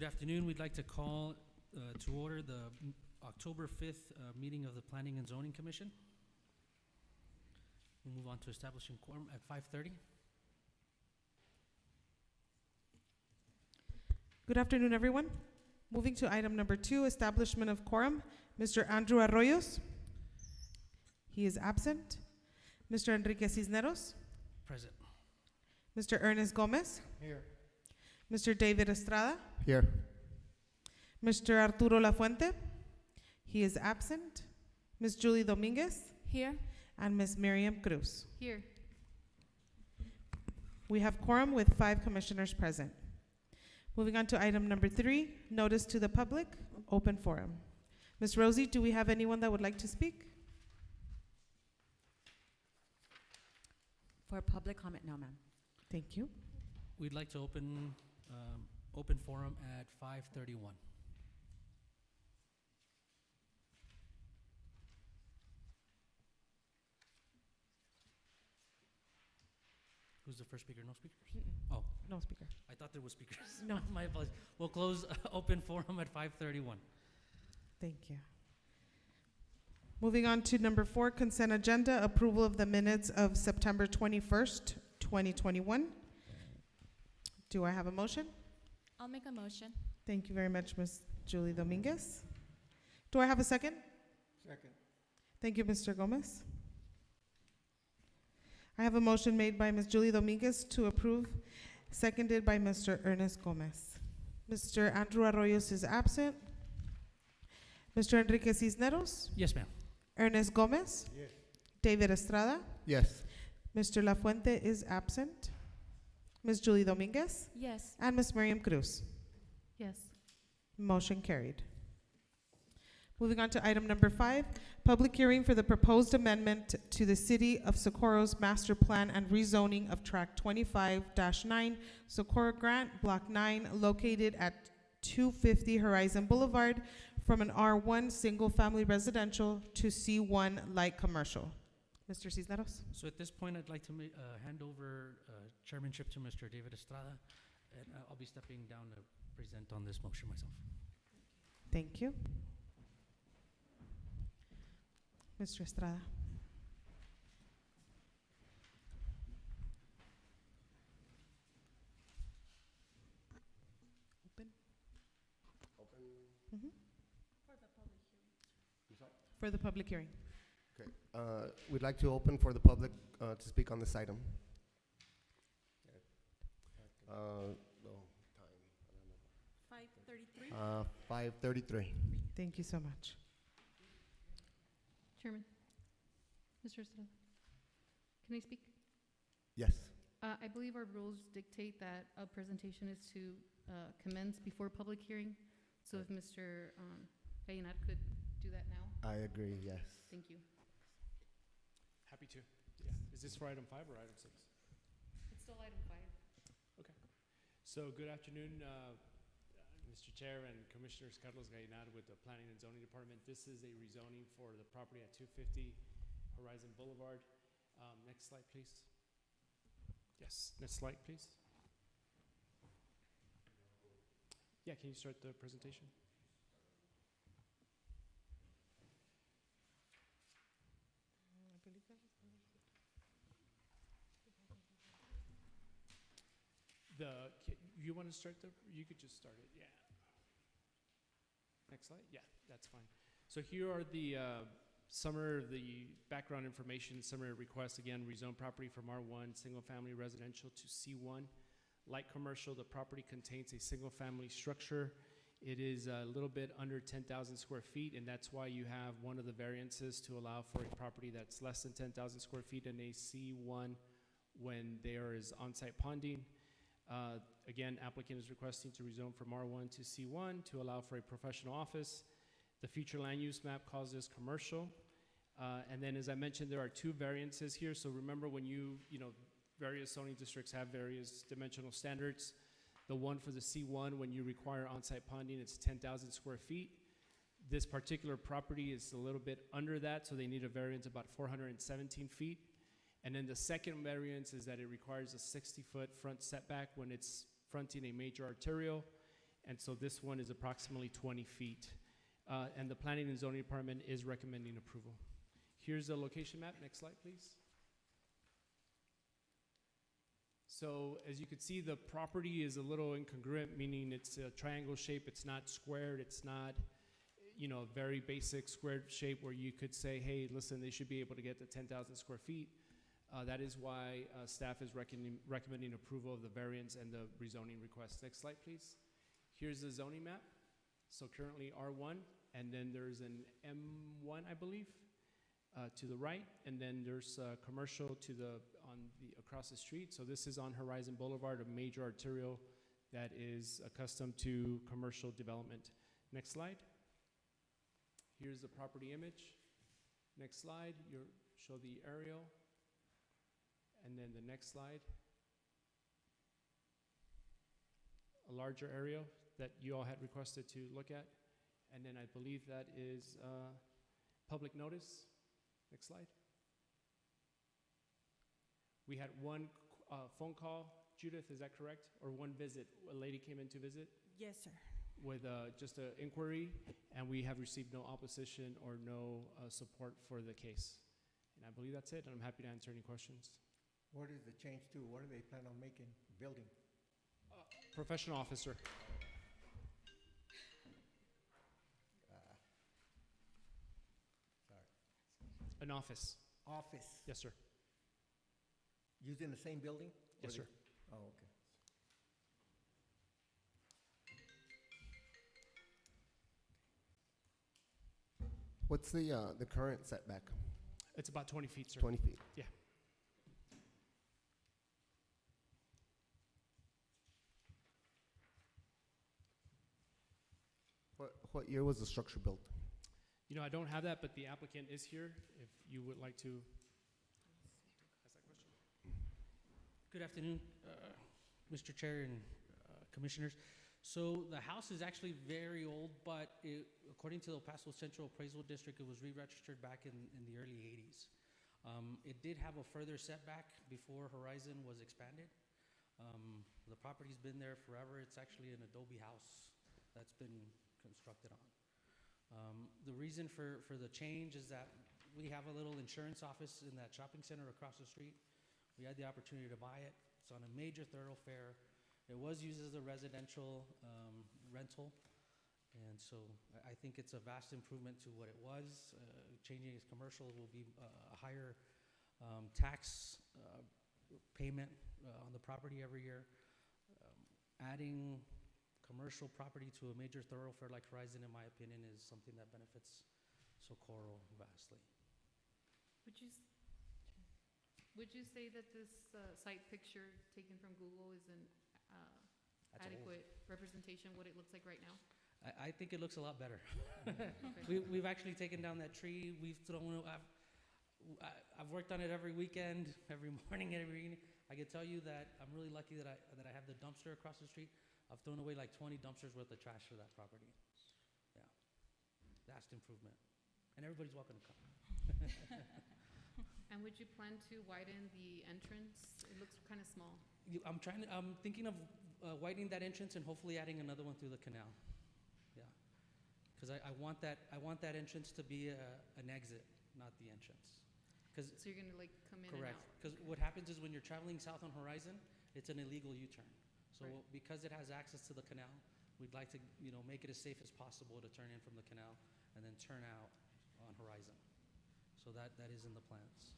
Good afternoon. We'd like to call to order the October 5th meeting of the Planning and Zoning Commission. We'll move on to establishing quorum at 5:30. Good afternoon, everyone. Moving to item number 2, establishment of quorum. Mr. Andrew Arroyos. He is absent. Mr. Enrique Cisneros. Present. Mr. Ernest Gomez. Here. Mr. David Estrada. Here. Mr. Arturo Lafuente. He is absent. Ms. Julie Dominguez. Here. And Ms. Miriam Cruz. Here. We have quorum with 5 commissioners present. Moving on to item number 3, notice to the public, open forum. Ms. Rosie, do we have anyone that would like to speak? For public comment, no, ma'am. Thank you. We'd like to open forum at 5:31. Who's the first speaker? No speakers? Oh, No speaker. I thought there was speakers. No. My apologies. We'll close open forum at 5:31. Thank you. Moving on to number 4, consent agenda, approval of the minutes of September 21st, 2021. Do I have a motion? I'll make a motion. Thank you very much, Ms. Julie Dominguez. Do I have a second? Second. Thank you, Mr. Gomez. I have a motion made by Ms. Julie Dominguez to approve, seconded by Mr. Ernest Gomez. Mr. Andrew Arroyos is absent. Mr. Enrique Cisneros, Yes, ma'am. Ernest Gomez, Yes. David Estrada, Yes. Mr. Lafuente is absent. Ms. Julie Dominguez, Yes. and Ms. Miriam Cruz. Yes. Motion carried. Moving on to item number 5, public hearing for the proposed amendment to the City of Socorro's Master Plan and rezoning of Tract 25-9, Socorro Grant, Block 9, located at 250 Horizon Boulevard, from an R1 single-family residential to C1 light commercial. Mr. Cisneros? So at this point, I'd like to hand over chairmanship to Mr. David Estrada, and I'll be stepping down to present on this motion myself. Thank you. Mr. Estrada? Open? Mhm. For the public hearing. Okay. We'd like to open for the public to speak on this item. No, time. 5:33. 5:33. Thank you so much. Chairman, Mr. Estrada, can I speak? Yes. I believe our rules dictate that a presentation is to commence before public hearing. So if Mr. Gallinar could do that now, I agree, yes. thank you. Happy to. Yeah. Is this for item 5 or item 6? It's still item 5. So good afternoon, Mr. Chair and Commissioners Carlos Gallinar with the Planning and Zoning Department. This is a rezoning for the property at 250 Horizon Boulevard. Next slide, please. Yes, next slide, please. Yeah, can you start the presentation? You want to start you could just start it, yeah. Next slide, yeah, that's fine. So here are the the background information, summary requests. Again, rezone property from R1, single family residential to C1. Light commercial, the property contains a single family structure. It is a little bit under 10,000 square feet, and that's why you have one of the variances to allow for a property that's less than 10,000 square feet in a C1 when there is on-site ponding. Again, applicant is requesting to rezone from R1 to C1 to allow for a professional office. The future land use map calls this commercial. And then as I mentioned, there are 2 variances here. So remember when various zoning districts have various dimensional standards. The one for the C1, when you require on-site ponding, it's 10,000 square feet. This particular property is a little bit under that, so they need a variance about 417 feet. And then the second variance is that it requires a 60-foot front setback when it's fronting a major arterial. And so this one is approximately 20 feet. And the Planning and Zoning Department is recommending approval. Here's the location map. Next slide, please. So as you can see, the property is a little incongruent, meaning it's a triangle shape. It's not squared. It's not, you know, a very basic squared shape where you could say, hey, listen, they should be able to get the 10,000 square feet. That is why staff is recommending approval of the variance and the rezoning request. Next slide, please. Here's the zoning map. So currently R1, and then there's an M1, I believe, to the right, and then there's commercial to the across the street. So this is on Horizon Boulevard, a major arterial that is accustomed to commercial development. Next slide. Here's the property image. Next slide, you show the aerial. And then the next slide. A larger aerial that you all had requested to look at. And then I believe that is public notice. Next slide. We had one phone call, Judith, is that correct? Or one visit, a lady came in to visit Yes, sir. with just an inquiry, and we have received no opposition or no support for the case. And I believe that's it, and I'm happy to answer any questions. What is the change to? What do they plan on making? Building? Professional officer. Sorry. An office. Office? Yes, sir. Using the same building? Or Yes, they- sir. Oh, okay. What's the current setback? It's about 20 feet, sir. 20 feet? Yeah. What year was the structure built? You know, I don't have that, but the applicant is here if you would like to ask that question. Good afternoon, Mr. Chair and Commissioners. So the house is actually very old, but according to the El Paso Central Appraisal District, it was re-registered back in the early 80s. It did have a further setback before Horizon was expanded. The property's been there forever. It's actually an adobe house that's been constructed on. The reason for the change is that we have a little insurance office in that shopping center across the street. We had the opportunity to buy it. It's on a major thoroughfare. It was used as a residential rental, and so I think it's a vast improvement to what it was. Changing its commercial will be a higher tax payment on the property every year. Adding commercial property to a major thoroughfare like Horizon, in my opinion, is something that benefits Socorro vastly. Would you say that this site picture taken from Google is an That's old. adequate representation of what it looks like right now? I think it looks a lot better. Okay. We've actually taken down that tree. We've thrown. I've worked on it every weekend, every morning, every evening. I can tell you that I'm really lucky that I have the dumpster across the street. I've thrown away like 20 dumpsters worth of trash for that property. Yeah, vast improvement, and everybody's welcome to come. And would you plan to widen the entrance? It looks kind of small. I'm thinking of widening that entrance and hopefully adding another one through the canal. Yeah, because I want that entrance to be an exit, not the entrance. Because So you're gonna like come in correct. and out? Because what happens is when you're traveling south on Horizon, it's an illegal U-turn. So Right. because it has access to the canal, we'd like to, make it as safe as possible to turn in from the canal and then turn out on Horizon. So that is in the plans.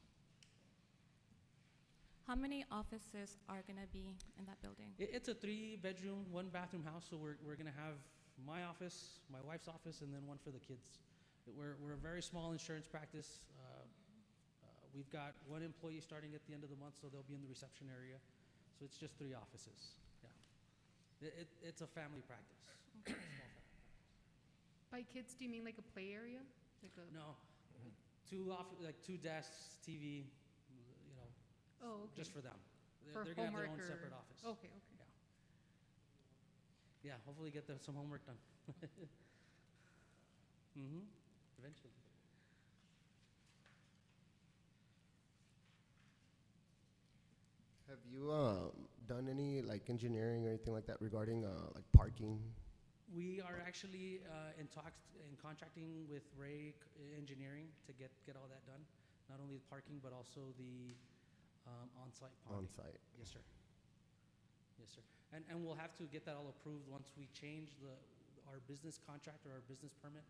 How many offices are gonna be in that building? It's a 3-bedroom, 1-bathroom house, so we're gonna have my office, my wife's office, and then one for the kids. We're a very small insurance practice. We've got 1 employee starting at the end of the month, so they'll be in the reception area. So it's just 3 offices. Yeah, it's a family practice. Small family practice. By kids, do you mean like a play area? Like a? No, 2 desks, TV, Oh, okay. just for them. For They're gonna have their own homework separate or- office. Okay, okay. Yeah, hopefully get some homework done. Eventually. Have you done any like engineering or anything like that regarding like parking We are actually in talks and contracting with Ray Engineering to get all that done. Not only the parking, but also the on-site ponding. On-site. Yes, sir. Yes, sir. And we'll have to get that all approved once we change our business contract or our business permit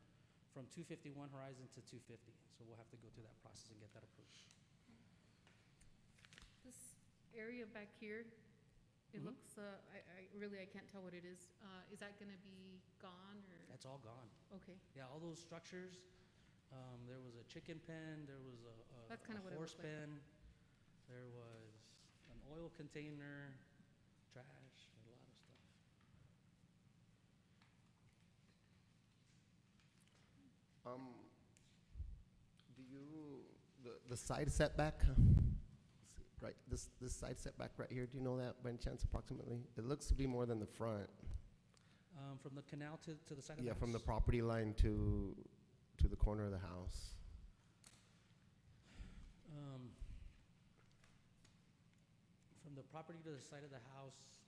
from 251 Horizon to 250. So we'll have to go through that process and get that approved. This area back here, it Mhm. looks, I can't tell what it is. Is that gonna be gone or? That's all gone. Okay, Yeah, all those structures, there was a chicken pen, there was That's kinda what a it horse looked like. pen, there was an oil container, trash, a lot of stuff. Do you, the side setback, right, this side setback right here, do you know that by any chance approximately? It looks to be more than the front. From the canal to the side of the Yeah, house? from the property line to the corner of the house. From the property to the side of the house,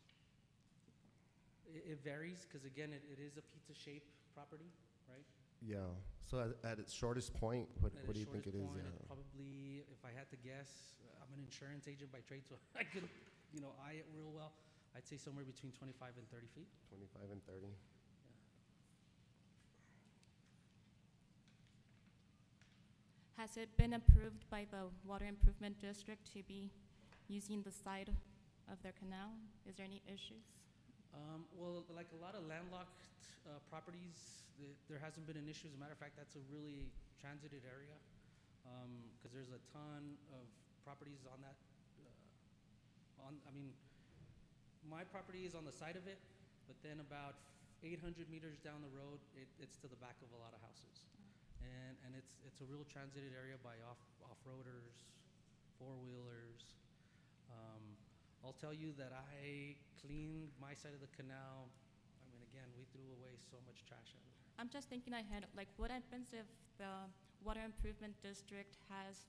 it varies, because again, it is a pizza-shaped property, right? Yeah, so at its shortest point, what At do its you think it shortest is? point, Yeah. Probably, if I had to guess, I'm an insurance agent by trade, so I could, eye it real well. I'd say somewhere between 25 and 30 feet. 25 and 30. Has it been approved by the Water Improvement District to be using the side of their canal? Is there any issues? Well, like a lot of landlocked properties, there hasn't been an issue. As a matter of fact, that's a really transited area, because there's a ton of properties on that. My property is on the side of it, but then about 800 meters down the road, it's to the back of a lot of houses. And it's a real transited area by off-roaders, four-wheelers. I'll tell you that I cleaned my side of the canal. Again, we threw away so much trash out of there. I'm just thinking ahead, like what happens if the Water Improvement District has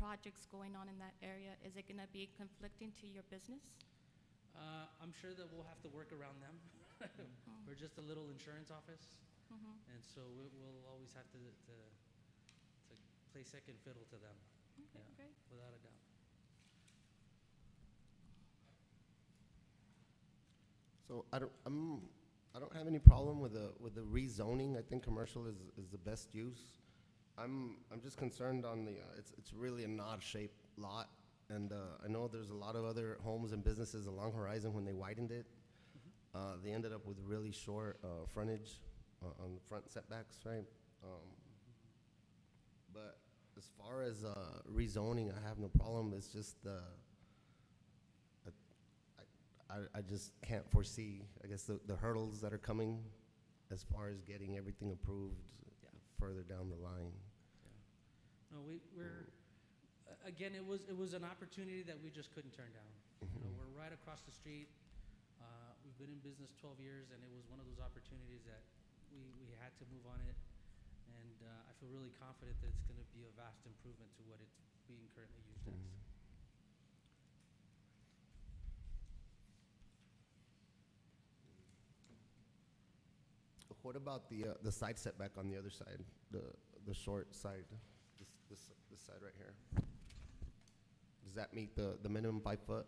projects going on in that area? Is it gonna be conflicting to your business? I'm sure that we'll have to work around them. We're just a little insurance office, Mhm. and so we'll always have to play second fiddle to them, Okay, Yeah. great. without a doubt. So I don't have any problem with the rezoning. I think commercial is the best use. I'm just concerned on the, it's really an odd shaped lot. And I know there's a lot of other homes and businesses along Horizon when they widened it. They ended up with really short frontage on the front setbacks, right? But as far as rezoning, I have no problem. It's just I just can't foresee, I guess, the hurdles that are coming as far as getting everything approved Yeah. further down the line. No, we're again, it was an opportunity that we just couldn't turn down. We're right across the street. We've been in business 12 years, and it was one of those opportunities that we had to move on it. And I feel really confident that it's going to be a vast improvement to what it's being currently used as. What about the side setback on the other side, the short side, this side right here? Does that meet the minimum 5 foot?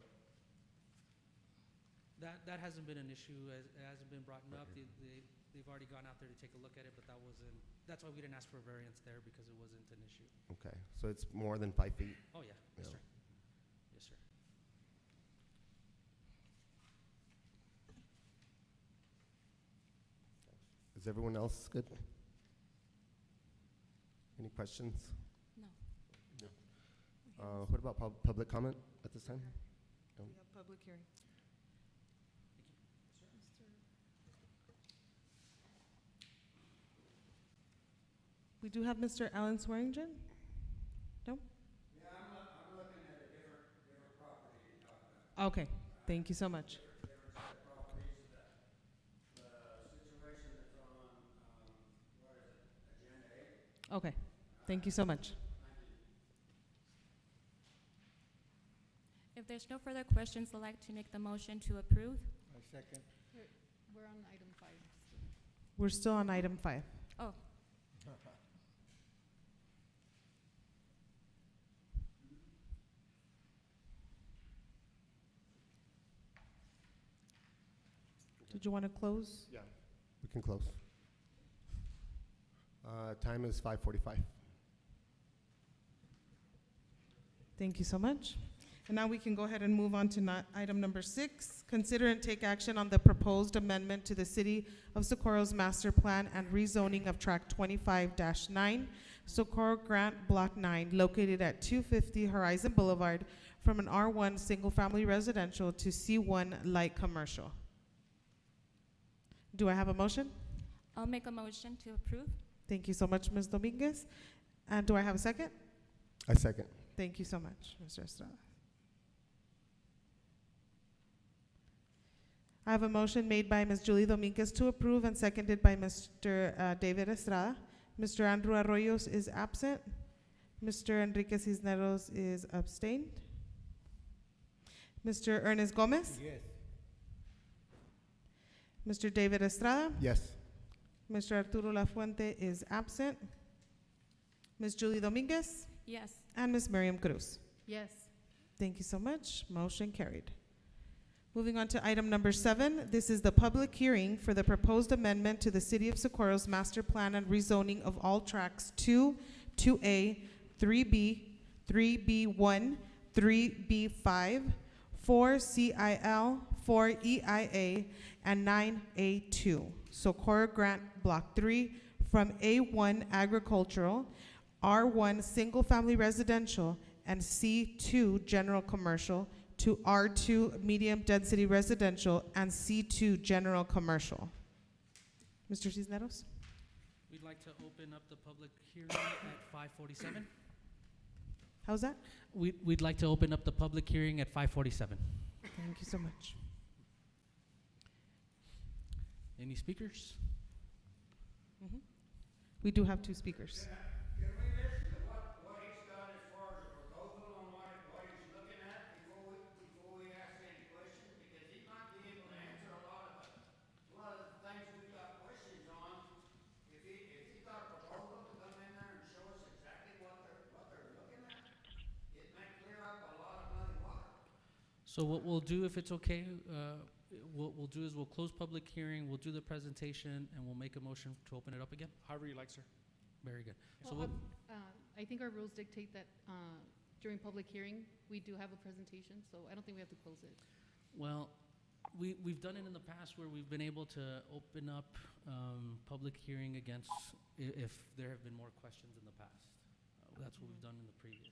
That hasn't been an issue. It hasn't been brought up. They've already gone out there to take a look at it, but that's why we didn't ask for a variance there, because it wasn't an issue. Okay, so it's more than 5 feet? Oh, yeah. Yes, Yeah. sir. Yes, sir. Is everyone else good? Any questions? No. What about public comment at this time? We have public hearing. We do have Mr. Alan Swearingen? No? Yeah, I'm looking at a different property you're talking about. Okay, thank you so much. Okay, thank you so much. If there's no further questions, I'd like to make the motion to approve. I second. We're on item 5. We're still on item 5. Oh, Did you want to close? Yeah. We can close. Time is 5:45. Thank you so much. And now we can go ahead and move on to item number 6. Consider and take action on the proposed amendment to the City of Socorro's Master Plan and rezoning of Tract 25-9, Socorro Grant Block 9, located at 250 Horizon Boulevard, from an R1 single-family residential to C1 light commercial. Do I have a motion? I'll make a motion to approve. Thank you so much, Ms. Dominguez. And do I have a second? I second. Thank you so much, Mr. Estrada. I have a motion made by Ms. Julie Dominguez to approve and seconded by Mr. David Estrada. Mr. Andrew Arroyos is absent. Mr. Enrique Cisneros is abstained. Mr. Ernest Gomez? Yes. Mr. David Estrada? Yes. Mr. Arturo Lafuente is absent. Ms. Julie Dominguez? Yes. And Ms. Miriam Cruz. Yes. Thank you so much. Motion carried. Moving on to item number 7. This is the public hearing for the proposed amendment to the City of Socorro's Master Plan and rezoning of all tracts 2, 2A, 3B, 3B1, 3B5, 4CIL, 4EIA, and 9A2. Socorro Grant Block 3 from A1 agricultural, R1 single-family residential, and C2 general commercial to R2 medium-density residential and C2 general commercial. Mr. Cisneros? We'd like to open up the public hearing at 5:47. How's that? We'd like to open up the public hearing at 5:47. Thank you so much. Any speakers? We do have 2 speakers. Can we listen to what he's got as far as a proposal on what he's looking at before we ask any questions? Because he might be able to answer a lot of the things we've got questions on. If he's got a proposal to come in there and show us exactly what they're looking at, it may clear up a lot of muddy water. So what we'll do, if it's okay, what we'll do is we'll close public hearing, we'll do the presentation, and we'll make a motion to open it up again. However you like, sir. Very good. So Well, we'll, I think our rules dictate that during public hearing, we do have a presentation, so I don't think we have to close it. well, we've done it in the past where we've been able to open up public hearing against if there have been more questions in the past. That's what we've done in the previous.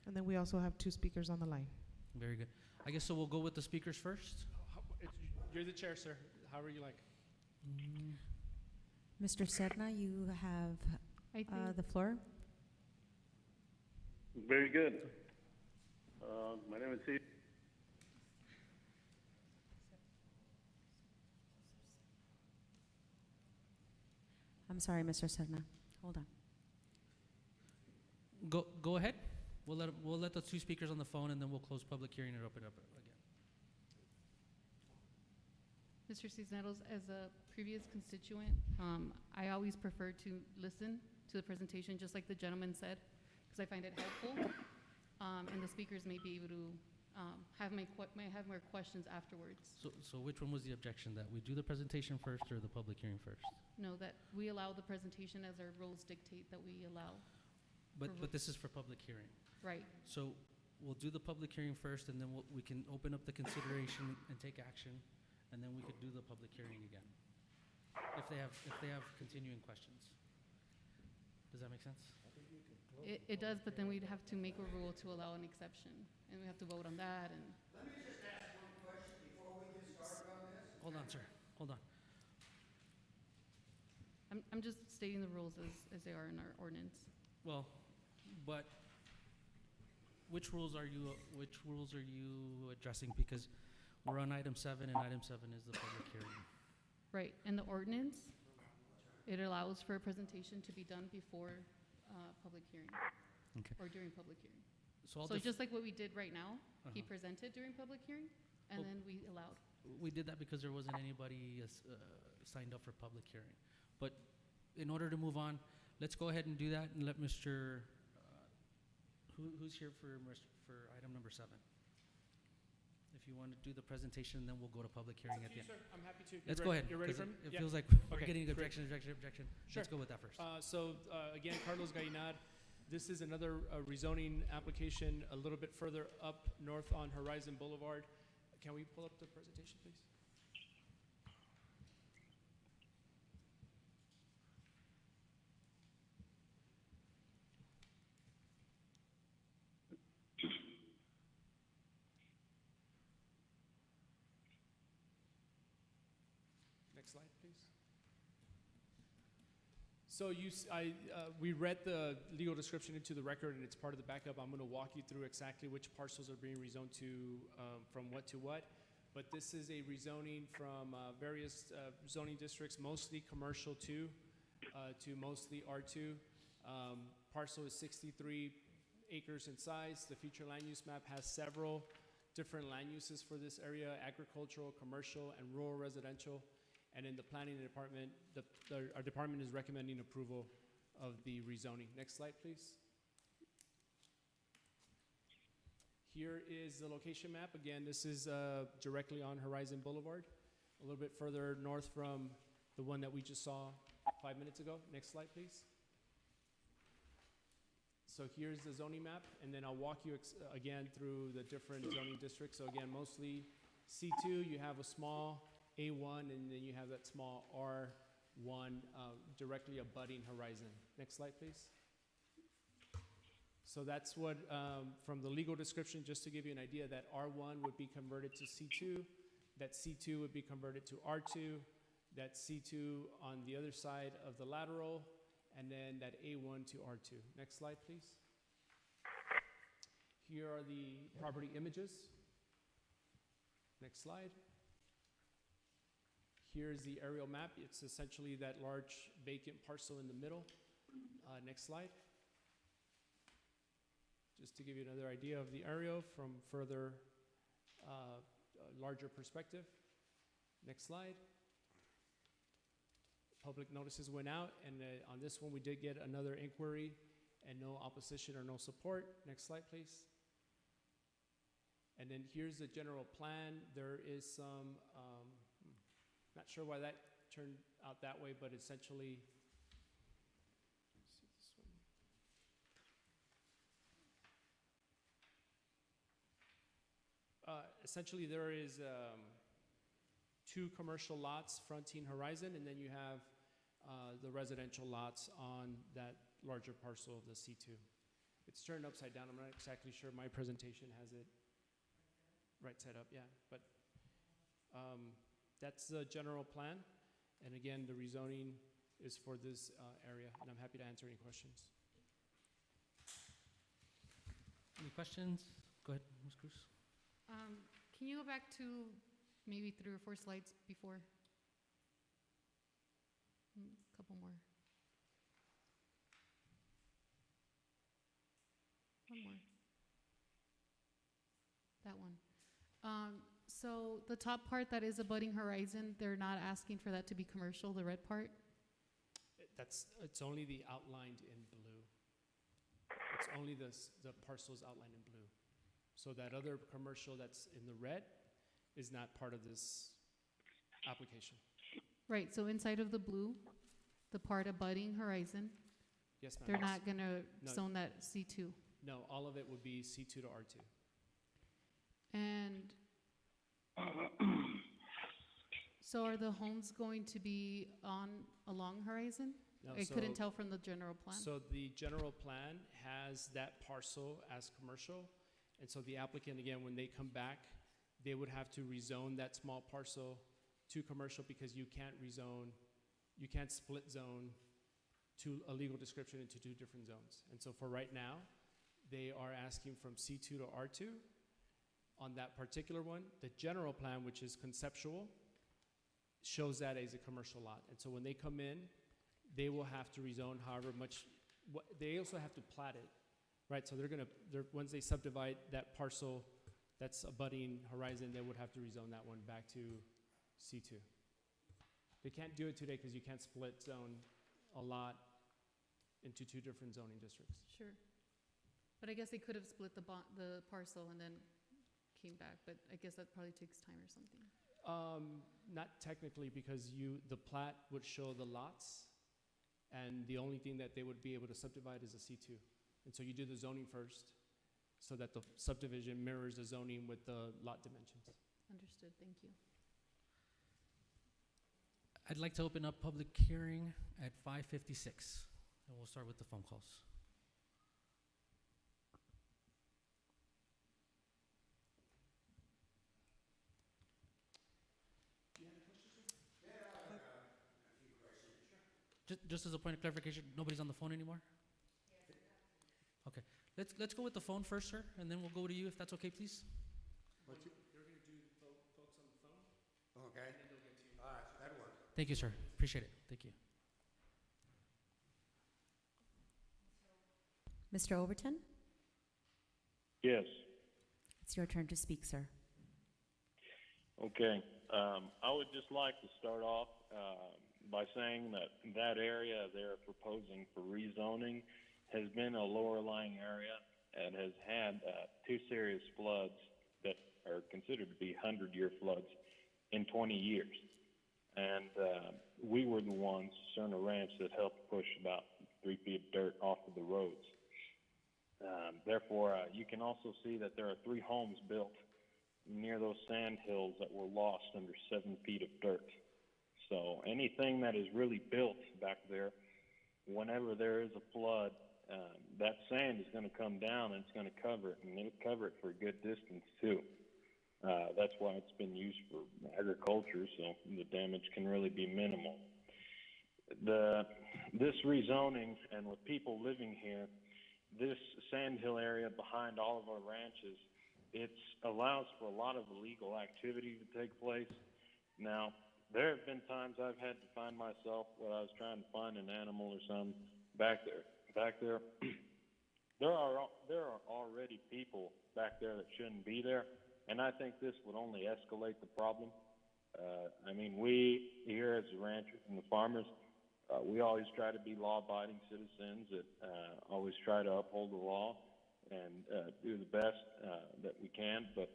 And then we also have 2 speakers on the line. Very good. I guess so we'll go with the speakers first. You're the chair, sir. However you like. Mr. Serna, you have I think, the floor. Very good. My name is Steve. I'm sorry, Mr. Serna. Hold on. Go ahead. We'll let the 2 speakers on the phone, and then we'll close public hearing and open it up again. Mr. Cisneros, as a previous constituent, I always prefer to listen to the presentation, just like the gentleman said, because I find it helpful. And the speakers may be able to may have more questions afterwards. So which one was the objection, that we do the presentation first or the public hearing first? No, that we allow the presentation as our rules dictate that we allow. But this is for public hearing. Right. So we'll do the public hearing first, and then we can open up the consideration and take action, and then we could do the public hearing again, if they have continuing questions. Does that make sense? It does, but then we'd have to make a rule to allow an exception, and we have to vote on that, and Let me just ask one question before we get started on this. Hold on, sir. Hold on. I'm just stating the rules as they are in our ordinance. Well, but which rules are you addressing? Because we're on item 7, and item 7 is the public hearing. Right, in the ordinance, it allows for a presentation to be done before public hearing. Okay. Or during public hearing. So So just like what we did right now, he Uh-huh. presented during public hearing, and Oh. then we allowed. we did that because there wasn't anybody signed up for public hearing. But in order to move on, let's go ahead and do that and let Mr., who's here for item number 7? If you want to do the presentation, then we'll go to public hearing at the end. Sir, I'm happy to. Let's go ahead. You're ready 'cause for me? It Yeah. feels like we're Okay, getting great. objection. Sure. Let's go with that first. Again, Carlos Gallinad, this is another rezoning application a little bit further up north on Horizon Boulevard. Can we pull up the presentation, please? Next slide, please. So we read the legal description into the record, and it's part of the backup. I'm going to walk you through exactly which parcels are being rezoned to, from what to what. But this is a rezoning from various zoning districts, mostly commercial to mostly R2. Parcel is 63 acres in size. The future land use map has several different land uses for this area: agricultural, commercial, and rural residential. And in the planning department, our department is recommending approval of the rezoning. Next slide, please. Here is the location map. Again, this is directly on Horizon Boulevard, a little bit further north from the one that we just saw 5 minutes ago. Next slide, please. So here's the zoning map, and then I'll walk you again through the different zoning districts. So again, mostly C2, you have a small A1, and then you have that small R1 directly abutting Horizon. Next slide, please. So that's what, from the legal description, just to give you an idea, that R1 would be converted to C2, that C2 would be converted to R2, that C2 on the other side of the lateral, and then that A1 to R2. Next slide, please. Here are the property images. Next slide. Here's the aerial map. It's essentially that large vacant parcel in the middle. Next slide. Just to give you another idea of the aerial from further larger perspective. Next slide. Public notices went out, and on this one we did get another inquiry and no opposition or no support. Next slide, please. And then here's the general plan. There is some, not sure why that turned out that way, but essentially, let's see this one. Essentially, there is 2 commercial lots fronting Horizon, and then you have the residential lots on that larger parcel of the C2. It's turned upside down. I'm not exactly sure. My presentation has it right side up, yeah. But that's the general plan. And again, the rezoning is for this area, and I'm happy to answer any questions. Any questions? Go ahead, Ms. Cruz. Can you go back to maybe 3 or 4 slides before? A couple more. One more. That one. So the top part that is abutting Horizon, they're not asking for that to be commercial, the red part? It's only the outlined in blue. It's only the parcels outlined in blue. So that other commercial that's in the red is not part of this application. Right, so inside of the blue, the part abutting Horizon, Yes, ma'am. they're not gonna No. zone that C2. No, all of it would be C2 to R2. And so are the homes going to be along Horizon? No, I couldn't so- tell from the general plan. So the general plan has that parcel as commercial, and so the applicant, again, when they come back, they would have to rezone that small parcel to commercial, because you can't rezone, you can't split zone to a legal description into 2 different zones. And so for right now, they are asking from C2 to R2 on that particular one. The general plan, which is conceptual, shows that as a commercial lot. And so when they come in, they will have to rezone however much, they also have to plat it, right? So once they subdivide that parcel that's abutting Horizon, they would have to rezone that one back to C2. They can't do it today because you can't split zone a lot into two different zoning districts. Sure. But I guess they could have split the parcel and then came back, but I guess that probably takes time or something. Not technically, because the plat would show the lots, and the only thing that they would be able to subdivide is a C2. And so you do the zoning first, so that the subdivision mirrors the zoning with the lot dimensions. Understood, thank you. I'd like to open up public hearing at 5:56, and we'll start with the phone calls. Just as a point of clarification, nobody's on the phone anymore? Okay, let's go with the phone first, sir, and then we'll go to you if that's okay, please. They're going to do folks on the phone, Okay, and then they'll get to you. all right, that'll work. Thank you, sir. Appreciate it. Thank you. Mr. Overton, Yes. it's your turn to speak, sir. Okay. I would just like to start off by saying that area they're proposing for rezoning has been a lower-lying area and has had two serious floods that are considered to be 100-year floods in 20 years. And we were the ones, Cerna Ranch, that helped push about 3 feet of dirt off of the roads. Therefore, you can also see that there are 3 homes built near those sand hills that were lost under 7 feet of dirt. So anything that is really built back there, whenever there is a flood, that sand is going to come down and it's going to cover it, and it'll cover it for a good distance too. That's why it's been used for agriculture, so the damage can really be minimal. This rezoning, and with people living here, this sandhill area behind all of our ranches, it allows for a lot of illegal activity to take place. Now, there have been times I've had to find myself where I was trying to find an animal or something back there. There are already people back there that shouldn't be there, and I think this would only escalate the problem. I mean, we here as the ranchers and the farmers, we always try to be law-abiding citizens that always try to uphold the law and do the best that we can, but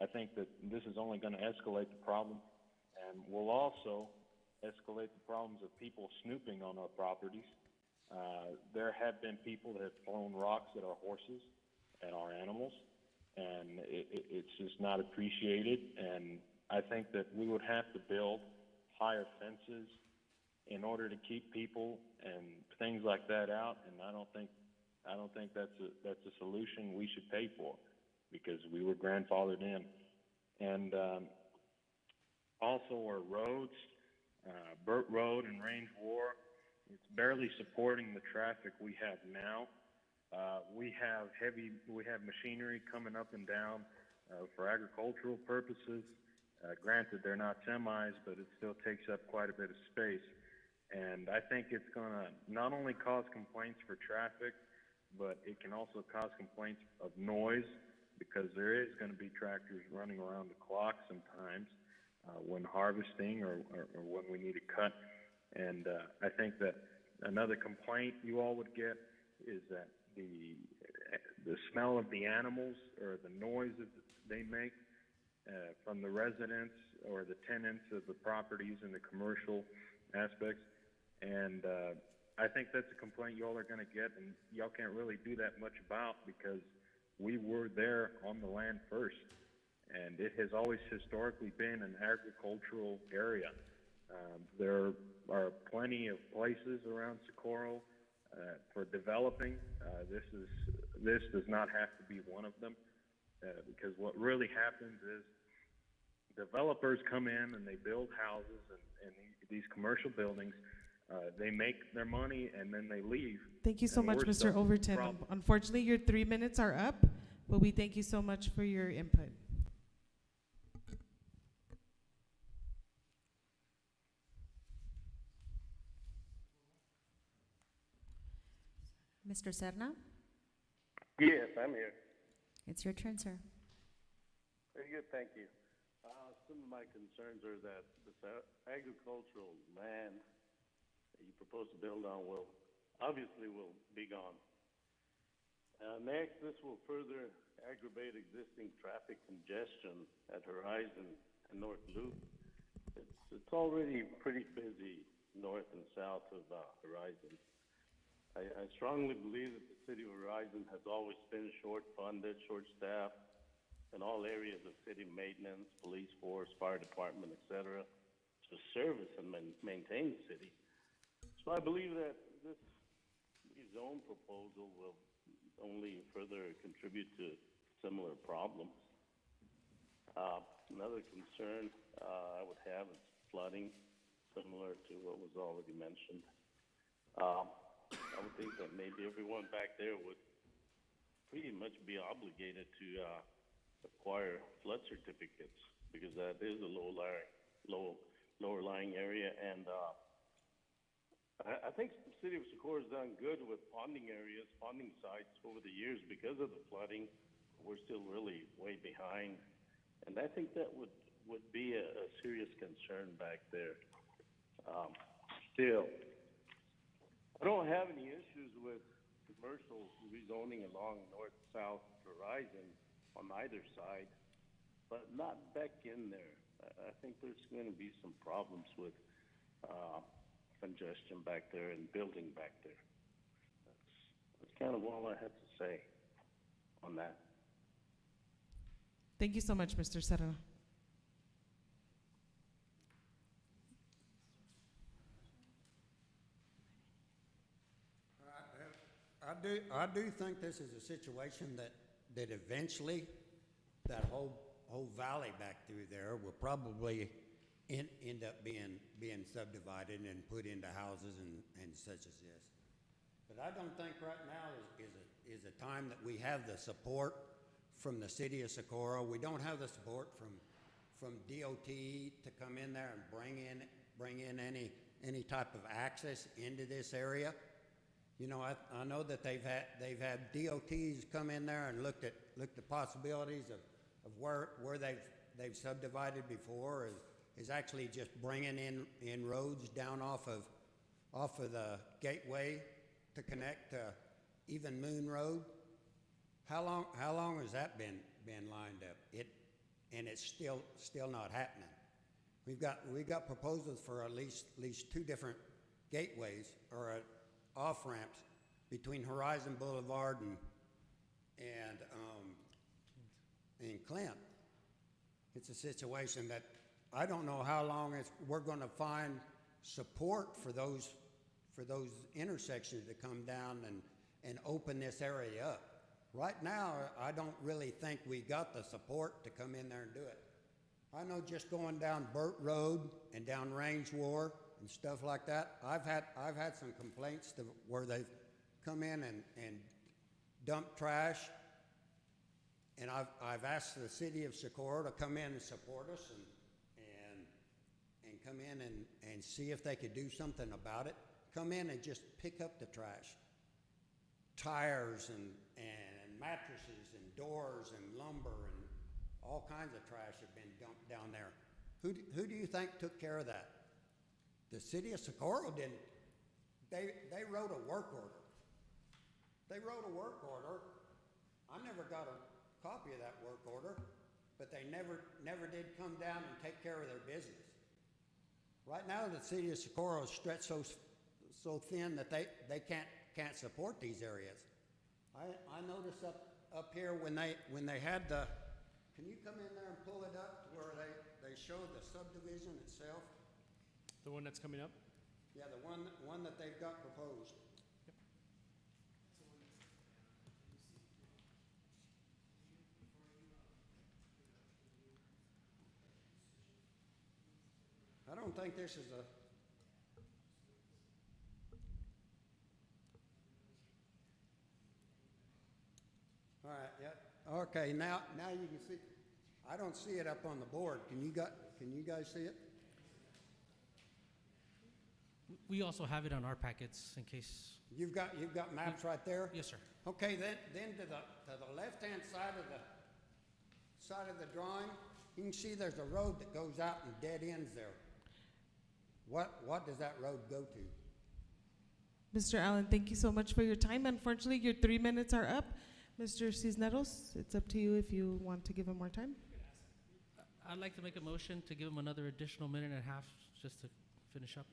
I think that this is only going to escalate the problem, and will also escalate the problems of people snooping on our properties. There have been people that have thrown rocks at our horses, at our animals, and it's just not appreciated, and I think that we would have to build higher fences in order to keep people and things like that out, and I don't think that's a solution we should pay for, because we were grandfathered in. And also our roads, Burt Road and Range War, it's barely supporting the traffic we have now. We have machinery coming up and down for agricultural purposes. Granted, they're not semis, but it still takes up quite a bit of space. And I think it's going to not only cause complaints for traffic, but it can also cause complaints of noise, because there is going to be tractors running around the clock sometimes when harvesting or when we need to cut. And I think that another complaint you all would get is that the smell of the animals or the noise that they make from the residents or the tenants of the properties in the commercial aspects. And I think that's a complaint y'all are going to get, and y'all can't really do that much about, because we were there on the land first, and it has always historically been an agricultural area. There are plenty of places around Socorro for developing. This does not have to be one of them, because what really happens is developers come in and they build houses and these commercial buildings. They make their money and then they leave. Thank you so And much, we're Mr. stuck with the Overton. problem. Unfortunately, your 3 minutes are up, but we thank you so much for your input. Mr. Serna, Yes, I'm here. it's your turn, sir. Very good, thank you. Some of my concerns are that this agricultural land that you propose to build on will be gone. Next, this will further aggravate existing traffic congestion at Horizon and North Loop. It's already pretty busy north and south of Horizon. I strongly believe that the city of Horizon has always been short-funded, short-staffed in all areas of city maintenance, police force, fire department, et cetera, to service and maintain the city. So I believe that this rezone proposal will only further contribute to similar problems. Another concern I would have is flooding, similar to what was already mentioned. I would think that maybe everyone back there would pretty much be obligated to acquire flood certificates, because that is a lower lying area, and I think the city of Socorro has done good with ponding areas, ponding sites over the years because of the flooding. We're still really way behind, and I think that would be a serious concern back there. Still, I don't have any issues with commercial rezoning along north-south Horizon on either side, but not back in there. I think there's going to be some problems with congestion back there and building back there. That's kind of all I have to say on that. Thank you so much, Mr. Serna. I do think this is a situation that eventually that whole valley back through there will probably end up being subdivided and put into houses and such as this. But I don't think right now is a time that we have the support from the city of Socorro. We don't have the support from DOT to come in there and bring in any type of access into this area. You know, I know that they've had DOTs come in there and looked at possibilities of where they've subdivided before is actually just bringing in roads down off of the gateway to connect to even Moon Road. How long has that been lined up? It's still not happening. We've got proposals for at least two different gateways or off ramps between Horizon Boulevard and Clint. It's a situation that I don't know how long we're going to find support for those intersections to come down and open this area up. Right now, I don't really think we got the support to come in there and do it. I know just going down Burt Road and down Range War and stuff like that, I've had some complaints where they've come in and dumped trash, and I've asked the city of Socorro to come in and support us and come in and see if they could do something about it. Come in and just pick up the trash. Tires and mattresses and doors and lumber and all kinds of trash have been dumped down there. Who do you think took care of that? The city of Socorro didn't. They wrote a work order. They wrote a work order. I never got a copy of that work order, but they never did come down and take care of their business. Right now, the city of Socorro is stretched so thin that they can't support these areas. I noticed up here when they had the. Can you come in there and pull it up to where they show the subdivision itself? The one that's coming up? Yeah, the one that they've got proposed. Yep. I don't think this is a. All right, yeah. Okay, now you can see. I don't see it up on the board. Can you guys see it? We also have it on our packets in case. You've got maps right there? Yes, sir. Okay, then to the left-hand side of the side of the drawing, you can see there's a road that goes out and dead ends there. What does that road go to? Mr. Allen, thank you so much for your time. Unfortunately, your 3 minutes are up. Mr. Cisneros, it's up to you if you want to give him more time. I'd like to make a motion to give him another additional minute and a half just to finish up.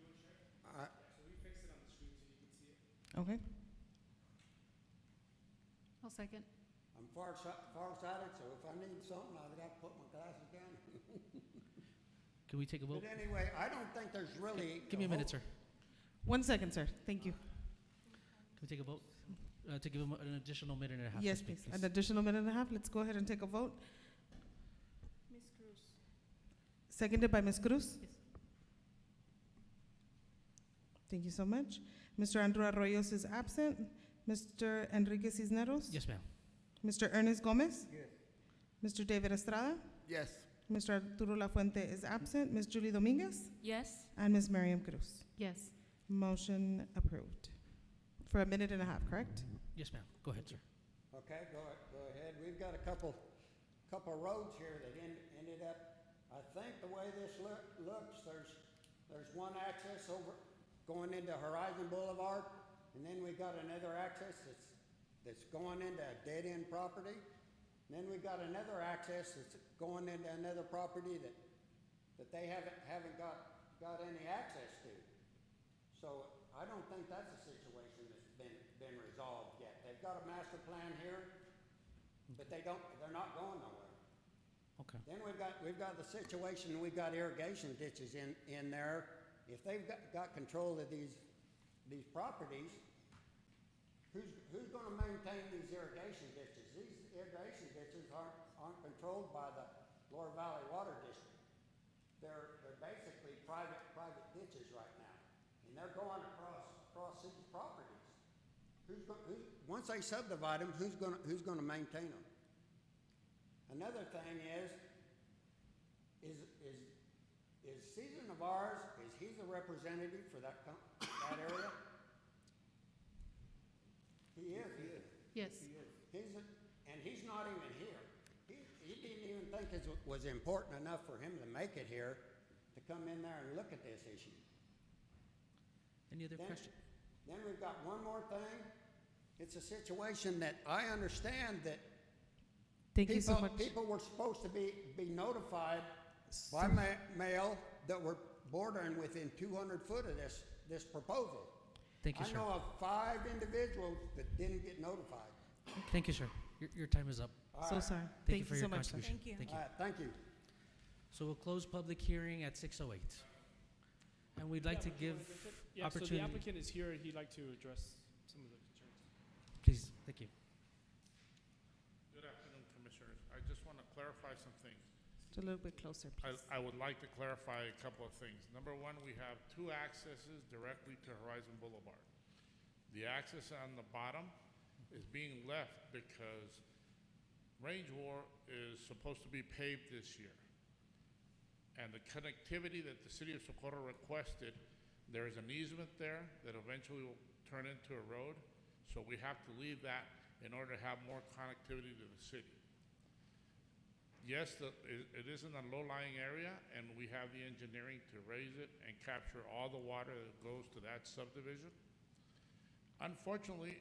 Okay. I'll second. I'm farsighted, so if I need something, I've got to put my glasses down. Can we take a vote? But anyway, I don't think there's really. Give me a minute, sir. 1 second, sir. Thank you. Can we take a vote? To give him an additional minute and a half. to Yes, speak, please. An additional minute and a half. Let's go ahead and take a vote. Ms. Cruz. Seconded by Ms. Cruz. Yes. Thank you so much. Mr. Andrew Arroyos is absent. Mr. Enrique Cisneros? Yes, ma'am. Mr. Ernest Gomez? Yes. Mr. David Estrada? Yes. Mr. Arturo Lafuente is absent. Ms. Julie Dominguez? Yes? And Ms. Miriam Cruz. Yes. Motion approved. For a minute and a half, correct? Yes, ma'am. Go ahead, sir. Okay, go ahead. We've got a couple roads here that ended up, I think the way this looks, there's one access over going into Horizon Boulevard, and then we got another access that's going into a dead-end property. And then we got another access that's going into another property that they haven't got any access to. So I don't think that's a situation that's been resolved yet. They've got a master plan here, but they're not going nowhere. Okay. Then we've got the situation, we've got irrigation ditches in there. If they've got control of these properties, who's gonna maintain these irrigation ditches? These irrigation ditches aren't controlled by the Lower Valley Water District. They're basically private ditches right now, and they're going across city properties. Once they subdivide them, who's gonna maintain them? Another thing is Cesar Navarez, is he the representative for that area? He is. Yes. And he's not even here. He didn't even think it was important enough for him to make it here to come in there and look at this issue. Any other questions? Then we've got one more thing. It's a situation that I understand that Thank you so much. people were supposed to be notified by mail that were bordering within 200 foot of this proposal. Thank you, I sir. know of 5 individuals that didn't get notified. Thank you, sir. Your time is up. So sorry. Thank you for so your much, sir. contribution. Thank you. Thank you. All right, thank you. So we'll close public hearing at 6:08. And we'd like to give Yeah, so the opportunity. applicant is here. He'd like to address some of the concerns. Please, thank you. Good afternoon, Commissioners. I just want to clarify some things. Just a little bit closer, please. I would like to clarify a couple of things. Number one, we have 2 accesses directly to Horizon Boulevard. The access on the bottom is being left because Range War is supposed to be paved this year. And the connectivity that the city of Socorro requested, there is an easement there that eventually will turn into a road. So we have to leave that in order to have more connectivity to the city. Yes, it is in a low-lying area, and we have the engineering to raise it and capture all the water that goes to that subdivision. Unfortunately,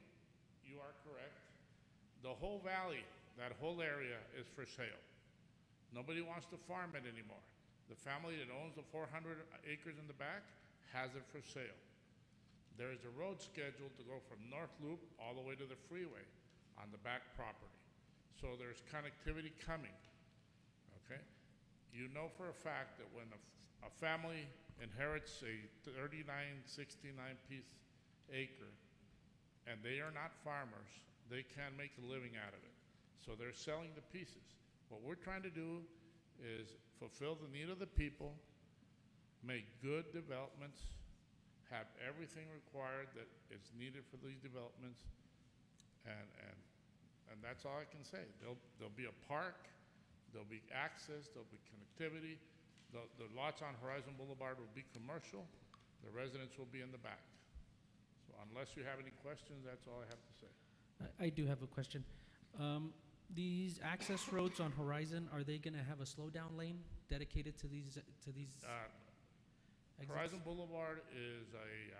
you are correct. The whole valley, that whole area is for sale. Nobody wants to farm it anymore. The family that owns the 400 acres in the back has it for sale. There is a road scheduled to go from North Loop all the way to the freeway on the back property. So there's connectivity coming, okay? You know for a fact that when a family inherits a 39, 69 piece acre and they are not farmers, they can't make a living out of it. So they're selling the pieces. What we're trying to do is fulfill the need of the people, make good developments, have everything required that is needed for these developments, and that's all I can say. There'll be a park, there'll be access, there'll be connectivity. The lots on Horizon Boulevard will be commercial. The residents will be in the back. So unless you have any questions, that's all I have to say. I do have a question. These access roads on Horizon, are they gonna have a slowdown lane dedicated to these exits? Horizon Boulevard is a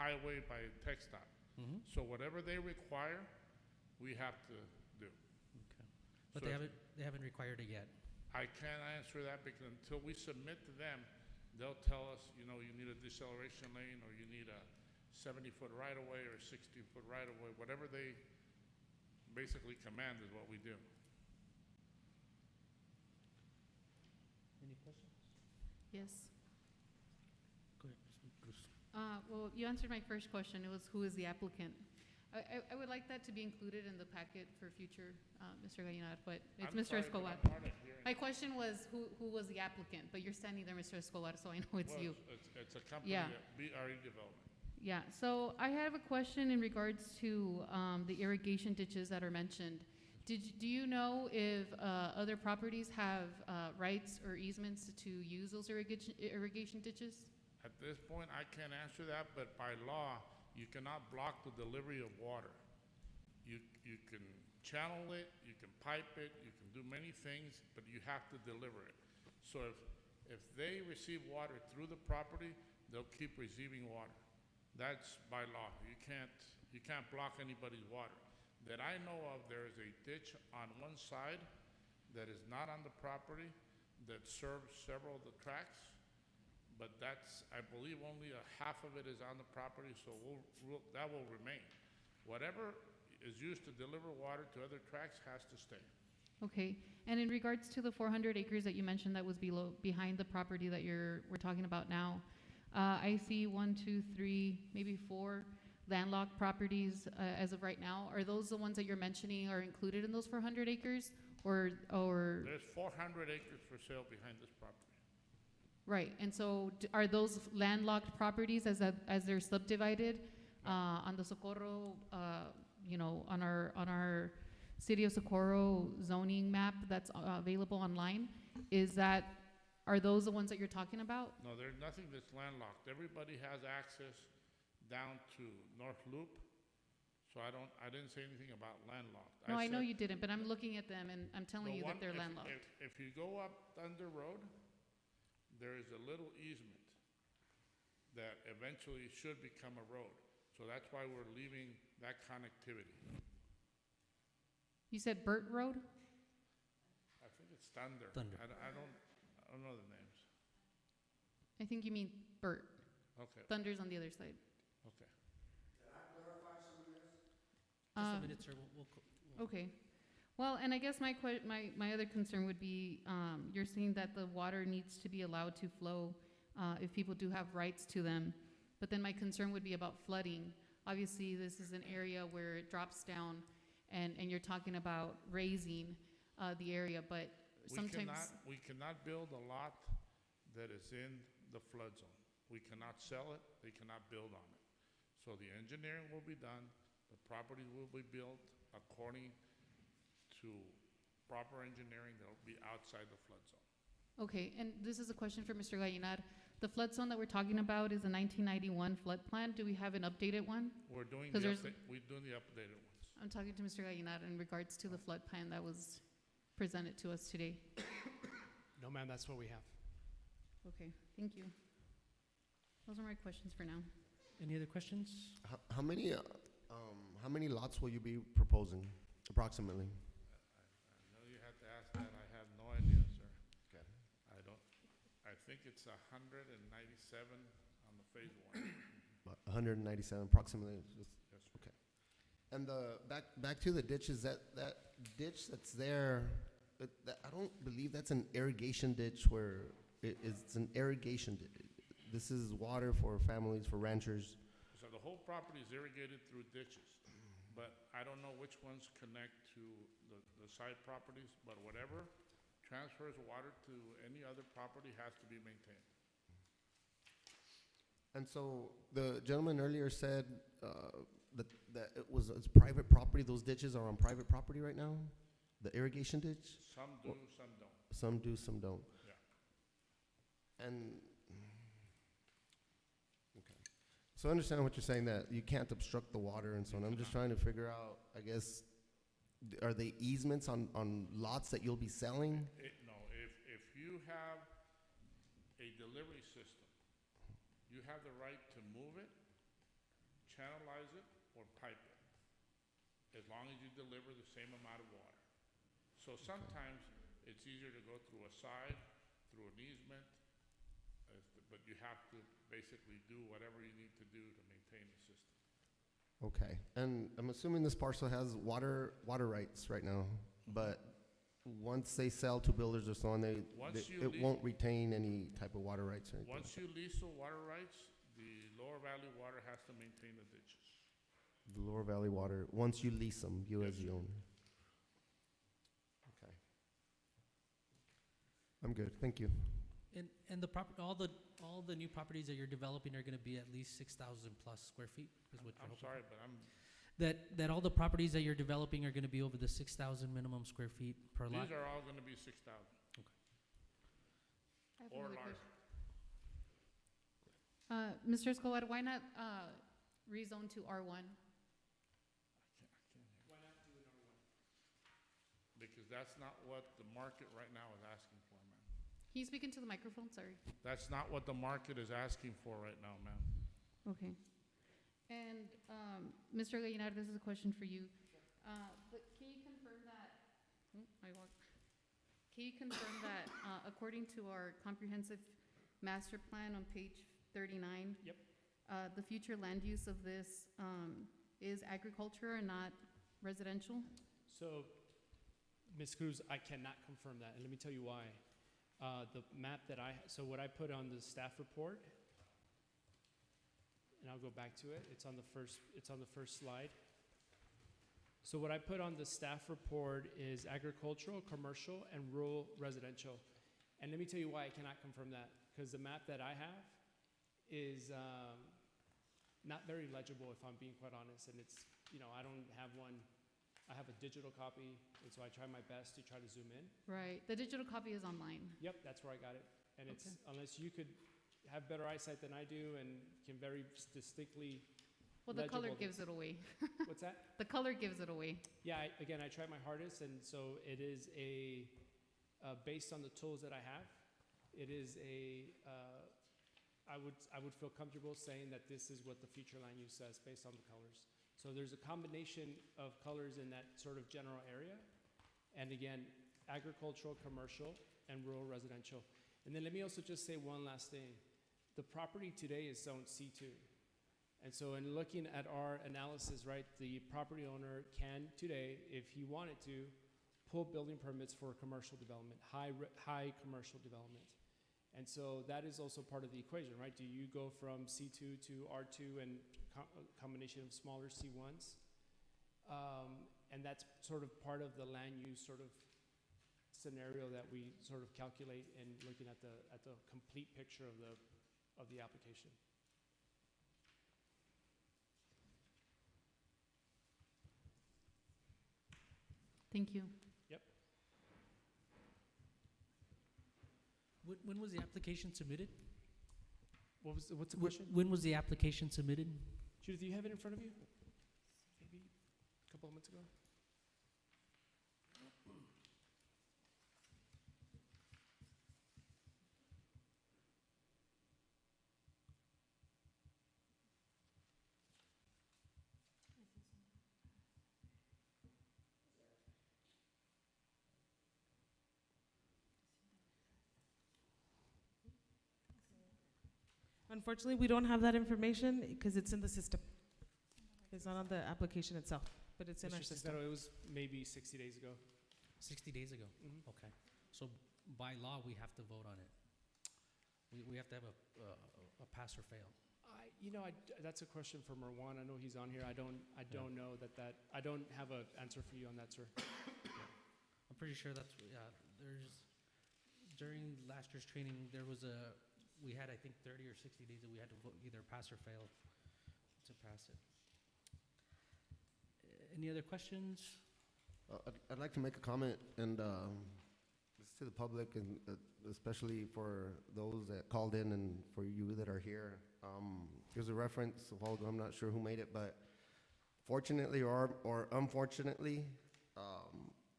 highway by TxDOT. Mhm. So whatever they require, we have to do. Okay. But So if- they haven't required it yet. I can't answer that because until we submit to them, they'll tell us, you know, you need a deceleration lane, or you need a 70-foot right-of-way, or 60-foot right-of-way. Whatever they basically command is what we do. Any questions? Yes. Go ahead, Ms. Cruz. Well, you answered my first question. It was who is the applicant? I would like that to be included in the packet for future, Mr. Gallinar, but it's I'm Mr. sorry, but Escobar. I'm hard of hearing. My question was who was the applicant, but you're standing there, Mr. Escobar, so I know it's Well, you. It's a company, Yeah. BRE Development. Yeah, so I have a question in regards to the irrigation ditches that are mentioned. Do you know if other properties have rights or easements to use those irrigation ditches? At this point, I can't answer that, but by law, you cannot block the delivery of water. You can channel it, you can pipe it, you can do many things, but you have to deliver it. So if they receive water through the property, they'll keep receiving water. That's by law. You can't block anybody's water. That I know of, there is a ditch on one side that is not on the property that serves several of the tracks, but that's, I believe, only a half of it is on the property, so that will remain. Whatever is used to deliver water to other tracks has to stay. Okay, and in regards to the 400 acres that you mentioned that was behind the property that we're talking about now, I see 1, 2, 3, maybe 4 landlocked properties as of right now. Are those the ones that you're mentioning are included in those 400 acres, or? There's 400 acres for sale behind this property. Right, and so are those landlocked properties as they're subdivided on the Socorro, on our City of Socorro zoning map that's available online? Are those the ones that you're talking about? No, there's nothing that's landlocked. Everybody has access down to North Loop, so I didn't say anything about landlocked. No, I know said you didn't, but I'm looking at them and I'm telling the you that one- they're if- landlocked. If you go up Thunder Road, there is a little easement that eventually should become a road. So that's why we're leaving that connectivity. You said Burt Road? I think it's Thunder. Thunder. I don't know the names. I think you mean Burt. Okay, Thunder's on the other side. okay. Just a minute, sir. We'll Okay. Well, and I guess my other concern would be, you're saying that the water needs to be allowed to flow if people do have rights to them. But then my concern would be about flooding. Obviously, this is an area where it drops down, and you're talking about raising the area, but sometimes. We cannot build a lot that is in the flood zone. We cannot sell it, they cannot build on it. So the engineering will be done, the property will be built according to proper engineering that will be outside the flood zone. Okay, and this is a question for Mr. Gallinar. The flood zone that we're talking about is a 1991 flood plan. Do we have an updated one? We're doing 'Cause the there's- updated ones. I'm talking to Mr. Gallinar in regards to the flood plan that was presented to us today. No, ma'am, that's what we have. Okay, thank you. Those are my questions for now. Any other questions? How many lots will you be proposing approximately? I know you had to ask that, I have no idea, sir. Okay. I think it's 197 on the phase one. About 197 approximately. Yes, sir. Okay. And back to the ditches, that ditch that's there, I don't believe that's an irrigation ditch where it's an irrigation ditch. This is water for families, for ranchers. So the whole property is irrigated through ditches, but I don't know which ones connect to the side properties, but whatever transfers water to any other property has to be maintained. And so the gentleman earlier said that it's private property. Those ditches are on private property right now? The irrigation ditch? Some do, some don't. Some do, some don't. Yeah. And, okay. So I understand what you're saying, that you can't obstruct the water and so on. I'm just trying to figure out, I guess, are they easements on lots that you'll be selling? No, if you have a delivery system, you have the right to move it, channelize it, or pipe it, as long as you deliver the same amount of water. So sometimes it's easier to go through a side, through an easement, but you have to basically do whatever you need to do to maintain the system. Okay, and I'm assuming this parcel has water rights right now, but once they sell to builders or so on, it won't retain any type of water rights or anything. Once you lease the water rights, the Lower Valley Water has to maintain the ditches. The Lower Valley Water, once you lease them, you as the owner. Okay. I'm good, thank you. And the all the new properties that you're developing are gonna be at least 6,000 plus square feet, is what you're I'm hoping sorry, for? but That all the properties that you're developing are gonna be over the 6,000 minimum square feet per lot? these are all gonna be 6,000 I have or another larger. question. Mr. Escobar, why not rezone to R1? Why not do an R1? Because that's not what the market right now is asking for, man. Can you speak into the microphone? Sorry. That's not what the market is asking for right now, man. Okay. And Mr. Gallinard, this is a question for you. But can you confirm that? Can you confirm that according to our comprehensive master plan on page 39? Yep. The future land use of this is agriculture and not residential? So, Ms. Cruz, I cannot confirm that, and let me tell you why. The map that so what I put on the staff report, and I'll go back to it, it's on the first slide. So what I put on the staff report is agricultural, commercial, and rural residential. And let me tell you why I cannot confirm that, because the map that I have is not very legible, if I'm being quite honest, and it's, I don't have one. I have a digital copy, and so I try my best to try to zoom in. Right. The digital copy is online. Yep, that's where I got it. And it's, Okay. unless you could have better eyesight than I do and can very distinctly Well, the color legible gives it away. What's that? The color gives it away. Yeah, again, I tried my hardest, and so it is based on the tools that I have, it is I would feel comfortable saying that this is what the future land use says based on the colors. So there's a combination of colors in that sort of general area. And again, agricultural, commercial, and rural residential. And then let me also just say one last thing. The property today is zone C2. And so in looking at our analysis, right, the property owner can today, if he wanted to, pull building permits for commercial development, high commercial development. And so that is also part of the equation, right? Do you go from C2 to R2 and combination of smaller C1s? And that's sort of part of the land use sort of scenario that we sort of calculate in looking at the complete picture of the application. Thank you. Yep. When was the application submitted? What's the question? When was the application submitted? Judith, do you have it in front of you? Maybe a couple of months ago? Unfortunately, we don't have that information because it's in the system. It's not on the application itself, but it's in our Mr. system. Cisnero, it was maybe 60 days ago. 60 days ago? Mhm. Okay. So by law, we have to vote on it. We have to have a pass or fail. That's a question for Marwan. I know he's on here. I don't know that I don't have an answer for you on that, sir. I'm pretty sure during last year's training, we had, I think, 30 or 60 days that we had to vote either pass or fail to pass it. Any other questions? I'd like to make a comment, and it's to the public, and especially for those that called in and for you that are here. There's a reference a while ago, I'm not sure who made it, but fortunately or unfortunately,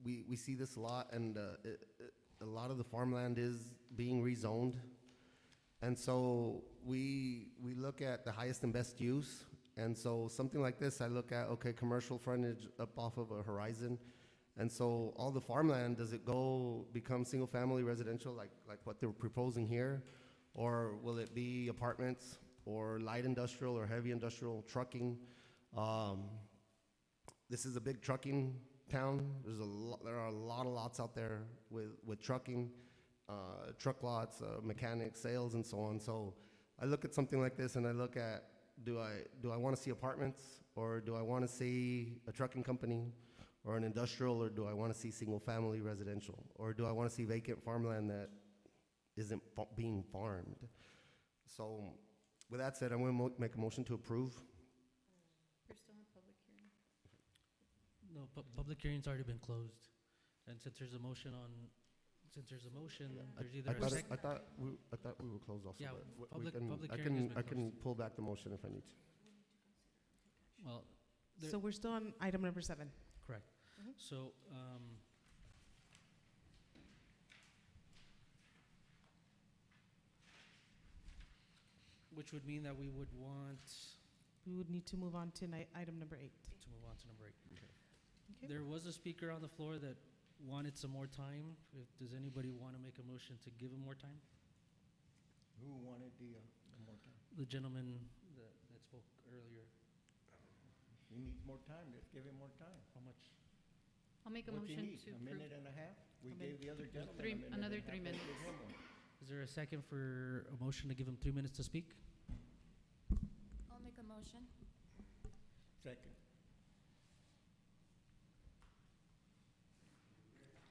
we see this a lot, and a lot of the farmland is being rezoned. And so we look at the highest and best use. And so something like this, I look at, okay, commercial frontage up off of a horizon. And so all the farmland, does it go become single-family residential like what they're proposing here? Or will it be apartments or light industrial or heavy industrial trucking? This is a big trucking town. There are a lot of lots out there with trucking, truck lots, mechanics, sales, and so on. So I look at something like this and I look at, do I want to see apartments, or do I want to see a trucking company or an industrial, or do I want to see single-family residential, or do I want to see vacant farmland that isn't being farmed? So with that said, I'm going to make a motion to approve. We're still in public hearing. No, public hearing's already been closed. And since there's a motion, there's either a second. I thought we were closed also. Yeah, but public hearing has I been can closed. pull back the motion if I need to. Well, So we're still on item number 7. correct. Mhm. So, which would mean that we would want We would need to move on to item number 8. to move on to number 8. Okay. There was a speaker on the floor that wanted some more time. Does anybody want to make a motion to give him more time? Who wanted the more time? The gentleman that spoke earlier, He needs more time, let's give him more time. how much? I'll make a What's he motion need, to a approve. minute and a half? We A gave the other gentleman a three- minute and a another half, 3 let's minutes. give him one. Is there a second for a motion to give him 3 minutes to speak? I'll make a motion. Second.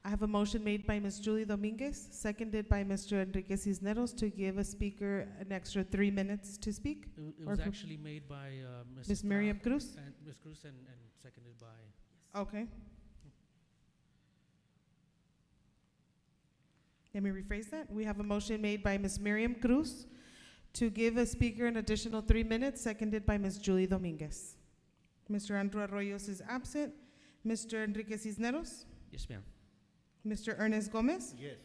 I have a motion made by Ms. Julie Dominguez, seconded by Mr. Enrique Cisneros to give a speaker an extra 3 minutes to speak. It Or was for- actually made by Ms. Ms. Miriam Cruz? And Ms. Cruz and seconded by, Okay. Let me rephrase that. We have a motion made by Ms. Miriam Cruz to give a speaker an additional 3 minutes, seconded by Ms. Julie Dominguez. Mr. Andrew Arroyos is absent. Mr. Enrique Cisneros? yes, ma'am. Mr. Ernest Gomez? Yes.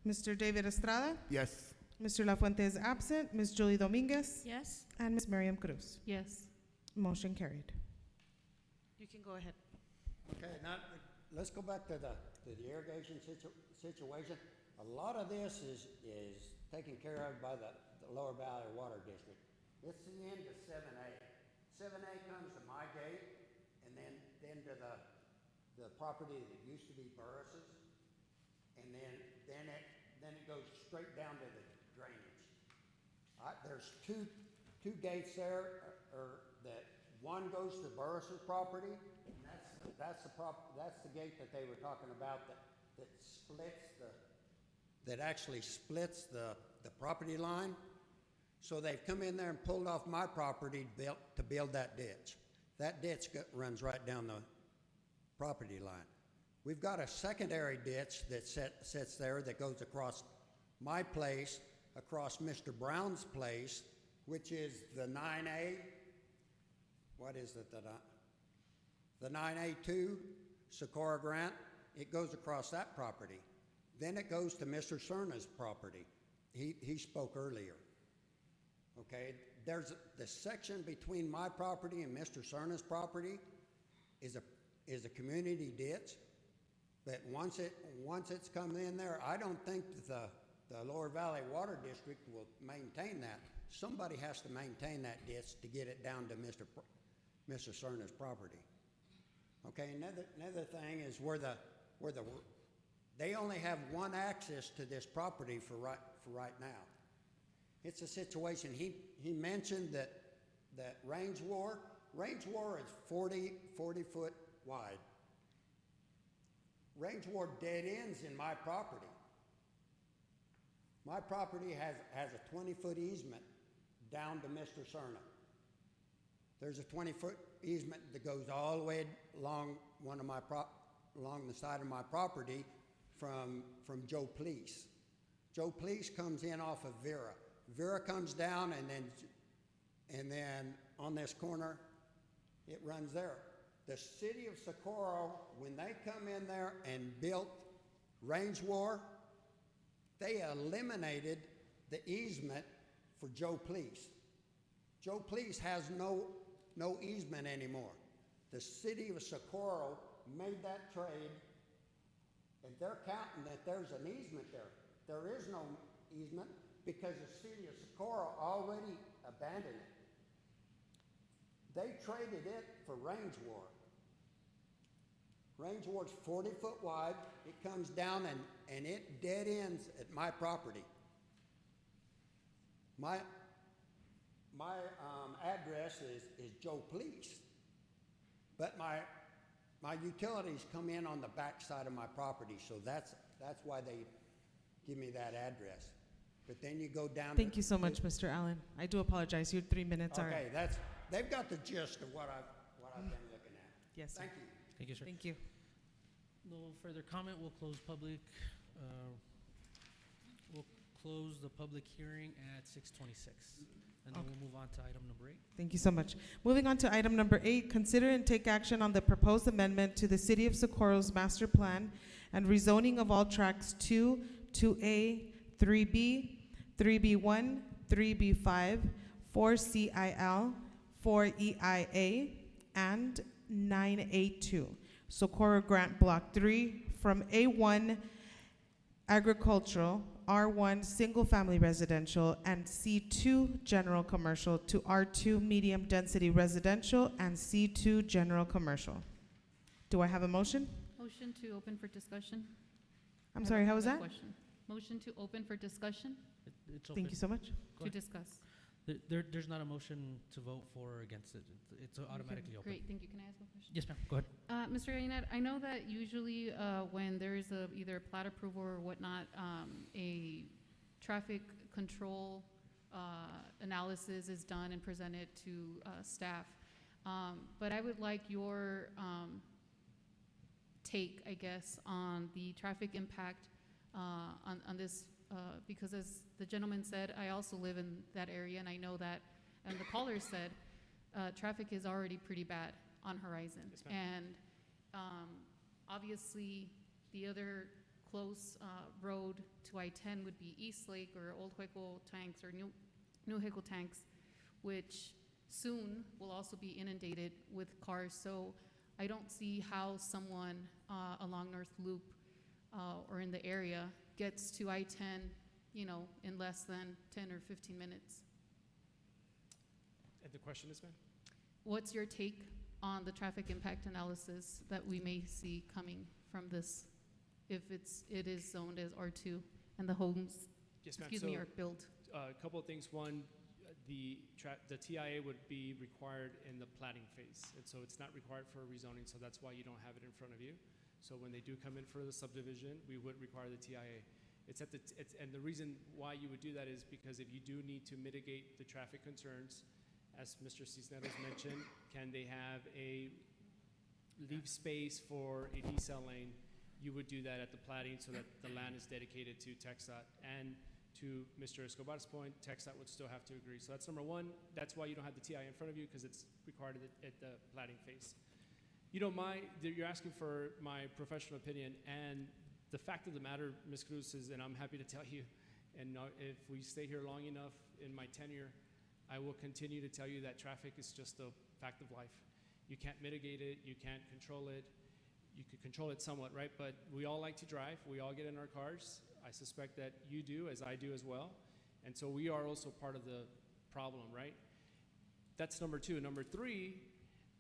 Mr. David Estrada? Yes. Mr. La Fuente is absent. Ms. Julie Dominguez? Yes? And Ms. Miriam Cruz. Yes. Motion carried. You can go ahead. Okay, now, let's go back to the irrigation situation. A lot of this is taken care of by the Lower Valley Water District. It's the end of 7A. 7A comes to my gate, and then to the property that used to be Burris's, and then it goes straight down to the drainage. There's two gates there, or that one goes to Burris's property, and that's the gate that they were talking about that actually splits the property line. So they've come in there and pulled off my property to build that ditch. That ditch runs right down the property line. We've got a secondary ditch that sits there that goes across my place, across Mr. Brown's place, which is the 9A. What is it the 9A2, Socorro Grant? It goes across that property. Then it goes to Mr. Cerna's property. He spoke earlier. Okay, there's the section between my property and Mr. Cerna's property is a community ditch. But once it's come in there, I don't think that the Lower Valley Water District will maintain that. Somebody has to maintain that ditch to get it down to Mr. Cerna's property. Okay, another thing is where they only have one access to this property for right now. It's a situation, he mentioned that range war is 40 foot wide. Range war dead ends in my property. My property has a 20-foot easement down to Mr. Cerna. There's a 20-foot easement that goes all the way along along the side of my property from Joe Police. Joe Police comes in off of Vera. Vera comes down, and then on this corner, it runs there. the city of Socorro, when they come in there and built Range War, they eliminated the easement for Joe Please. Joe Please has no easement anymore. The city of Socorro made that trade, and they're counting that there's an easement there. There is no easement because the city of Socorro already abandoned it. They traded it for Range War. Range War's 40-foot wide. It comes down and it dead ends at my property. My address is Joe Please, but my utilities come in on the back side of my property, so that's why they give me that address. But then you go down. Thank you so much, Mr. Allen. I do apologize. Your 3 minutes are. Okay, they've got the gist of what I've been looking at. Yes, sir. Thank you. Thank you, sir. Thank you. No further comment. We'll close we'll close the public hearing at 6:26. And then Okay. we'll move on to item number 8. Thank you so much. Moving on to item number 8, consider and take action on the proposed amendment to the City of Socorro's master plan and rezoning of all tracts 2, 2A, 3B, 3B1, 3B5, 4CIL, 4EIA, and 9A2. Socorro Grant Block 3 from A1 agricultural, R1 single-family residential, and C2 general commercial to R2 medium-density residential and C2 general commercial. Do I have a motion? Motion to open for discussion. I'm sorry, how was I have that? a question. Motion to open for discussion, It's open. Thank you so much. Go to ahead. discuss. There's not a motion to vote for or against it. It's automatically open. Great, thank you. Can I ask one question? Yes, ma'am. Go ahead. Mr. Aynet, I know that usually when there is either a plat approval or whatnot, a traffic control analysis is done and presented to staff. But I would like your take, I guess, on the traffic impact on this, because as the gentleman said, I also live in that area, and I know that, and the caller said, traffic is already pretty bad on Horizon. Yes, ma'am. And obviously, the other close road to I-10 would be East Lake or Old Hueco Tanks or New Hueco Tanks, which soon will also be inundated with cars. So I don't see how someone along North Loop or in the area gets to I-10, in less than 10 or 15 minutes. And the question is, ma'am? What's your take on the traffic impact analysis that we may see coming from this, if it is zoned as R2 and the homes, Yes, ma'am. excuse me, are built? A couple of things. One, the TIA would be required in the platting phase, and so it's not required for a rezoning, so that's why you don't have it in front of you. So when they do come in for the subdivision, we would require the TIA. And the reason why you would do that is because if you do need to mitigate the traffic concerns, as Mr. Cisneros mentioned, can they have a leave space for a decel lane? You would do that at the platting so that the land is dedicated to TxDOT. And to Mr. Escobar's point, TxDOT would still have to agree. So that's number one. That's why you don't have the TI in front of you, because it's required at the platting phase. You're asking for my professional opinion, and the fact of the matter, Ms. Cruz, is, and I'm happy to tell you, and if we stay here long enough in my tenure, I will continue to tell you that traffic is just a fact of life. You can't mitigate it, you can't control it. You could control it somewhat, right? But we all like to drive, we all get in our cars. I suspect that you do, as I do as well. And so we are also part of the problem, right? That's number two. Number three,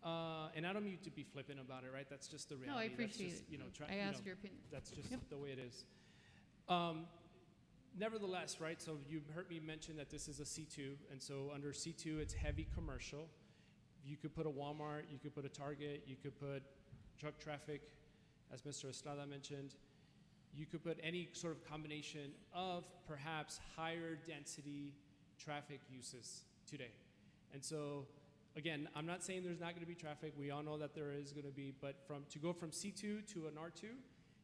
and I don't mean to be flippant about it, right? That's just the reality. No, I appreciate That's just, it. I ask your opinion. That's just Yep. the way it is. Nevertheless, right, so you heard me mention that this is a C2, and so under C2, it's heavy commercial. You could put a Walmart, you could put a Target, you could put truck traffic, as Mr. Estrada mentioned. You could put any sort of combination of perhaps higher density traffic uses today. And so, again, I'm not saying there's not going to be traffic. We all know that there is going to be, but to go from C2 to an R2,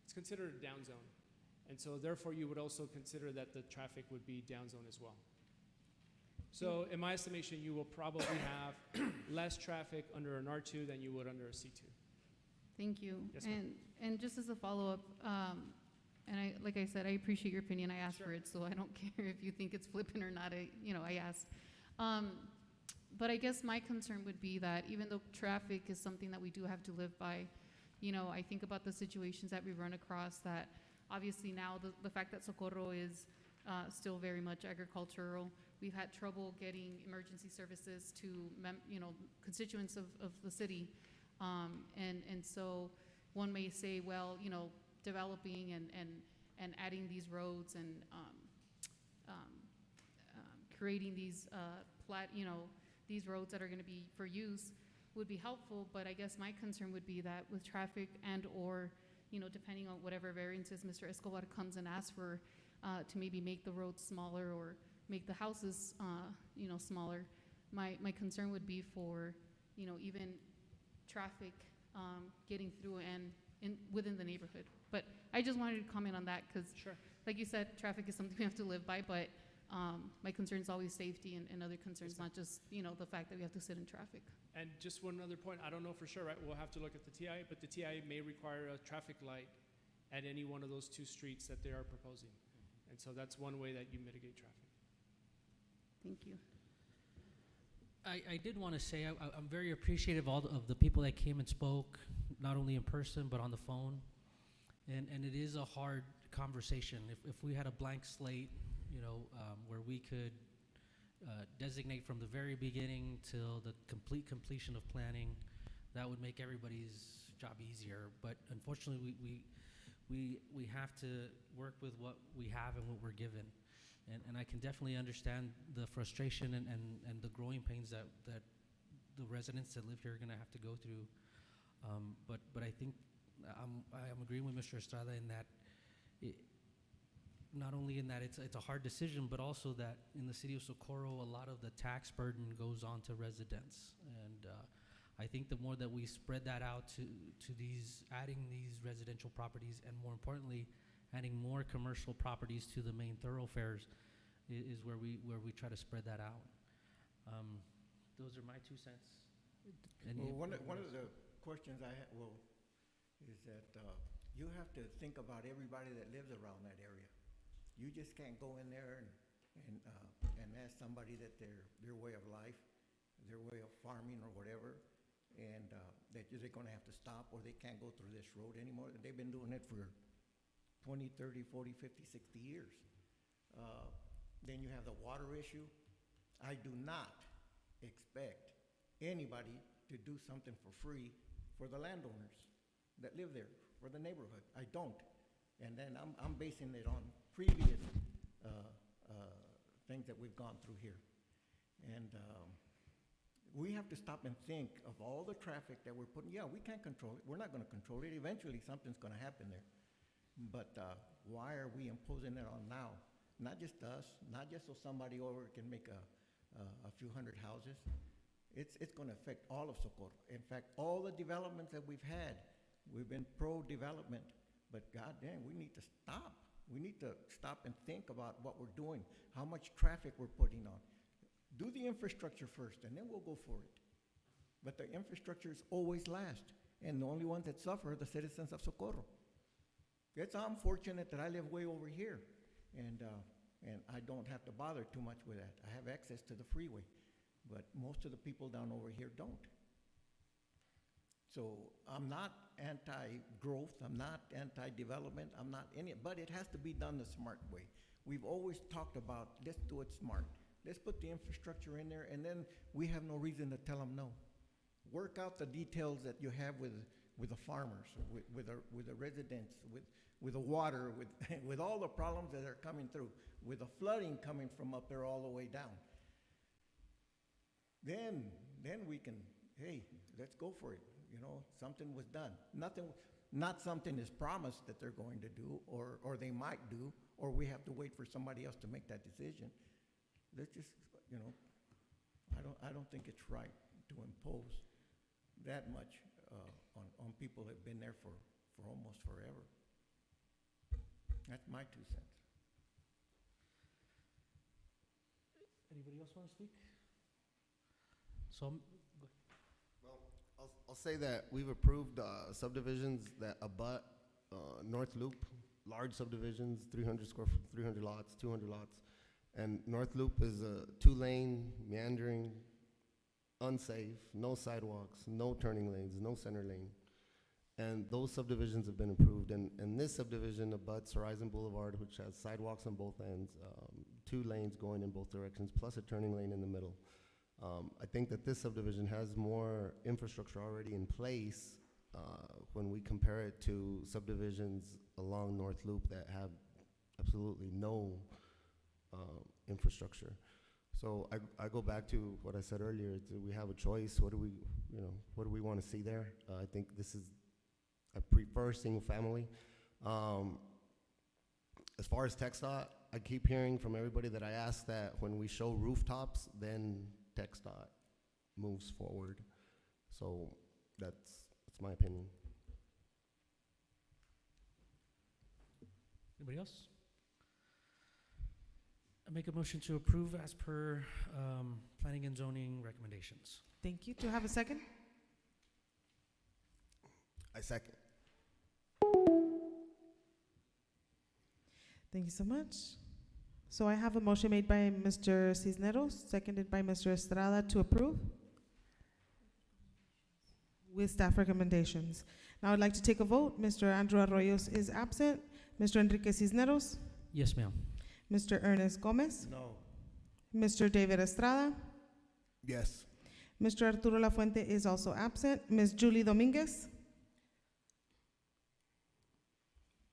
it's considered a down zone. And so, therefore, you would also consider that the traffic would be down zone as well. So in my estimation, you will probably have less traffic under an R2 than you would under a C2. Thank you. Yes, ma'am. And just as a follow-up, and like I said, I appreciate your opinion. I asked for it, so I don't care if you think it's flippant or not. I asked. But I guess my concern would be that even though traffic is something that we do have to live by, I think about the situations that we run across that obviously now the fact that Socorro is still very much agricultural, we've had trouble getting emergency services to constituents of the city. And so one may say, well, developing and adding these roads and creating these these roads that are going to be for use would be helpful. But I guess my concern would be that with traffic and or depending on whatever variances Mr. Escobar comes and asks for to maybe make the roads smaller or make the houses smaller, my concern would be for even traffic getting through and within the neighborhood. But I just wanted to comment on that because, like you said, traffic is something we have to live by. But my concern is always safety and other concerns, not just the fact that we have to sit in traffic. And just one other point, I don't know for sure, right? We'll have to look at the TI, but the TI may require a traffic light at any one of those two streets that they are proposing. And so that's one way that you mitigate traffic. Thank you. I did want to say I'm very appreciative of the people that came and spoke, not only in person but on the phone. And it is a hard conversation. If we had a blank slate, where we could designate from the very beginning till the completion of planning, that would make everybody's job easier. But unfortunately, we have to work with what we have and what we're given. And I can definitely understand the frustration and the growing pains that the residents that live here are going to have to go through. But I think I'm agreeing with Mr. Estrada in that not only in that it's a hard decision, but also that in the city of Socorro, a lot of the tax burden goes on to residents. And I think the more that we spread that out to adding these residential properties, and more importantly, adding more commercial properties to the main thoroughfares is where we try to spread that out. Those are my 2 cents. Well, one of the questions I have, is that you have to think about everybody that lives around that area. You just can't go in there and ask somebody that their way of life, their way of farming or whatever, and that they're going to have to stop or they can't go through this road anymore. They've been doing it for 20, 30, 40, 50, 60 years. Then you have the water issue. I do not expect anybody to do something for free for the landowners that live there, for the neighborhood. I don't. And then I'm basing it on previous things that we've gone through here. And we have to stop and think of all the traffic that we're putting. Yeah, we can't control it. We're not going to control it. Eventually, something's going to happen there. But why are we imposing it on now? Not just us, not just so somebody over can make a few hundred houses. It's going to affect all of Socorro. In fact, all the developments that we've had, we've been pro-development. But goddamn, we need to stop. We need to stop and think about what we're doing, how much traffic we're putting on. Do the infrastructure first, and then we'll go for it. But the infrastructure is always last, and the only ones that suffer are the citizens of Socorro. I'm fortunate that I live way over here, and I don't have to bother too much with that. I have access to the freeway, but most of the people down over here don't. So I'm not anti-growth, I'm not anti-development, I'm not any, but it has to be done the smart way. We've always talked about, let's do it smart. Let's put the infrastructure in there, and then we have no reason to tell them no. Work out the details that you have with the farmers, with the residents, with the water, with all the problems that are coming through, with the flooding coming from up there all the way down. Then we can, hey, let's go for it. Something was done. Not something is promised that they're going to do, or they might do, or we have to wait for somebody else to make that decision. Let's just, I don't think it's right to impose that much on people that have been there for almost forever. That's my 2 cents. Anybody else want to speak? So, Well, I'll say that we've approved subdivisions that abut North Loop, large subdivisions, 300 lots, 200 lots. And North Loop is a 2-lane, meandering, unsafe, no sidewalks, no turning lanes, no center lane. And those subdivisions have been approved. And this subdivision abuts Horizon Boulevard, which has sidewalks on both ends, 2 lanes going in both directions, plus a turning lane in the middle. I think that this subdivision has more infrastructure already in place when we compare it to subdivisions along North Loop that have absolutely no infrastructure. So I go back to what I said earlier. Do we have a choice? What do we want to see there? I think this is, I prefer single family. As far as TxDOT, I keep hearing from everybody that I ask that when we show rooftops, then TxDOT moves forward. So that's my opinion. anybody else? I make a motion to approve as per planning and zoning recommendations. Thank you. Do you have a second? I second. Thank you so much. So I have a motion made by Mr. Cisneros, seconded by Mr. Estrada to approve with staff recommendations. Now I'd like to take a vote. Mr. Andrew Arroyos is absent. Mr. Enrique Cisneros, Yes, ma'am. Mr. Ernest Gomez, No. Mr. David Estrada, Yes. Mr. Arturo Lafuente is also absent. Ms. Julie Dominguez,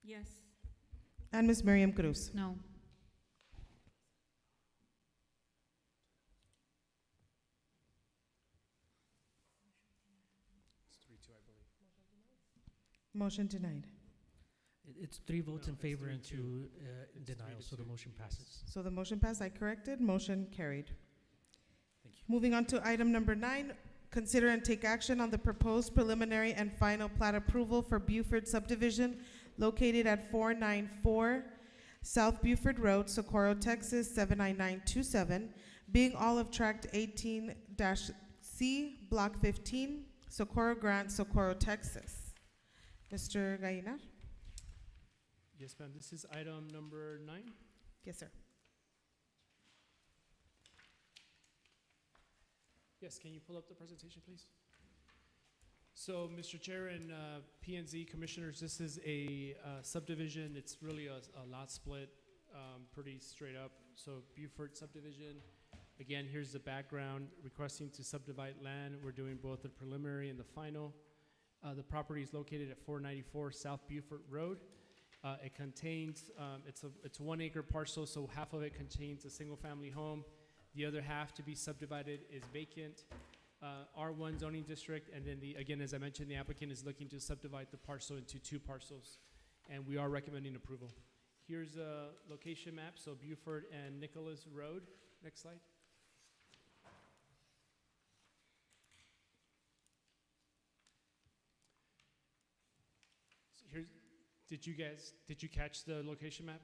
Yes. and Ms. Miriam Cruz. No. It's 3-2, I believe. Motion denied. It's 3 votes No, in it's favor 3-2. and 2 It's denial, 3 to so the 2, motion yes. passes. So the motion passed, I corrected, motion carried. Thank you. Moving on to item number 9, consider and take action on the proposed preliminary and final plat approval for Buford subdivision located at 494 South Buford Road, Socorro, Texas, 79927, being all of tract 18-C, block 15, Socorro Grant, Socorro, Texas. Mr. Gallina? Yes, ma'am. This is item number 9. Yes, sir. Yes, can you pull up the presentation, please? So, Mr. Chair and P&Z Commissioners, this is a subdivision. It's really a lot split, pretty straight up. So, Buford subdivision. Again, here's the background. Requesting to subdivide land. We're doing both the preliminary and the final. The property is located at 494 South Buford Road. It contains, it's a 1 acre parcel, so half of it contains a single family home. The other half to be subdivided is vacant, R1 zoning district, and then again, as I mentioned, the applicant is looking to subdivide the parcel into 2 parcels, and we are recommending approval. Here's a location map, so Buford and Nicholas Road. Next slide. So here's, did you catch the location map?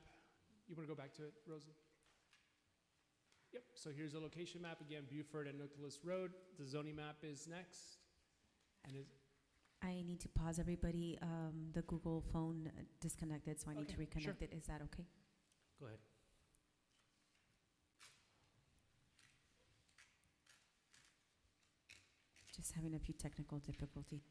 You want to go back to it, Rosie? Yep, so here's the location map, again, Buford and Nicholas Road. The zoning map is next. And is, I need to pause everybody. The Google phone disconnected, so I need to Okay, reconnect sure. it. Is that okay? Go ahead. Just having a few technical difficulty.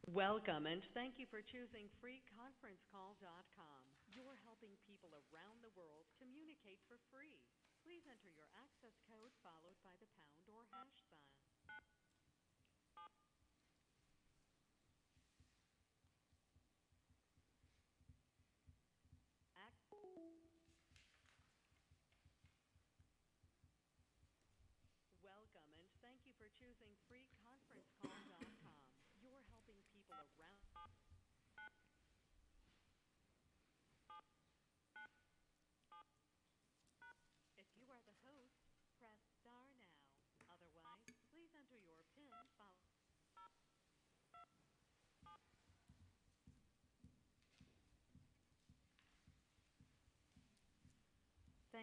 Welcome and thank you for choosing freeconferencecall.com. You're helping people around the world communicate for free. Please enter your access code followed by the pound or hash sign. Welcome and thank you for choosing freeconferencecall.com. You're helping people around. If you are the host, press star now. Otherwise, please enter your PIN followed.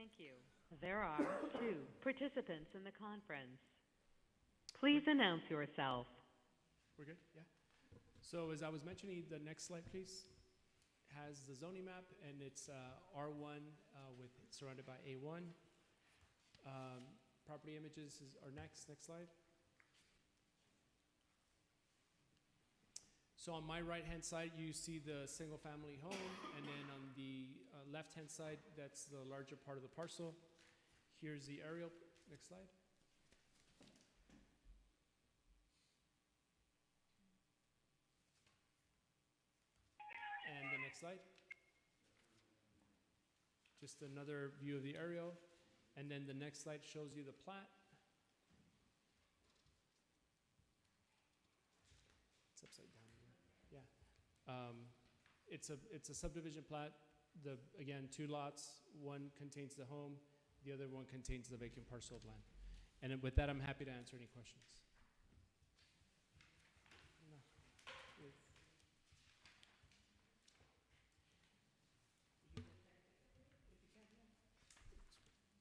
Thank you. There are 2 participants in the conference. Please announce yourself. We're good? Yeah. So as I was mentioning, the next slide, please, has the zoning map, and it's R1 with surrounded by A1. Property images are next. Next slide. So on my right-hand side, you see the single-family home, and then on the left-hand side, that's the larger part of the parcel. Here's the aerial. Next slide. And the next slide. Just another view of the aerial. And then the next slide shows you the plat. It's upside down here. Yeah. It's a subdivision plat. Again, 2 lots. One contains the home. The other one contains the vacant parcel of land. And then with that, I'm happy to answer any questions.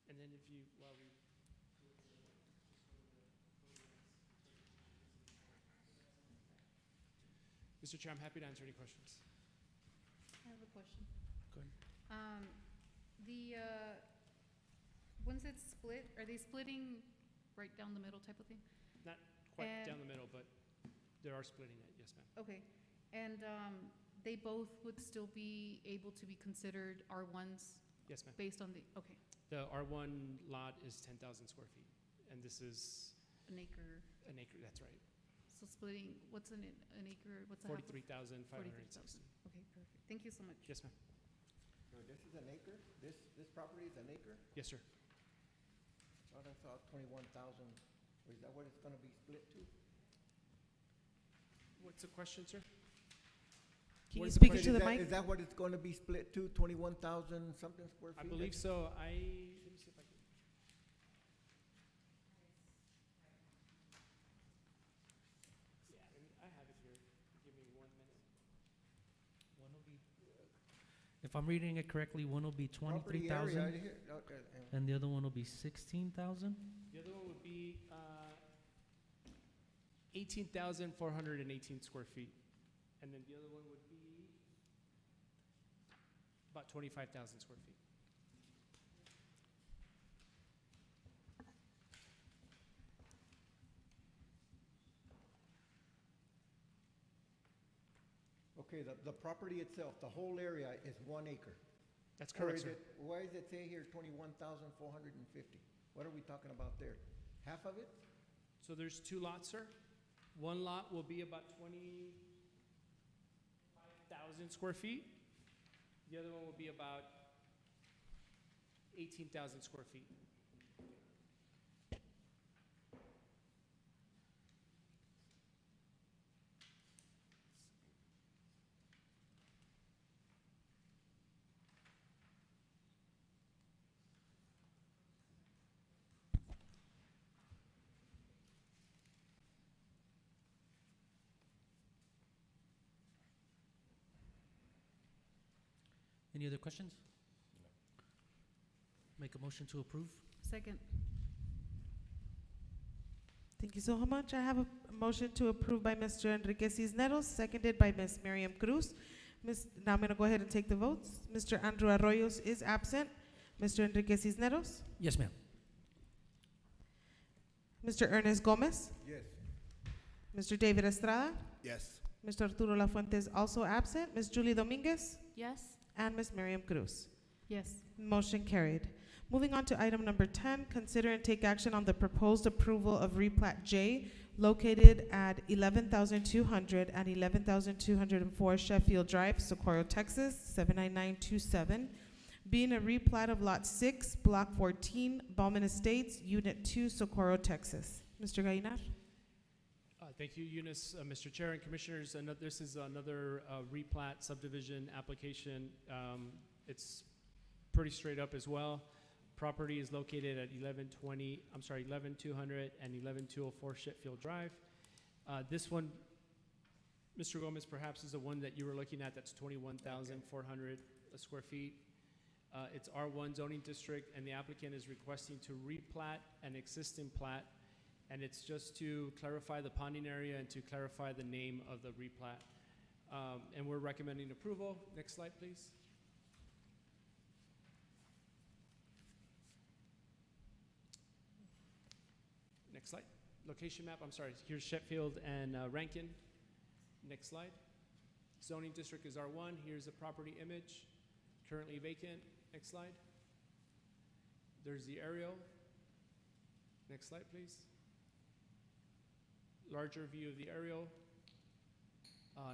And then if you, while we Mr. Chair, I'm happy to answer any questions. I have a question. Go ahead. Once it's split, are they splitting right down the middle type of thing? Not quite And- down the middle, but they are splitting it, yes, ma'am. Okay, and they both would still be able to be considered R1s Yes, ma'am. based on the, okay, The R1 lot is 10,000 square feet, and this is an acre. an acre, that's right. So splitting, what's an acre, what's a half? 43,560. Okay, perfect. Thank you so much. Yes, ma'am. So this is an acre? This property is an acre? Yes, sir. Thought I saw 21,000. Is that what it's gonna be split to? What's the question, sir? Can What you is the speak question? into the mic? Is that what it's gonna be split to, 21,000 something square feet? I believe so. Let me see if I can. Yeah, I have it here. Give me 1 minute. One will be, if I'm reading it correctly, one will be Property area 23,000 here, okay, and the other one will be 16,000. The other one would be 18,418 square feet. And then the other one would be about 25,000 square feet. Okay, the property itself, the whole area is 1 acre. That's Or correct, is sir. it, why does it say here 21,450? What are we talking about there? Half of it? So there's 2 lots, sir. One lot will be about 25,000 square feet. The other one will be about 18,000 square feet. Any other questions? Make a motion to approve. Second. Thank you so much. I have a motion to approve by Mr. Enrique Cisneros, seconded by Ms. Miriam Cruz. Now I'm going to go ahead and take the votes. Mr. Andrew Arroyos is absent. Mr. Enrique Cisneros? Yes, ma'am. Mr. Ernest Gomez? Yes. Mr. David Estrada? Yes. Mr. Arturo Lafuente also absent. Ms. Julie Dominguez? Yes? And Ms. Miriam Cruz. Yes. Motion carried. Moving on to item number 10, consider and take action on the proposed approval of replat J located at 11,200 and 11,204 Sheffield Drive, Socorro, Texas, 79927, being a replat of Lot 6, Block 14, Bauman Estates, Unit 2, Socorro, Texas. Mr. Gainar? Thank you, Eunice, Mr. Chair and Commissioners. This is another replat subdivision application. It's pretty straight up as well. Property is located at 11,200 and 11,204 Sheffield Drive. This one, Mr. Gomez, perhaps is the one that you were looking at. That's 21,400 square feet. It's R1 zoning district, and the applicant is requesting to replat an existing plat, and it's just to clarify the ponding area and to clarify the name of the replat. And we're recommending approval. Next slide, please. Next slide. Location map, I'm sorry, here's Sheffield and Rankin. Next slide. Zoning district is R1. Here's the property image, currently vacant. Next slide. There's the aerial. Next slide, please. Larger view of the aerial.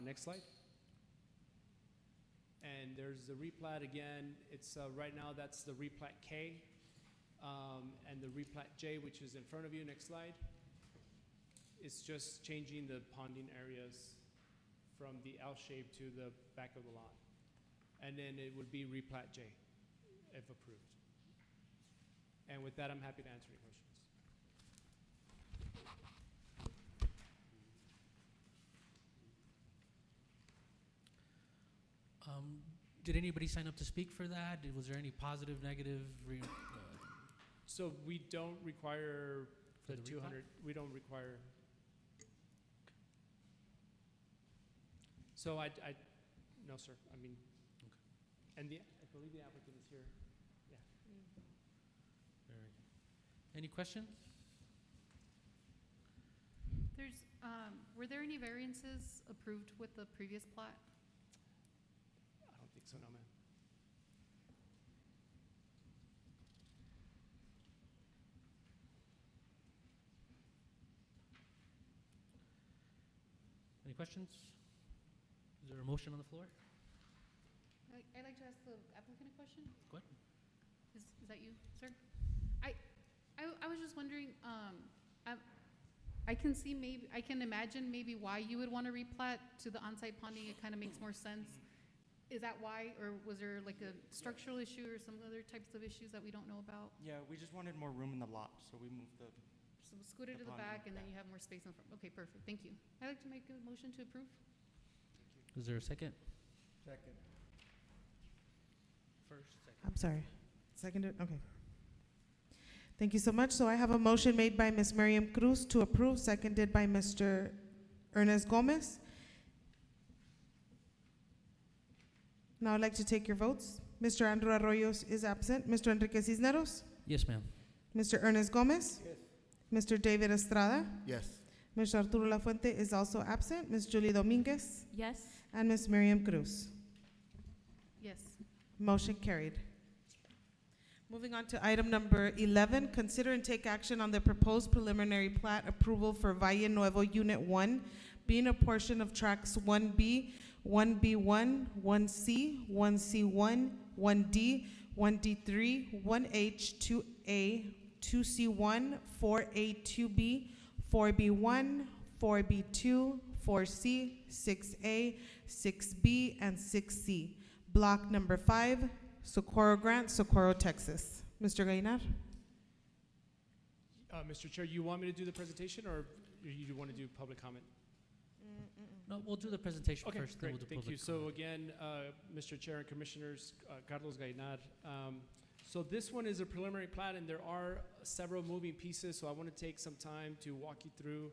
Next slide. And there's the replat again. It's right now that's the replat K and the replat J, which is in front of you. Next slide. It's just changing the ponding areas from the L shape to the back of the lot. And then it would be replat J if approved. And with that, I'm happy to answer any questions. Did anybody sign up to speak for that? Was there any positive, negative? So we don't require For the the 200, we don't require. So no, sir, I mean, and I believe the applicant is here. Yeah. Very good. Any questions? There's, were there any variances approved with the previous plat? I don't think so, no, ma'am. Any questions? Is there a motion on the floor? I'd like to ask the applicant a question. Go ahead. Is that you, sir? I was just wondering, I can see maybe, I can imagine maybe why you would want to replat to the on-site ponding. It kind of makes more sense. Is that why, or was there like a structural issue or some other types of issues that we don't know about? Yeah, we just wanted more room in the lot, so we moved the. So we'll scoot it to the ponding back and then you have more space in front. Okay, perfect, thank you. I'd like to make a motion to approve. Is there a second? Second. First, second. I'm sorry. Seconded, okay. Thank you so much. So I have a motion made by Ms. Miriam Cruz to approve, seconded by Mr. Ernest Gomez. Now I'd like to take your votes. Mr. Andrew Arroyos is absent. Mr. Enrique Cisneros? Yes, ma'am. Mr. Ernest Gomez? Yes. Mr. David Estrada? Yes. Mr. Arturo Lafuente is also absent. Ms. Julie Dominguez? Yes. And Ms. Miriam Cruz. Yes. Motion carried. Moving on to item number 11, consider and take action on the proposed preliminary plat approval for Valle Nuevo Unit 1, being a portion of tracks 1B, 1B1, 1C, 1C1, 1D, 1D3, 1H, 2A, 2C1, 4A, 2B, 4B1, 4B2, 4C, 6A, 6B, and 6C. Block number 5, Socorro Grant, Socorro, Texas. Mr. Gainar? Mr. Chair, you want me to do the presentation or you want to do public comment? No, we'll do the presentation Okay, first, then great, we'll do thank you. public So comment. again, Mr. Chair and Commissioners, Carlos Gainar. So this one is a preliminary plat and there are several moving pieces, so I want to take some time to walk you through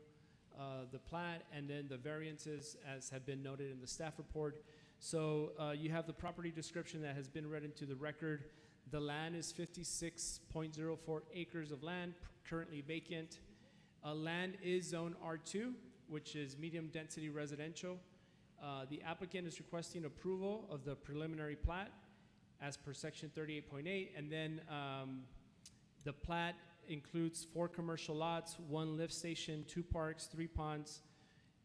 the plat and then the variances as have been noted in the staff report. So you have the property description that has been read into the record. The land is 56.04 acres of land, currently vacant. Land is zone R2, which is medium density residential. The applicant is requesting approval of the preliminary plat as per section 38.8, and then the plat includes 4 commercial lots, 1 lift station, 2 parks, 3 ponds,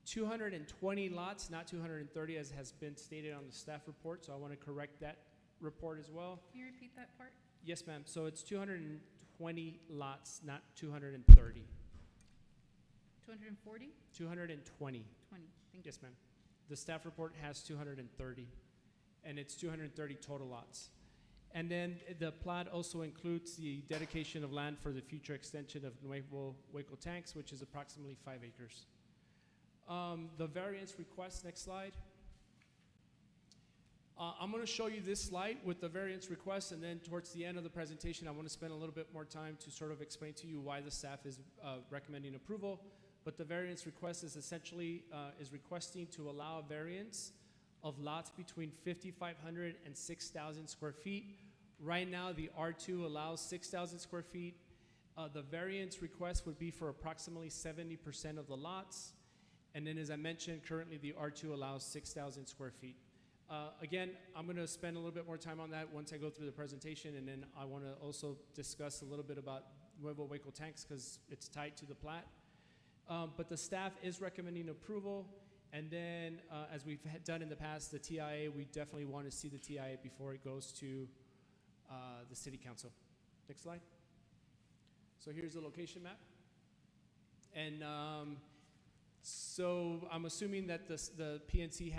220 lots, not 230 as has been stated on the staff report, so I want to correct that report as well. Can you repeat that part? Yes, ma'am, so it's 220 lots, not 230. 240? 220. 20, thank you. Yes, ma'am. The staff report has 230, and it's 230 total lots. And then the plat also includes the dedication of land for the future extension of Nuevo Hueco Tanks, which is approximately 5 acres. The variance request, next slide. I'm going to show you this slide with the variance request, and then towards the end of the presentation, I want to spend a little bit more time to sort of explain to you why the staff is recommending approval. But the variance request is essentially is requesting to allow a variance of lots between 5,500 and 6,000 square feet. Right now, the R2 allows 6,000 square feet. The variance request would be for approximately 70% of the lots. And then, as I mentioned, currently the R2 allows 6,000 square feet. Again, I'm going to spend a little bit more time on that once I go through the presentation, and then I want to also discuss a little bit about Nuevo Hueco tanks because it's tied to the plat. But the staff is recommending approval, and then as we've done in the past, the TIA, we definitely want to see the TIA before it goes to the City Council. Next slide. So here's the location map. And so I'm assuming that the PNC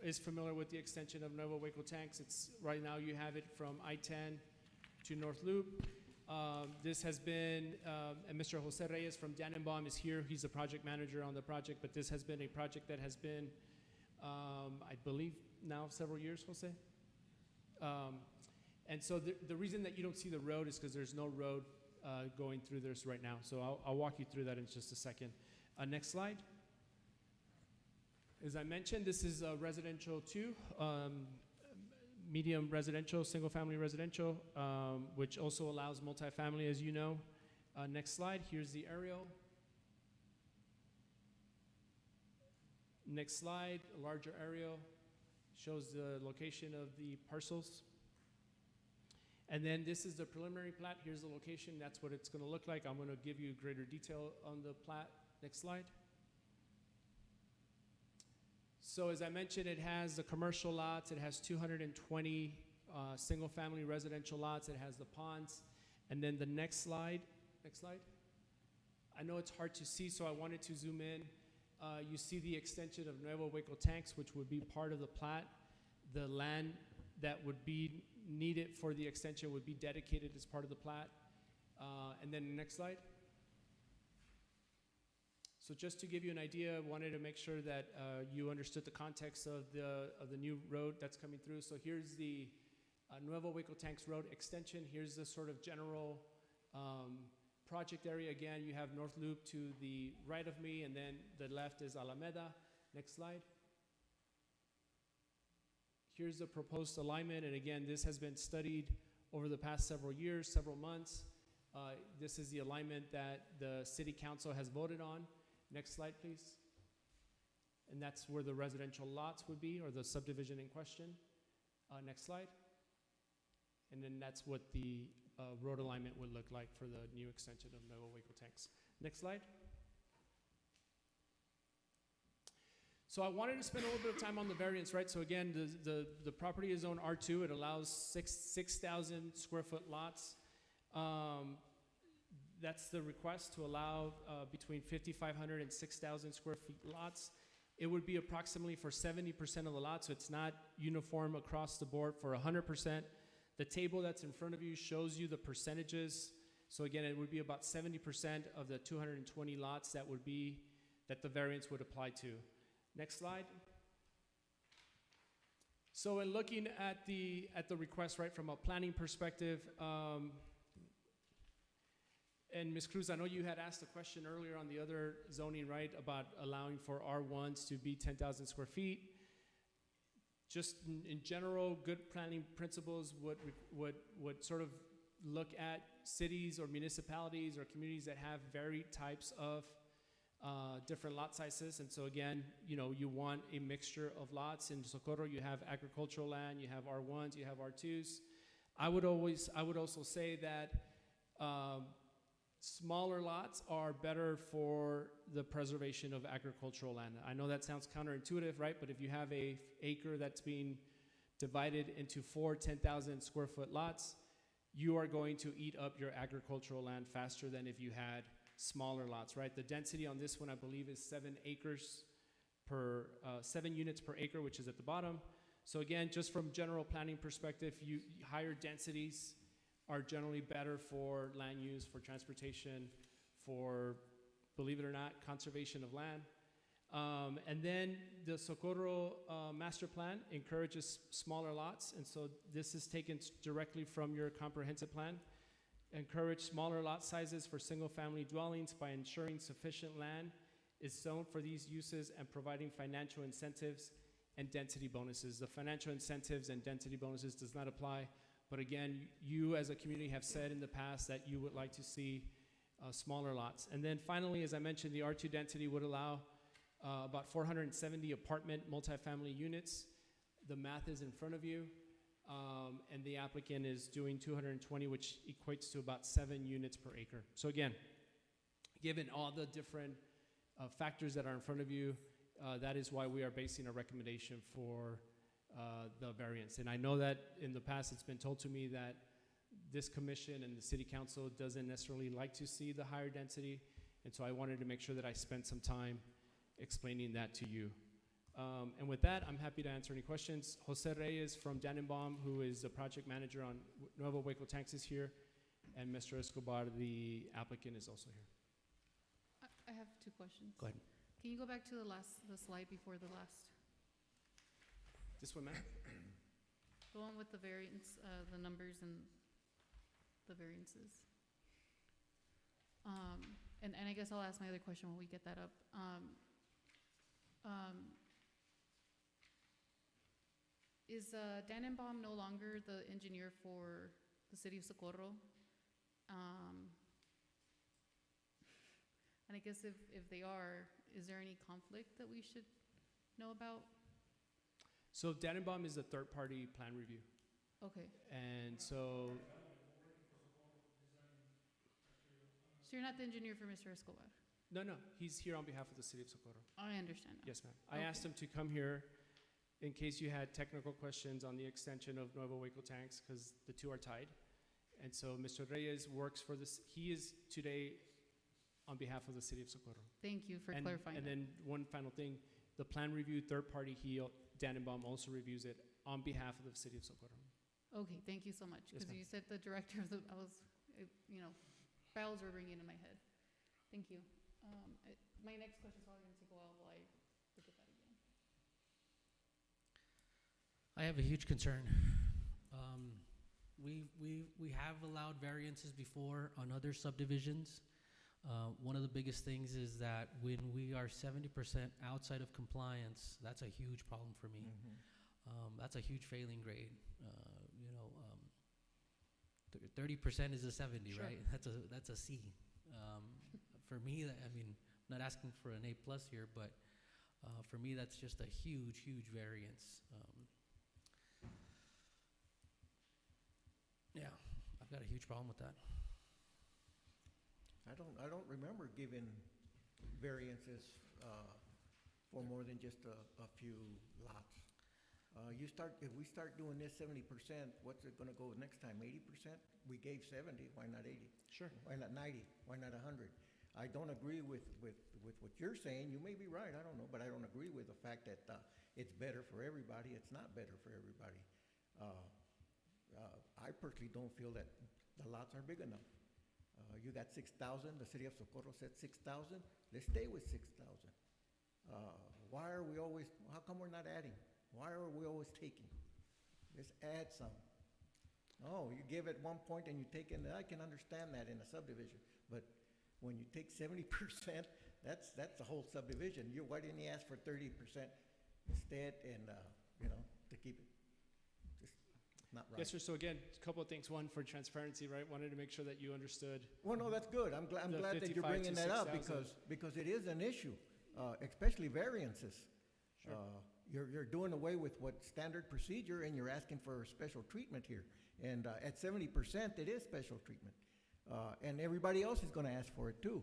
is familiar with the extension of Nuevo Hueco tanks. It's right now you have it from I-10 to North Loop. This has been, and Mr. Jose Reyes from Dannenbaum is here. He's the project manager on the project, but this has been a project that has been, I believe now several years, Jose? And so the reason that you don't see the road is because there's no road going through this right now. So I'll walk you through that in just a second. Next slide. As I mentioned, this is residential 2, medium residential, single family residential, which also allows multifamily, as you know. Next slide, here's the aerial. Next slide, a larger aerial, shows the location of the parcels. And then this is the preliminary plat. Here's the location. That's what it's going to look like. I'm going to give you greater detail on the plat. Next slide. So as I mentioned, it has the commercial lots. It has 220 single-family residential lots. It has the ponds. And then the next slide. Next slide. I know it's hard to see, so I wanted to zoom in. You see the extension of Nuevo Hueco tanks, which would be part of the plat. The land that would be needed for the extension would be dedicated as part of the plat. And then next slide. So just to give you an idea, I wanted to make sure that you understood the context of the new road that's coming through. So here's the Nuevo Hueco Tanks Road extension. Here's the sort of general project area. Again, you have North Loop to the right of me, and then the left is Alameda. Next slide. Here's the proposed alignment, and again, this has been studied over the past several years, several months. This is the alignment that the City Council has voted on. Next slide, please. And that's where the residential lots would be, or the subdivision in question. Next slide. And then that's what the road alignment would look like for the new extension of Nuevo Hueco tanks. Next slide. So I wanted to spend a little bit of time on the variance, right? So again, the property is zone R2. It allows 6,000 square foot lots. That's the request, to allow between 5,500 and 6,000 square feet lots. It would be approximately for 70% of the lots, so it's not uniform across the board for 100%. The table that's in front of you shows you the percentages. So again, it would be about 70% of the 220 lots that the variance would apply to. Next slide. So in looking at the request, right, from a planning perspective, and Ms. Cruz, I know you had asked a question earlier on the other zoning, right, about allowing for R1s to be 10,000 square feet. Just in general, good planning principles would sort of look at cities or municipalities or communities that have varied types of different lot sizes. And so again, you want a mixture of lots. In Socorro, you have agricultural land, you have R1s, you have R2s. I would also say that smaller lots are better for the preservation of agricultural land. I know that sounds counterintuitive, right? But if you have an acre that's being divided into 4 10,000 square foot lots, you are going to eat up your agricultural land faster than if you had smaller lots, right? The density on this one, I believe, is 7 units per acre, which is at the bottom. So again, just from general planning perspective, higher densities are generally better for land use, for transportation, for, believe it or not, conservation of land. And then the Socorro master plan encourages smaller lots, and so this is taken directly from your comprehensive plan. Encourage smaller lot sizes for single-family dwellings by ensuring sufficient land is zoned for these uses and providing financial incentives and density bonuses. The financial incentives and density bonuses does not apply, but again, you as a community have said in the past that you would like to see smaller lots. And then finally, as I mentioned, the R2 density would allow about 470 apartment multifamily units. The math is in front of you, and the applicant is doing 220, which equates to about 7 units per acre. So again, given all the different factors that are in front of you, that is why we are basing a recommendation for the variance. And I know that in the past it's been told to me that this commission and the city council doesn't necessarily like to see the higher density, and so I wanted to make sure that I spent some time explaining that to you. And with that, I'm happy to answer any questions. Jose Reyes from Dannenbaum, who is the project manager on Nuevo Hueco Tanks, is here, and Mr. Escobar, the applicant, is also here. I have 2 questions. Go ahead. Can you go back to the slide before the last? This one, ma'am? The one with the variance, the numbers and the variances. And I guess I'll ask my other question when we get that up. Is Dannenbaum no longer the engineer for the city of Socorro? And I guess if they are, is there any conflict that we should know about? So Dannenbaum is a third-party plan review. Okay. And so you're not the engineer for Mr. Escobar? no, he's here on behalf of the city of Socorro. I understand now. Yes, ma'am. I asked him to come here in case you had technical questions on the extension of Nuevo Hueco Tanks, because the two are tied. And so Mr. Reyes works for this, he is today on behalf of the city of Socorro. Thank you for clarifying And that. then one final thing, the plan review, third party, Dannenbaum also reviews it on behalf of the city of Socorro. Okay, thank you so much. Yes, Because ma'am. you said the director of the, bells were ringing in my head. Thank you. My next question is probably going to take a while while I look at that again. I have a huge concern. We have allowed variances before on other subdivisions. One of the biggest things is that when we are 70% outside of compliance, that's a huge problem for me. That's a huge failing grade. 30% is a 70, Sure. right? That's a C. For me, I mean, I'm not asking for an A+ here, but for me, that's just a huge, huge variance. Yeah, I've got a huge problem with that. I don't remember giving variances for more than just a few lots. If we start doing this 70%, what's it gonna go next time, 80%? We gave 70, why not 80? Sure. Why not 90? Why not 100? I don't agree with what you're saying. You may be right, I don't know, but I don't agree with the fact that it's better for everybody. It's not better for everybody. I personally don't feel that the lots are big enough. You got 6,000, the city of Socorro said 6,000, let's stay with 6,000. How come we're not adding? Why are we always taking? Let's add some. Oh, you give at one point and you take in, I can understand that in a subdivision, but when you take 70%, that's the whole subdivision. Why didn't you ask for 30% instead and, to keep it? Just not right. Yes, sir. So again, a couple of things. One, for transparency, right? Wanted to make sure that you understood. Well, no, that's good. I'm glad that you're 55 bringing to that up 6,000. because it is an issue, especially variances. Sure. You're doing away with what standard procedure and you're asking for special treatment here. And at 70%, it is special treatment. And everybody else is gonna ask for it too.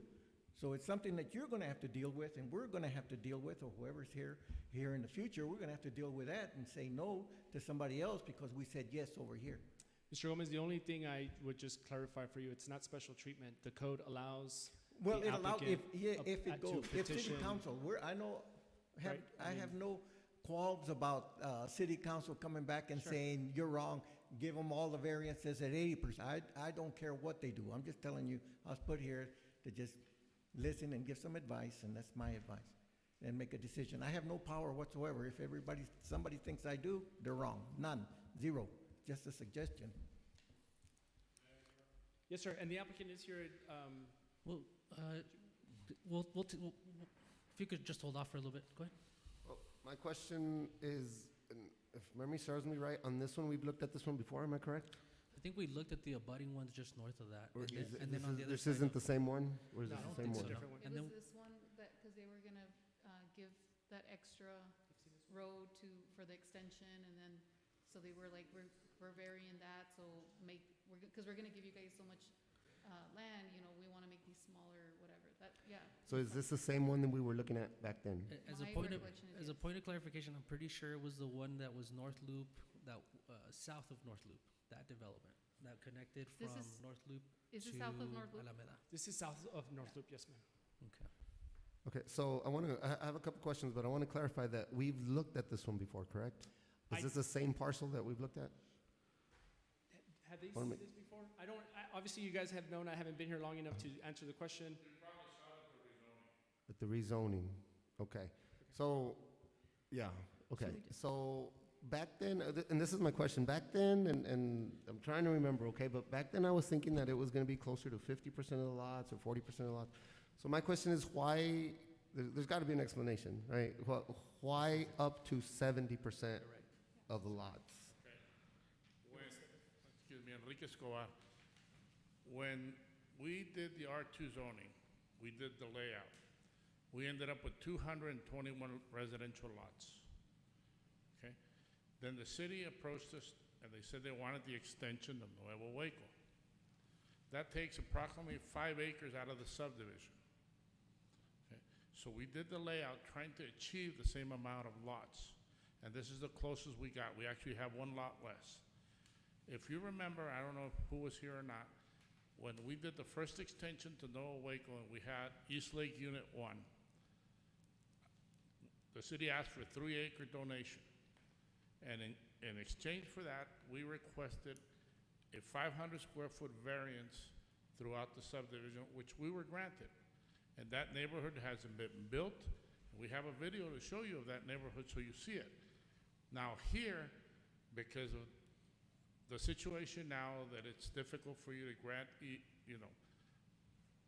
So it's something that you're gonna have to deal with and we're gonna have to deal with, or whoever's here in the future, we're gonna have to deal with that and say no to somebody else because we said yes over here. Mr. Gomez, the only thing I would just clarify for you, it's not special treatment. The code allows Well, the it allows, applicant if it to goes, if city petition- council, Right, I have no qualms about city council coming back and Sure. saying, you're wrong, give them all the variances at 80%. I don't care what they do. I'm just telling you, I was put here to just listen and give some advice, and that's my advice. and make a decision. I have no power whatsoever. If somebody thinks I do, they're wrong. None, zero, just a suggestion. Yes, sir, and the applicant is here, Well, if you could just hold off for a little bit, go ahead. Well, my question is, and if memory serves me right, on this one, we've looked at this one before, am I correct? I think we looked at the abutting ones just north of that. Or and is then- it- and then on the other this side isn't of- the same one? Or is No, this I don't the same think so, one? no. different one. It And was then- this one that, because they were gonna give that extra road for the extension, and then, so they were like, we're varying that, so because we're gonna give you guys so much land, we wanna make these smaller, whatever, yeah. So is this the same one that we were looking at back then? As My a point of, recollection is as a yes. point of clarification, I'm pretty sure it was the one that was North Loop, that, south of North Loop, that development, that connected This from is- North Loop Is to it south of North Loop? Alameda. this is south of North Loop, yes, ma'am. Okay. Okay, so I have a couple questions, but I want to clarify that we've looked at this one before, correct? I- Is this the same parcel that we've looked at? Had they Wanna seen make- this before? Obviously, you guys have known, I haven't been here long enough to answer the question. With the rezoning, okay. So, yeah, okay. So back then, and this is my question, back then, and I'm trying to remember, okay, but back then I was thinking that it was gonna be closer to 50% of the lots or 40% of the lots. So my question is why, there's gotta be an explanation, right? Why up to 70% of the lots? Excuse me, Enrique Escobar. When we did the R2 zoning, we did the layout. We ended up with 221 residential lots. Okay? Then the city approached us and they said they wanted the extension of Nuevo Hueco. That takes approximately 5 acres out of the subdivision. Okay? So we did the layout trying to achieve the same amount of lots. And this is the closest we got. We actually have 1 lot less. If you remember, I don't know who was here or not, when we did the first extension to Nuevo Hueco and we had East Lake Unit 1, the city asked for a 3-acre donation. And in exchange for that, we requested a 500 square foot variance throughout the subdivision, which we were granted. And that neighborhood hasn't been built. We have a video to show you of that neighborhood so you see it. Now here, because of the situation now that it's difficult for you to grant,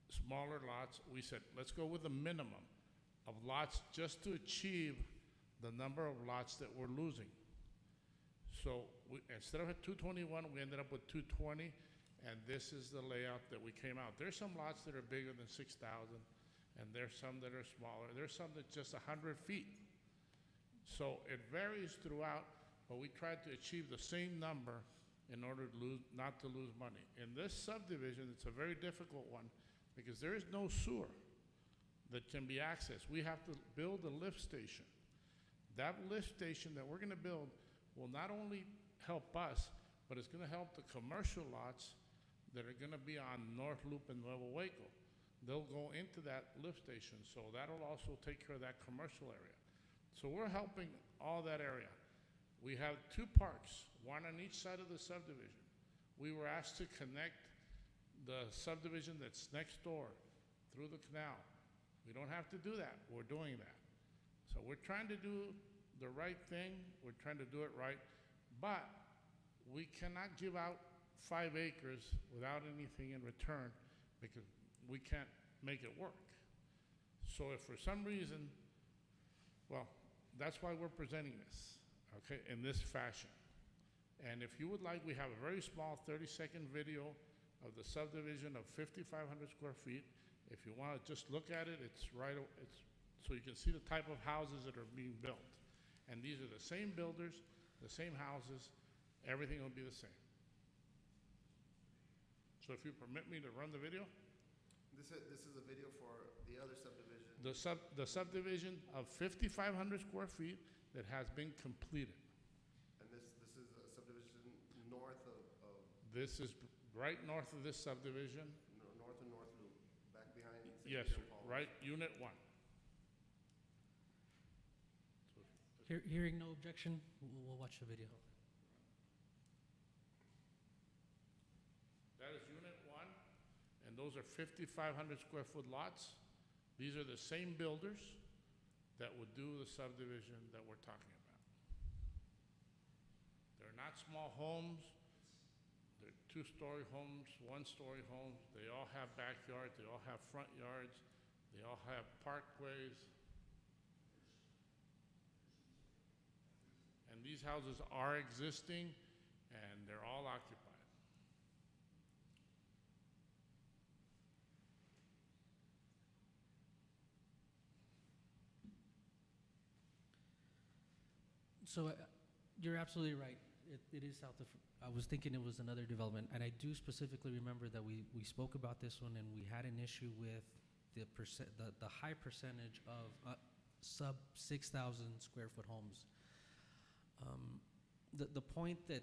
smaller lots, we said, let's go with a minimum of lots just to achieve the number of lots that we're losing. So instead of a 221, we ended up with 220, and this is the layout that we came out. There's some lots that are bigger than 6,000, and there's some that are smaller. There's some that's just 100 feet. So it varies throughout, but we tried to achieve the same number in order to not to lose money. In this subdivision, it's a very difficult one because there is no sewer that can be accessed. We have to build a lift station. That lift station that we're gonna build will not only help us, but it's gonna help the commercial lots that are gonna be on North Loop and Nuevo Hueco. They'll go into that lift station, so that'll also take care of that commercial area. So we're helping all that area. We have 2 parks, one on each side of the subdivision. We were asked to connect the subdivision that's next door through the canal. We don't have to do that. We're doing that. So we're trying to do the right thing. We're trying to do it right. But we cannot give out 5 acres without anything in return because we can't make it work. So if for some reason, well, that's why we're presenting this, okay, in this fashion. And if you would like, we have a very small 30-second video of the subdivision of 5,500 square feet. If you want to just look at it, it's so you can see the type of houses that are being built. And these are the same builders, the same houses, everything will be the same. So if you permit me to run the video? This is a video for the other subdivision. The subdivision of 5,500 square feet that has been completed. And this is a subdivision north of This is right north of this subdivision. north of North Loop, back behind. St. Yes, Peter Paul. right, Unit 1. Hearing no objection, we'll watch the video. That is Unit 1, and those are 5,500 square foot lots. These are the same builders. that would do the subdivision that we're talking about. They're not small homes. They're two-story homes, one-story homes. They all have backyards. They all have front yards. They all have parkways. And these houses are existing, and they're all occupied. So you're absolutely right. It is south of, I was thinking it was another development, and I do specifically remember that we spoke about this one, and we had an issue with the high percentage of sub 6,000 square foot homes. The point that,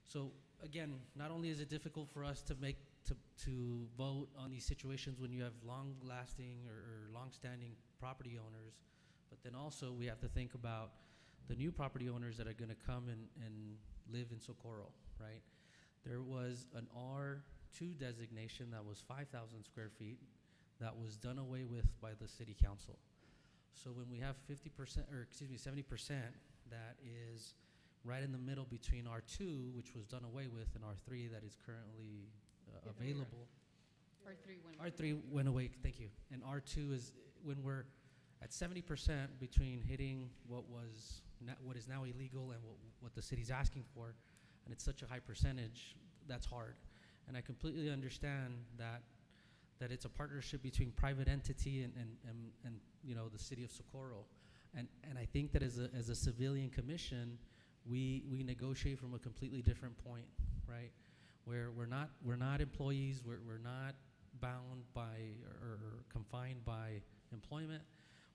so again, not only is it difficult for us to vote on these situations when you have long-lasting or long-standing property owners, but then also we have to think about the new property owners that are going to come and live in Socorro, right? There was an R2 designation that was 5,000 square feet that was done away with by the city council. So when we have 50%, or excuse me, 70%, that is right in the middle between R2, which was done away with, and R3 that is currently available. R3 went away, thank you. And R2 is when we're at 70% between hitting what is now illegal and what the city's asking for, and it's such a high percentage, that's hard. And I completely understand that it's a partnership between private entity and you know, the city of Socorro. And I think that as a civilian commission, we negotiate from a completely different point, right? Where we're not employees, we're not bound by or confined by employment.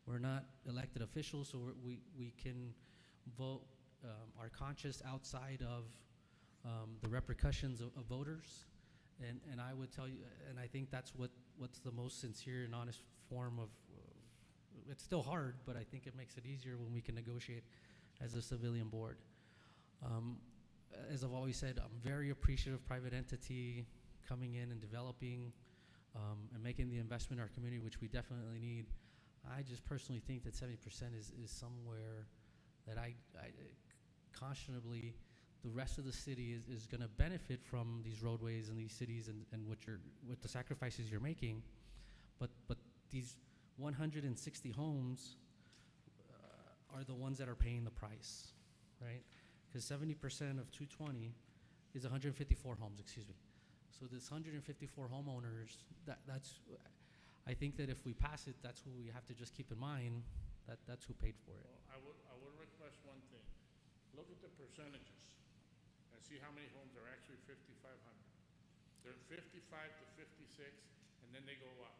We're not elected officials, so we can vote our conscience outside of the repercussions of voters. And I would tell you, and I think that's what's the most sincere and honest form of, it's still hard, but I think it makes it easier when we can negotiate as a civilian board. As I've always said, I'm very appreciative of private entity coming in and developing and making the investment in our community, which we definitely need. I just personally think that 70% is somewhere that I conscionably, the rest of the city is going to benefit from these roadways and these cities and what the sacrifices you're making. But these 160 homes are the ones that are paying the price, right? Because 70% of 220 is 154 homes, excuse me. So this 154 homeowners, that's, I think that if we pass it, that's who we have to just keep in mind, that's who paid for it. Well, I would request one thing. Look at the percentages and see how many homes are actually 5,500. They're 55 to 56, and then they go up.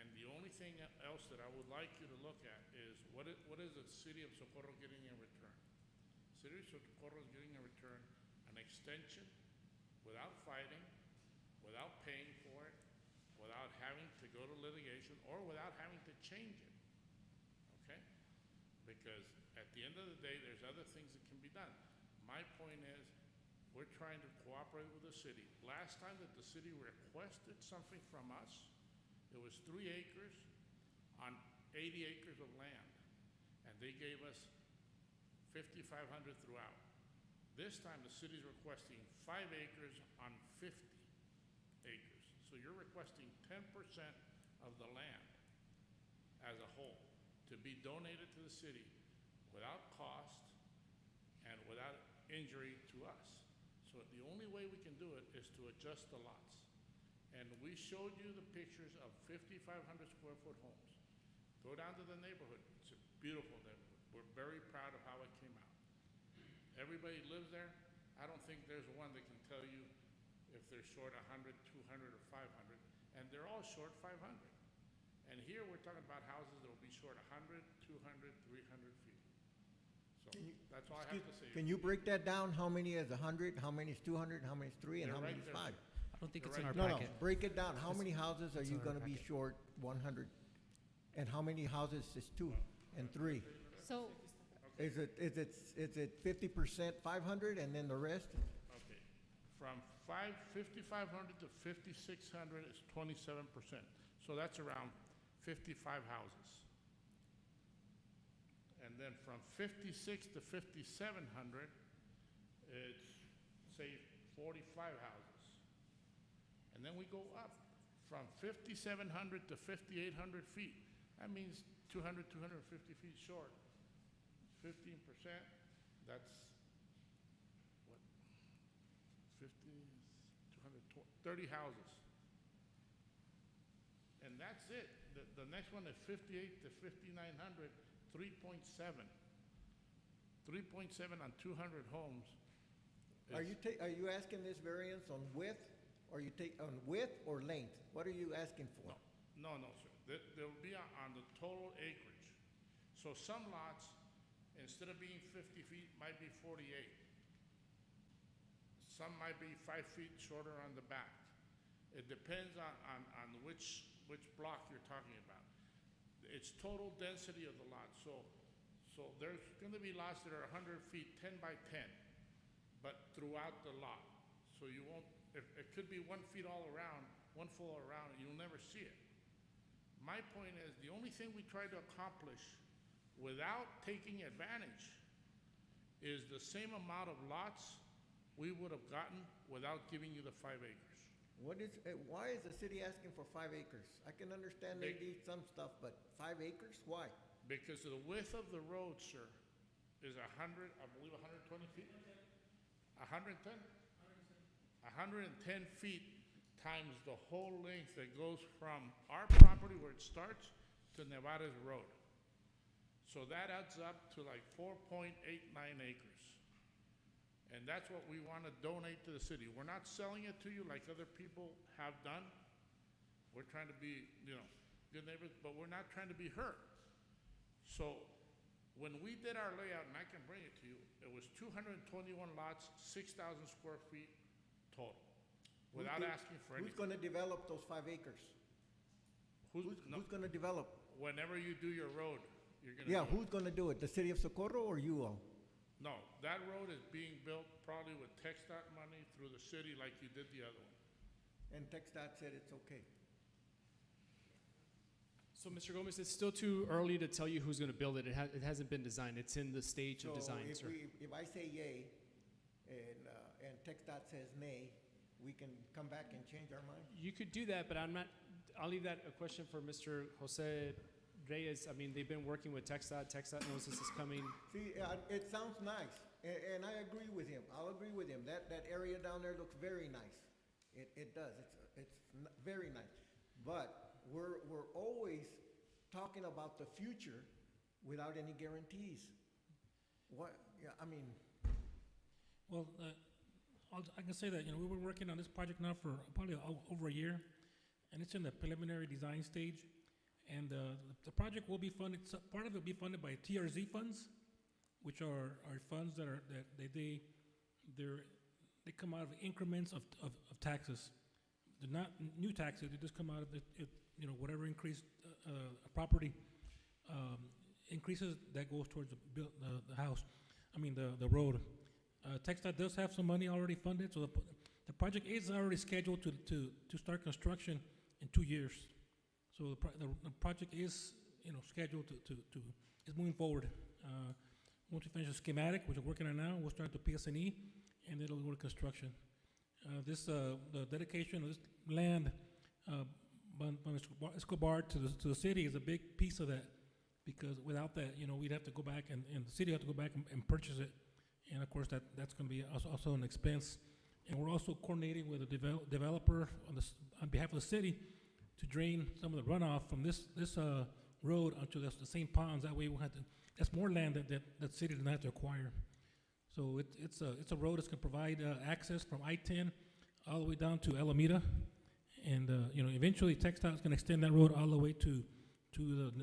And the only thing else that I would like you to look at is what is the city of Socorro getting in return? City of Socorro is getting in return an extension without fighting, without paying for it, without having to go to litigation, or without having to change it, okay? Because at the end of the day, there's other things that can be done. My point is, we're trying to cooperate with the city. Last time that the city requested something from us, it was 3 acres on 80 acres of land, and they gave us 5,500 throughout. This time, the city's requesting 5 acres on 50 acres. So you're requesting 10% of the land as a whole to be donated to the city without cost and without injury to us. So the only way we can do it is to adjust the lots. And we showed you the pictures of 5,500 square foot homes. Go down to the neighborhood. It's a beautiful neighborhood. We're very proud of how it came out. Everybody lives there. I don't think there's one that can tell you if they're short 100, 200, or 500, and they're all short 500. And here we're talking about houses that will be short 100, 200, 300 feet. So that's all I have to say. Can you break that down? How many is 100, how many is 200, how many is 3, and They're how many right is there, 5? I don't think They're it's in our No, packet. break it down. How It's- many houses are it's you in our gonna be packet. short 100? And how many houses is 2 and 3? So, Is it 50% 500 and then the rest? Okay. From 5,500 to 5,600 is 27%. So that's around 55 houses. And then from 56 to 5700, it's, say, 45 houses. And then we go up from 5,700 to 5,800 feet. That means 200, 250 feet short. 15%, that's what? 50, 200, 30 houses. And that's it. The next one is 58 to 5,900, 3.7. 3.7 on 200 homes. Are you asking this variance on width, or you take on width or length? What are you asking for? No, sir. They'll be on the total acreage. So some lots, instead of being 50 feet, might be 48. Some might be 5 feet shorter on the back. It depends on which block you're talking about. It's total density of the lot. So there's going to be lots that are 100 feet, 10 by 10, but throughout the lot. So you won't, it could be 1 foot all around, 1 foot all around, and you'll never see it. My point is, the only thing we try to accomplish without taking advantage is the same amount of lots we would have gotten without giving you the 5 acres. Why is the city asking for 5 acres? I can understand they need some stuff, but 5 acres, why? Because the width of the road, sir, is 100, I believe 120 feet? 110? 110 feet times the whole length that goes from our property where it starts to Nevada's road. So that adds up to like 4.89 acres. And that's what we want to donate to the city. We're not selling it to you like other people have done. We're trying to be, good neighbors, but we're not trying to be hurt. So when we did our layout, and I can bring it to you, it was 221 lots, 6,000 square feet total, without asking for anything. Who's going to develop those 5 acres? Who's going to develop? Whenever you do your road, you're going to Yeah, who's going to do it? The city of Socorro or you all? No, that road is being built probably with TxDOT money through the city like you did the other one. And TxDOT said it's okay. So, Mr. Gomez, it's still too early to tell you who's going to build it. It hasn't been designed. It's in the stage of design, So if I say yay and TxDOT says nay, we can come back and change our mind? You could do that, but I'll leave that a question for Mr. Jose Reyes. I mean, they've been working with TxDOT. TxDOT knows this is coming. See, it sounds nice, and I agree with him. I'll agree with him. That area down there looks very nice. It does. It's very nice. But we're always talking about the future without any guarantees. What? Yeah, I mean. Well, I can say that we were working on this project now for probably over a year, and it's in the preliminary design stage. And the project will be funded. Part of it will be funded by TRZ funds, which are funds that they come out of increments of taxes. They're not new taxes. They just come out of whatever increased property increases that goes towards the house. I mean the road. TxDOT does have some money already funded, so the project is already scheduled to start construction in 2 years. So the project is scheduled to is moving forward. Once we finish the schematic, which we're working on now, we'll start the PSNE, and then it'll go to construction. The dedication of this land by Mr. Escobar to the city is a big piece of that, because without that, we'd have to go back and the city have to go back and purchase it, and of course that's going to be also an expense. And we're also coordinating with a developer on behalf of the city to drain some of the runoff from this road onto the same ponds. That way we'll have to. That's more land that city doesn't have to acquire. So it's a road that's going to provide access from I-10 all the way down to Alameda, and eventually TxDOT is going to extend that road all the way to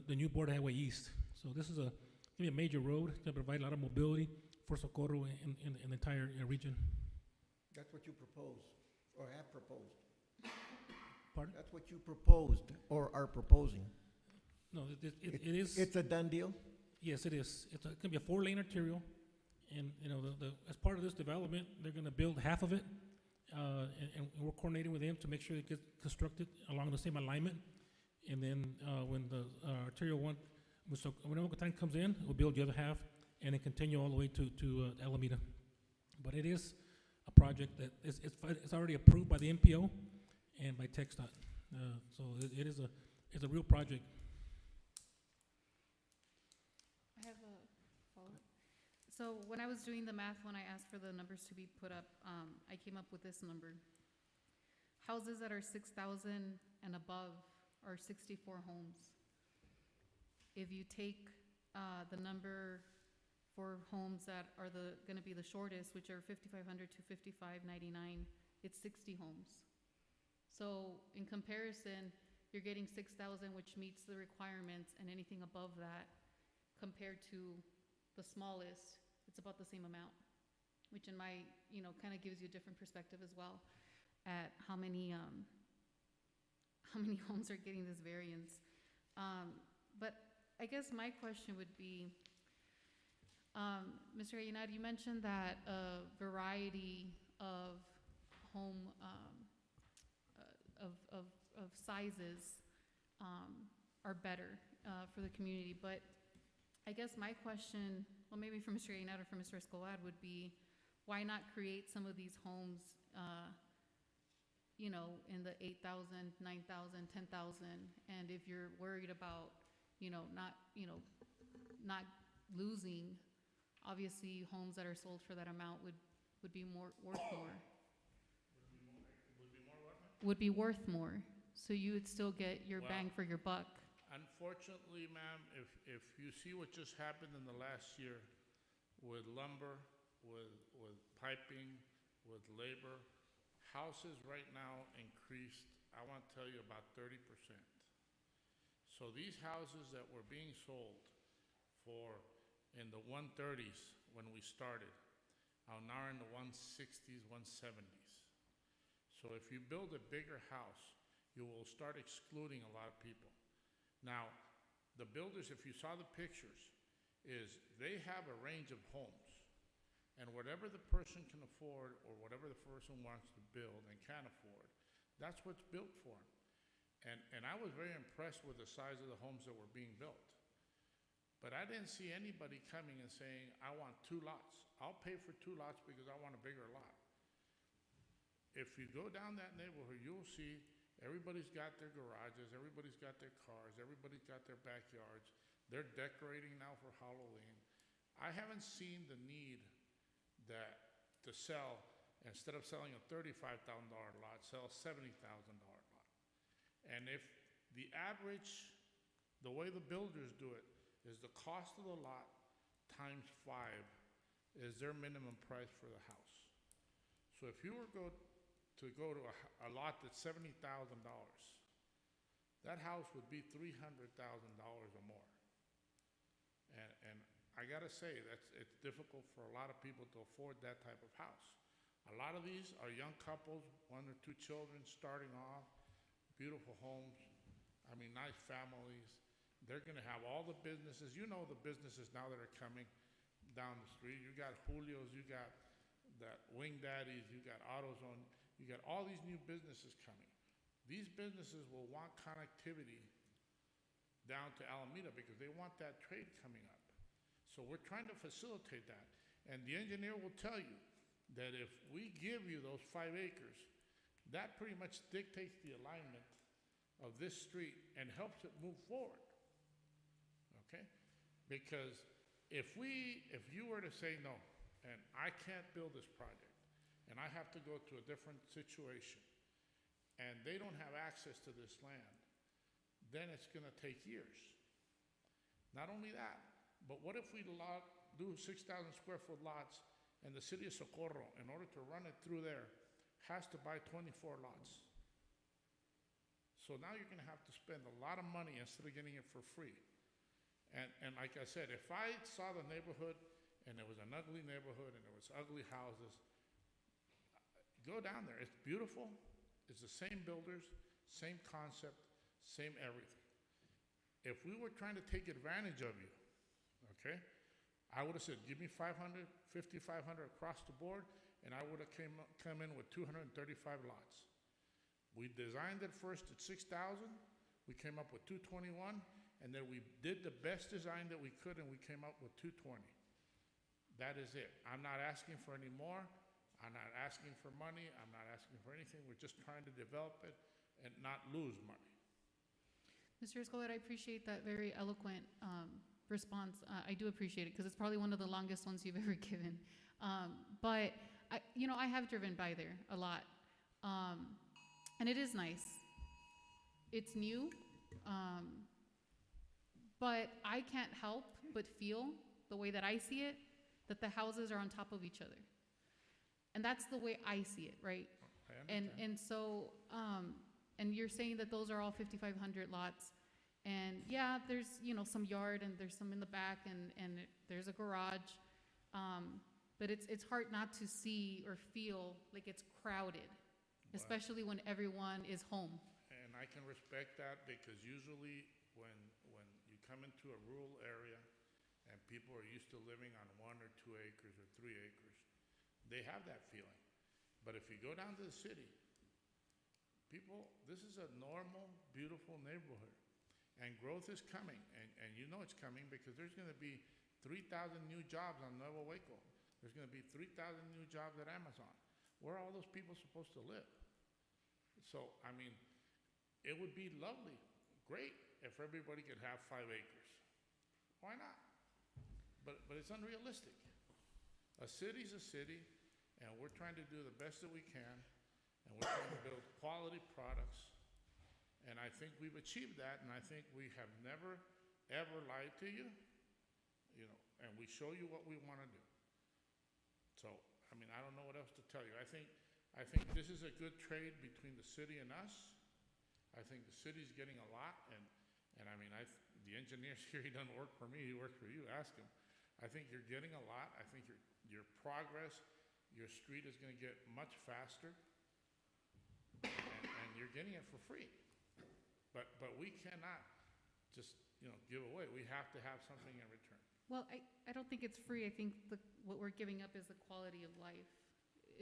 the new Border Highway East. So this is going to be a major road. It's going to provide a lot of mobility for Socorro and the entire region. That's what you proposed or have proposed. Pardon? That's what you proposed or are proposing. No, it is. It's a done deal? Yes, it is. It's going to be a 4-lane arterial, and as part of this development, they're going to build half of it, and we're coordinating with them to make sure it gets constructed along the same alignment. And then when the arterial one, when Ocotan comes in, we'll build the other half and then continue all the way to Alameda. But it is a project that it's already approved by the MPO and by TxDOT. So it's a real project. I have a follow-up. So when I was doing the math, when I asked for the numbers to be put up, I came up with this number. Houses that are 6,000 and above are 64 homes. If you take the number for homes that are going to be the shortest, which are 5,500 to 5,599, it's 60 homes. So in comparison, you're getting 6,000, which meets the requirements, and anything above that, compared to the smallest, it's about the same amount, which in my, kind of gives you a different perspective as well at how many homes are getting this variance. But I guess my question would be, Mr. Ayenad, you mentioned that a variety of home, of sizes are better for the community, but I guess my question, well, maybe for Mr. Ayenad or for Mr. Escobar, would be, why not create some of these homes, in the 8,000, 9,000, 10,000, and if you're worried about, not losing, obviously homes that are sold for that amount would be worth more. Would be worth more, so you would still get your bang for your buck. Unfortunately, ma'am, if you see what just happened in the last year with lumber, with piping, with labor, houses right now increased, I want to tell you, about 30%. So these houses that were being sold for in the 130s when we started are now in the 160s, 170s. So if you build a bigger house, you will start excluding a lot of people. Now, the builders, if you saw the pictures, is they have a range of homes. And whatever the person can afford or whatever the person wants to build and can afford, that's what's built for them. And I was very impressed with the size of the homes that were being built. But I didn't see anybody coming and saying, I want 2 lots. I'll pay for 2 lots because I want a bigger lot. If you go down that neighborhood, you'll see everybody's got their garages, everybody's got their cars, everybody's got their backyards. They're decorating now for Halloween. I haven't seen the need to sell, instead of selling a $35,000 lot, sell a $70,000 lot. And if the average, the way the builders do it, is the cost of the lot times 5 is their minimum price for the house. So if you were to go to a lot that's $70,000, that house would be $300,000 or more. And I gotta say, it's difficult for a lot of people to afford that type of house. A lot of these are young couples, 1 or 2 children starting off, beautiful homes, nice families. They're gonna have all the businesses. You know the businesses now that are coming down the street. You got Julio's, you got that Wing Daddies, you got AutoZone, you got all these new businesses coming. These businesses will want connectivity down to Alameda because they want that trade coming up. So we're trying to facilitate that. And the engineer will tell you that if we give you those 5 acres, that pretty much dictates the alignment of this street and helps it move forward. Okay? Because if you were to say no, and I can't build this project, and I have to go to a different situation, and they don't have access to this land, then it's gonna take years. Not only that, but what if we do 6,000 square foot lots and the city of Socorro, in order to run it through there, has to buy 24 lots? So now you're gonna have to spend a lot of money instead of getting it for free. And like I said, if I saw the neighborhood and it was an ugly neighborhood and there was ugly houses, go down there. It's beautiful. It's the same builders, same concept, same everything. If we were trying to take advantage of you, okay, I would have said, give me 500, 5,500 across the board, and I would have come in with 235 lots. We designed it first at 6,000. We came up with 221, and then we did the best design that we could, and we came up with 220. That is it. I'm not asking for any more. I'm not asking for money. I'm not asking for anything. We're just trying to develop it and not lose money. Mr. Escobar, I appreciate that very eloquent response. I do appreciate it because it's probably one of the longest ones you've ever given. But I have driven by there a lot, and it is nice. It's new, but I can't help but feel the way that I see it, that the houses are on top of each other, and that's the way I see it, right? I understand. And so, and you're saying that those are all 5,500 lots, and yeah, there's some yard and there's some in the back and there's a garage, but it's hard not to see or feel like it's crowded, especially when everyone is home. And I can respect that because usually when you come into a rural area and people are used to living on 1 or 2 acres or 3 acres, they have that feeling. But if you go down to the city, this is a normal, beautiful neighborhood. And growth is coming, and you know it's coming because there's going to be 3,000 new jobs on Nuevo Waco. There's going to be 3,000 new jobs at Amazon. Where are all those people supposed to live? So, I mean, it would be lovely, great, if everybody could have 5 acres. Why not? But it's unrealistic. A city's a city, and we're trying to do the best that we can, and we're trying to build quality products. And I think we've achieved that, and I think we have never, ever lied to you, and we show you what we want to do. So, I mean, I don't know what else to tell you. I think this is a good trade between the city and us. I think the city's getting a lot, and I mean, the engineer's here, he doesn't work for me, he works for you, ask him. I think you're getting a lot. I think your progress, your street is going to get much faster, and you're getting it for free. But we cannot just, give away. We have to have something in return. Well, I don't think it's free. I think what we're giving up is the quality of life.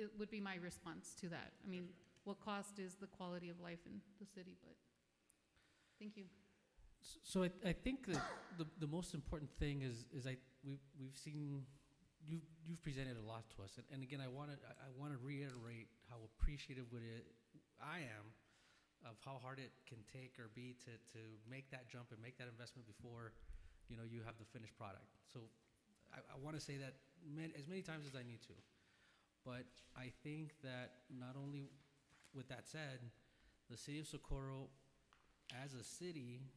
It would be my response to that. I mean, what cost is the quality of life in the city, but thank you. So I think that the most important thing is we've seen, you've presented a lot to us. And again, I want to reiterate how appreciative I am of how hard it can take or be to make that jump and make that investment before, you have the finished product. So I want to say that as many times as I need to. But I think that not only with that said, the city of Socorro as a city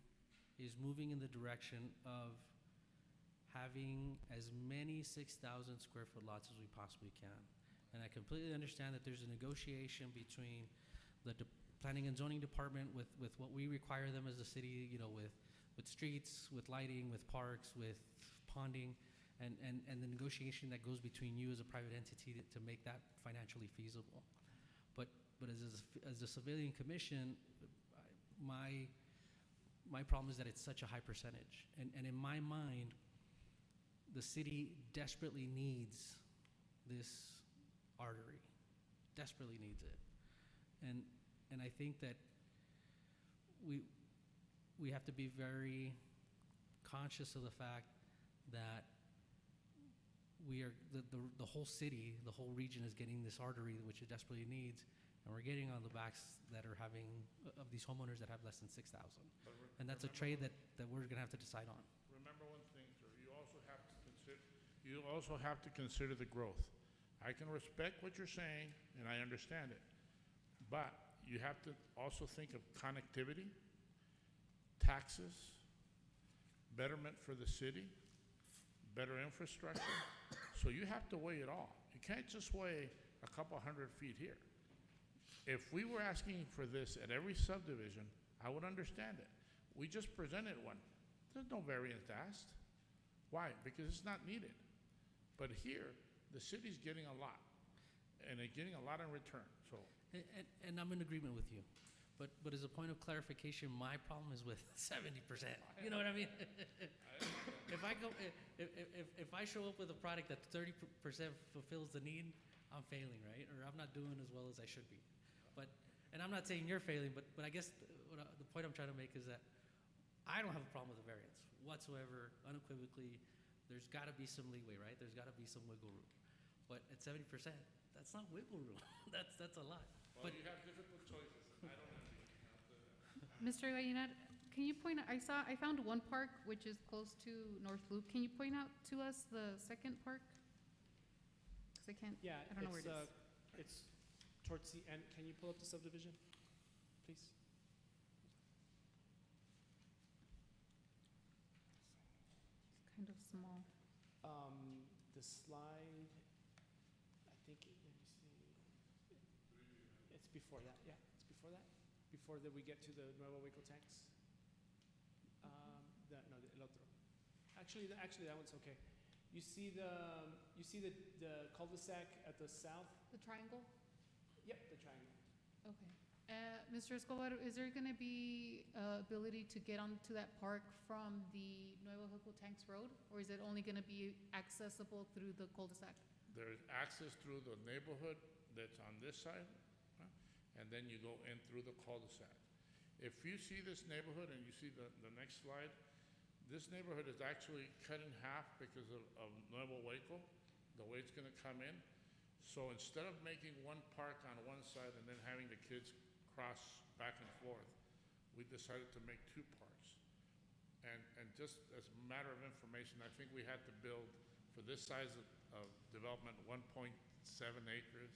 is moving in the direction of having as many 6,000 square foot lots as we possibly can. And I completely understand that there's a negotiation between the planning and zoning department with what we require them as a city, with streets, with lighting, with parks, with ponding, and the negotiation that goes between you as a private entity to make that financially feasible. But as a civilian commission, my problem is that it's such a high percentage. And in my mind, the city desperately needs this artery, desperately needs it. And I think that we have to be very conscious of the fact that the whole city, the whole region is getting this artery which it desperately needs, and we're getting on the backs that are of these homeowners that have less than 6,000. And that's a trade that we're gonna have to decide on. Remember one thing, sir, you also have to consider the growth. I can respect what you're saying, and I understand it, but you have to also think of connectivity, taxes, betterment for the city, better infrastructure. So you have to weigh it all. You can't just weigh a couple 100 feet here. If we were asking for this at every subdivision, I would understand it. We just presented one. There's no variance asked. Why? Because it's not needed. But here, the city's getting a lot, and they're getting a lot in return, so. And I'm in agreement with you. But as a point of clarification, my problem is with 70%. You know what I mean? If I show up with a product that 30% fulfills the need, I'm failing, right? Or I'm not doing as well as I should be. And I'm not saying you're failing, but I guess the point I'm trying to make is that I don't have a problem with the variance whatsoever, unequivocally. There's gotta be some leeway, right? There's gotta be some wiggle room. But at 70%, that's not wiggle room. That's a lot. Well, But you have difficult choices, and I don't envy you. Mr. Gallinat, can you point, I found one park which is close to North Loop. Can you point out to us the second park? 'Cause I can't, Yeah, I don't know where it is. it's towards the end. Can you pull up the subdivision, please? It's kind of small. The slide, I think, let me see. It's before that, yeah, it's before that. Before that we get to the Nuevo Hueco tanks. No, el otro. Actually, that one's okay. You see the cul-de-sac at the south? The triangle? Yep, the triangle. Okay. Mr. Escobar, is there gonna be ability to get onto that park from the Nuevo Hueco Tanks Road? Or is it only gonna be accessible through the cul-de-sac? There's access through the neighborhood that's on this side, and then you go in through the cul-de-sac. If you see this neighborhood and you see the next slide, this neighborhood is actually cut in half because of Nuevo Hueco, the way it's gonna come in. So instead of making one park on one side and then having the kids cross back and forth, we decided to make two parks. And just as a matter of information, I think we had to build, for this size of development, 1.7 acres,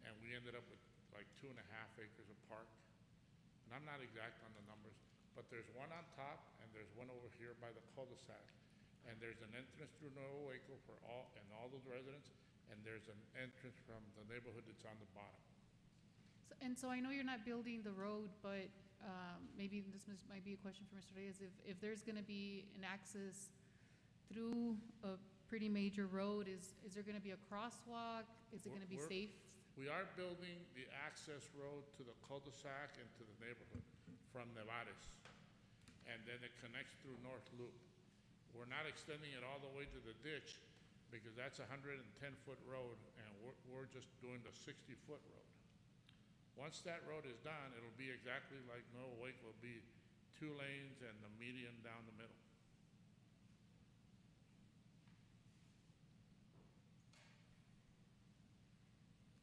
and we ended up with like 2.5 acres of park. And I'm not exact on the numbers, but there's one on top and there's one over here by the cul-de-sac. And there's an entrance through Nuevo Hueco for all those residents, and there's an entrance from the neighborhood that's on the bottom. So I know you're not building the road, but maybe might be a question for Mr. Reyes. If there's gonna be an access through a pretty major road, is there gonna be a crosswalk? Is it gonna be safe? We are building the access road to the cul-de-sac and to the neighborhood from Nevares. And then it connects through North Loop. We're not extending it all the way to the ditch because that's a 110-foot road, and we're just doing the 60-foot road. Once that road is done, it'll be exactly like Nuevo Hueco. It'll be 2 lanes and the median down the middle.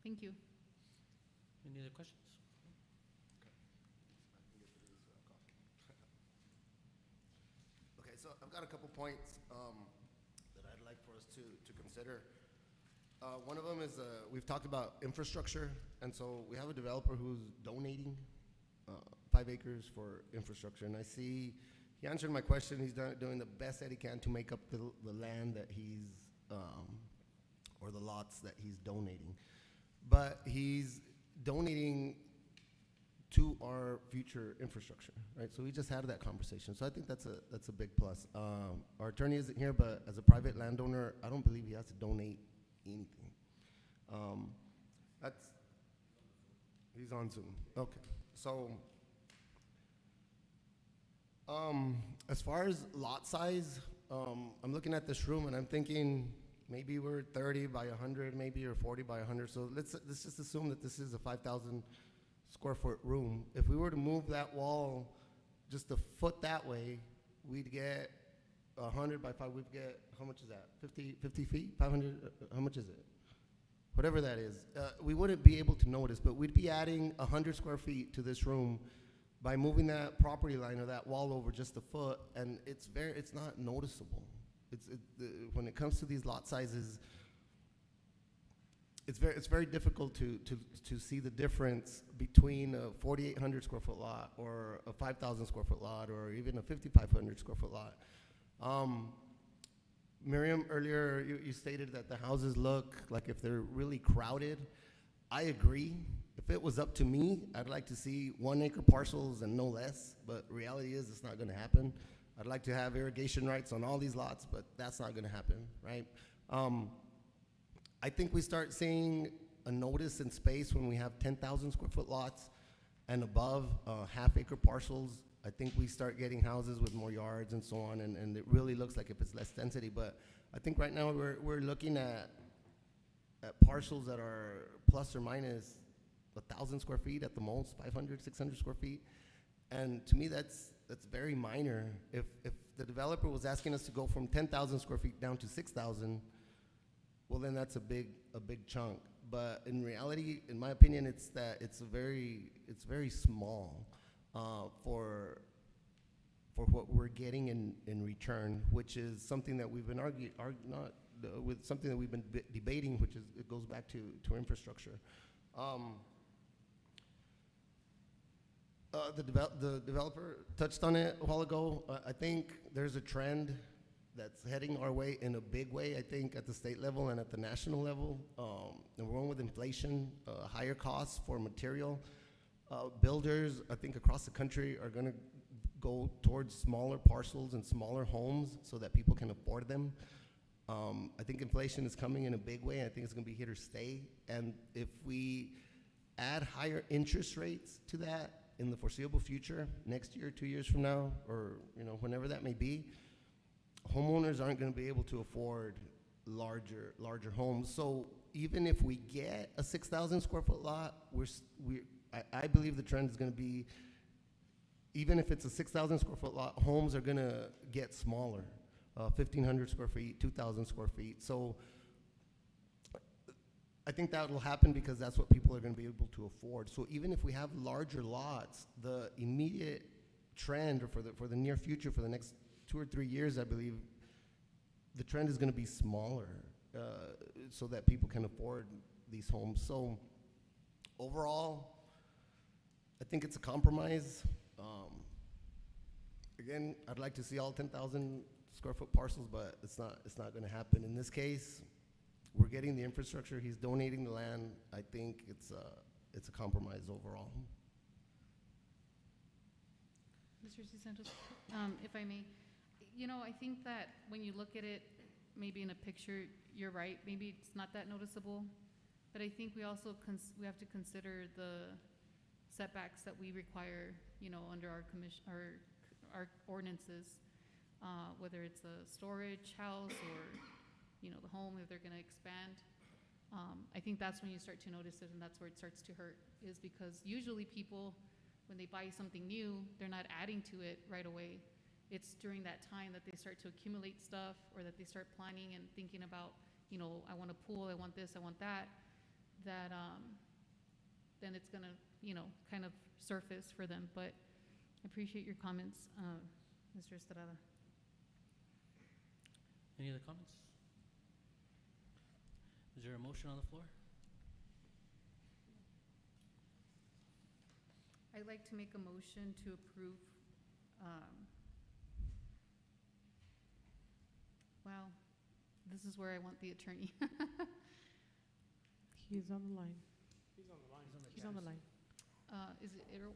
Thank you. any other questions? Okay, so I've got a couple points that I'd like for us to consider. One of them is we've talked about infrastructure, and so we have a developer who's donating 5 acres for infrastructure, and I see he answered my question. He's doing the best that he can to make up the land that he's or the lots that he's donating, but he's donating to our future infrastructure, right? So we just had that conversation. So I think that's a big plus. Our attorney isn't here, but as a private landowner, I don't believe he has to donate anything. He's on Zoom. Okay. So as far as lot size, I'm looking at this room and I'm thinking maybe we're 30 by 100, maybe, or 40 by 100. So let's just assume that this is a 5,000 square foot room. If we were to move that wall just a foot that way, we'd get 100 by 5. We'd get, how much is that? 50 feet? 500? How much is it? Whatever that is. We wouldn't be able to notice, but we'd be adding 100 square feet to this room by moving that property line or that wall over just a foot, and it's not noticeable. When it comes to these lot sizes, it's very difficult to see the difference between a 4,800 square foot lot or a 5,000 square foot lot or even a 5,500 square foot lot. Miriam, earlier you stated that the houses look like if they're really crowded. I agree. If it was up to me, I'd like to see 1 acre parcels and no less, but reality is it's not gonna happen. I'd like to have irrigation rights on all these lots, but that's not gonna happen, right? I think we start seeing a notice in space when we have 10,000 square foot lots and above, half-acre parcels. I think we start getting houses with more yards and so on, and it really looks like if it's less density. But I think right now we're looking at parcels that are plus or minus 1,000 square feet at the most, 500, 600 square feet. And to me, that's that's very minor. If the developer was asking us to go from 10,000 square feet down to 6,000, well, then that's a big chunk. But in reality, in my opinion, it's very small for what we're getting in return, which is something that we've been something that we've been debating, which is it goes back to infrastructure. The developer touched on it a while ago. I think there's a trend that's heading our way in a big way, I think, at the state level and at the national level. And we're going with inflation, higher costs for material. Builders, I think, across the country are going to go towards smaller parcels and smaller homes so that people can afford them. I think inflation is coming in a big way. I think it's going to be here to stay. And if we add higher interest rates to that in the foreseeable future, next year, 2 years from now, or whenever that may be, homeowners aren't going to be able to afford larger homes. So even if we get a 6,000 square foot lot, I believe the trend is going to be, even if it's a 6,000 square foot lot, homes are going to get smaller, 1,500 square feet, 2,000 square feet. So I think that will happen because that's what people are going to be able to afford. So even if we have larger lots, the immediate trend, or for the near future, for the next 2 or 3 years, I believe, the trend is going to be smaller so that people can afford these homes. So overall, I think it's a compromise. Again, I'd like to see all 10,000 square foot parcels, but it's not going to happen. In this case, we're getting the infrastructure. He's donating the land. I think it's a compromise overall. Mr. Cisneros, if I may, I think that when you look at it, maybe in a picture, you're right. Maybe it's not that noticeable, but I think we also we have to consider the setbacks that we require, under our ordinances, whether it's a storage house or, the home, if they're going to expand. I think that's when you start to notice it, and that's where it starts to hurt, is because usually people, when they buy something new, they're not adding to it right away. It's during that time that they start to accumulate stuff, or that they start planning and thinking about, I want a pool, I want this, I want that, then it's going to, kind of surface for them. But I appreciate your comments, Mr. Estrada. Any other comments? Is there a motion on the floor? I'd like to make a motion to approve, well, this is where I want the attorney. He's on the line. He's on the line. He's on the line. Is it Errol?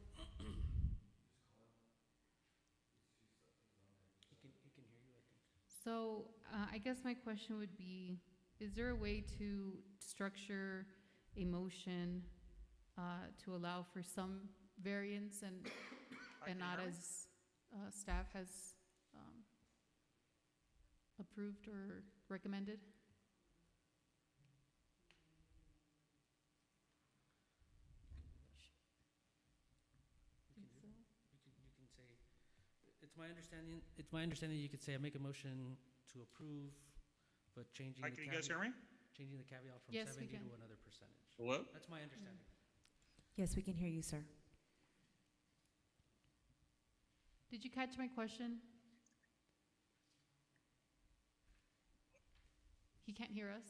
He can hear you, I think. So I guess my question would be, is there a way to structure a motion to allow for some variance and not as staff has approved or recommended? You can say, it's my understanding you could say, I make a motion to approve, but changing the Can you guys hear me? changing the caveat from Yes, we 70 can. to another percentage. Hello? That's my understanding. Yes, we can hear you, sir. Did you catch my question? He can't hear us?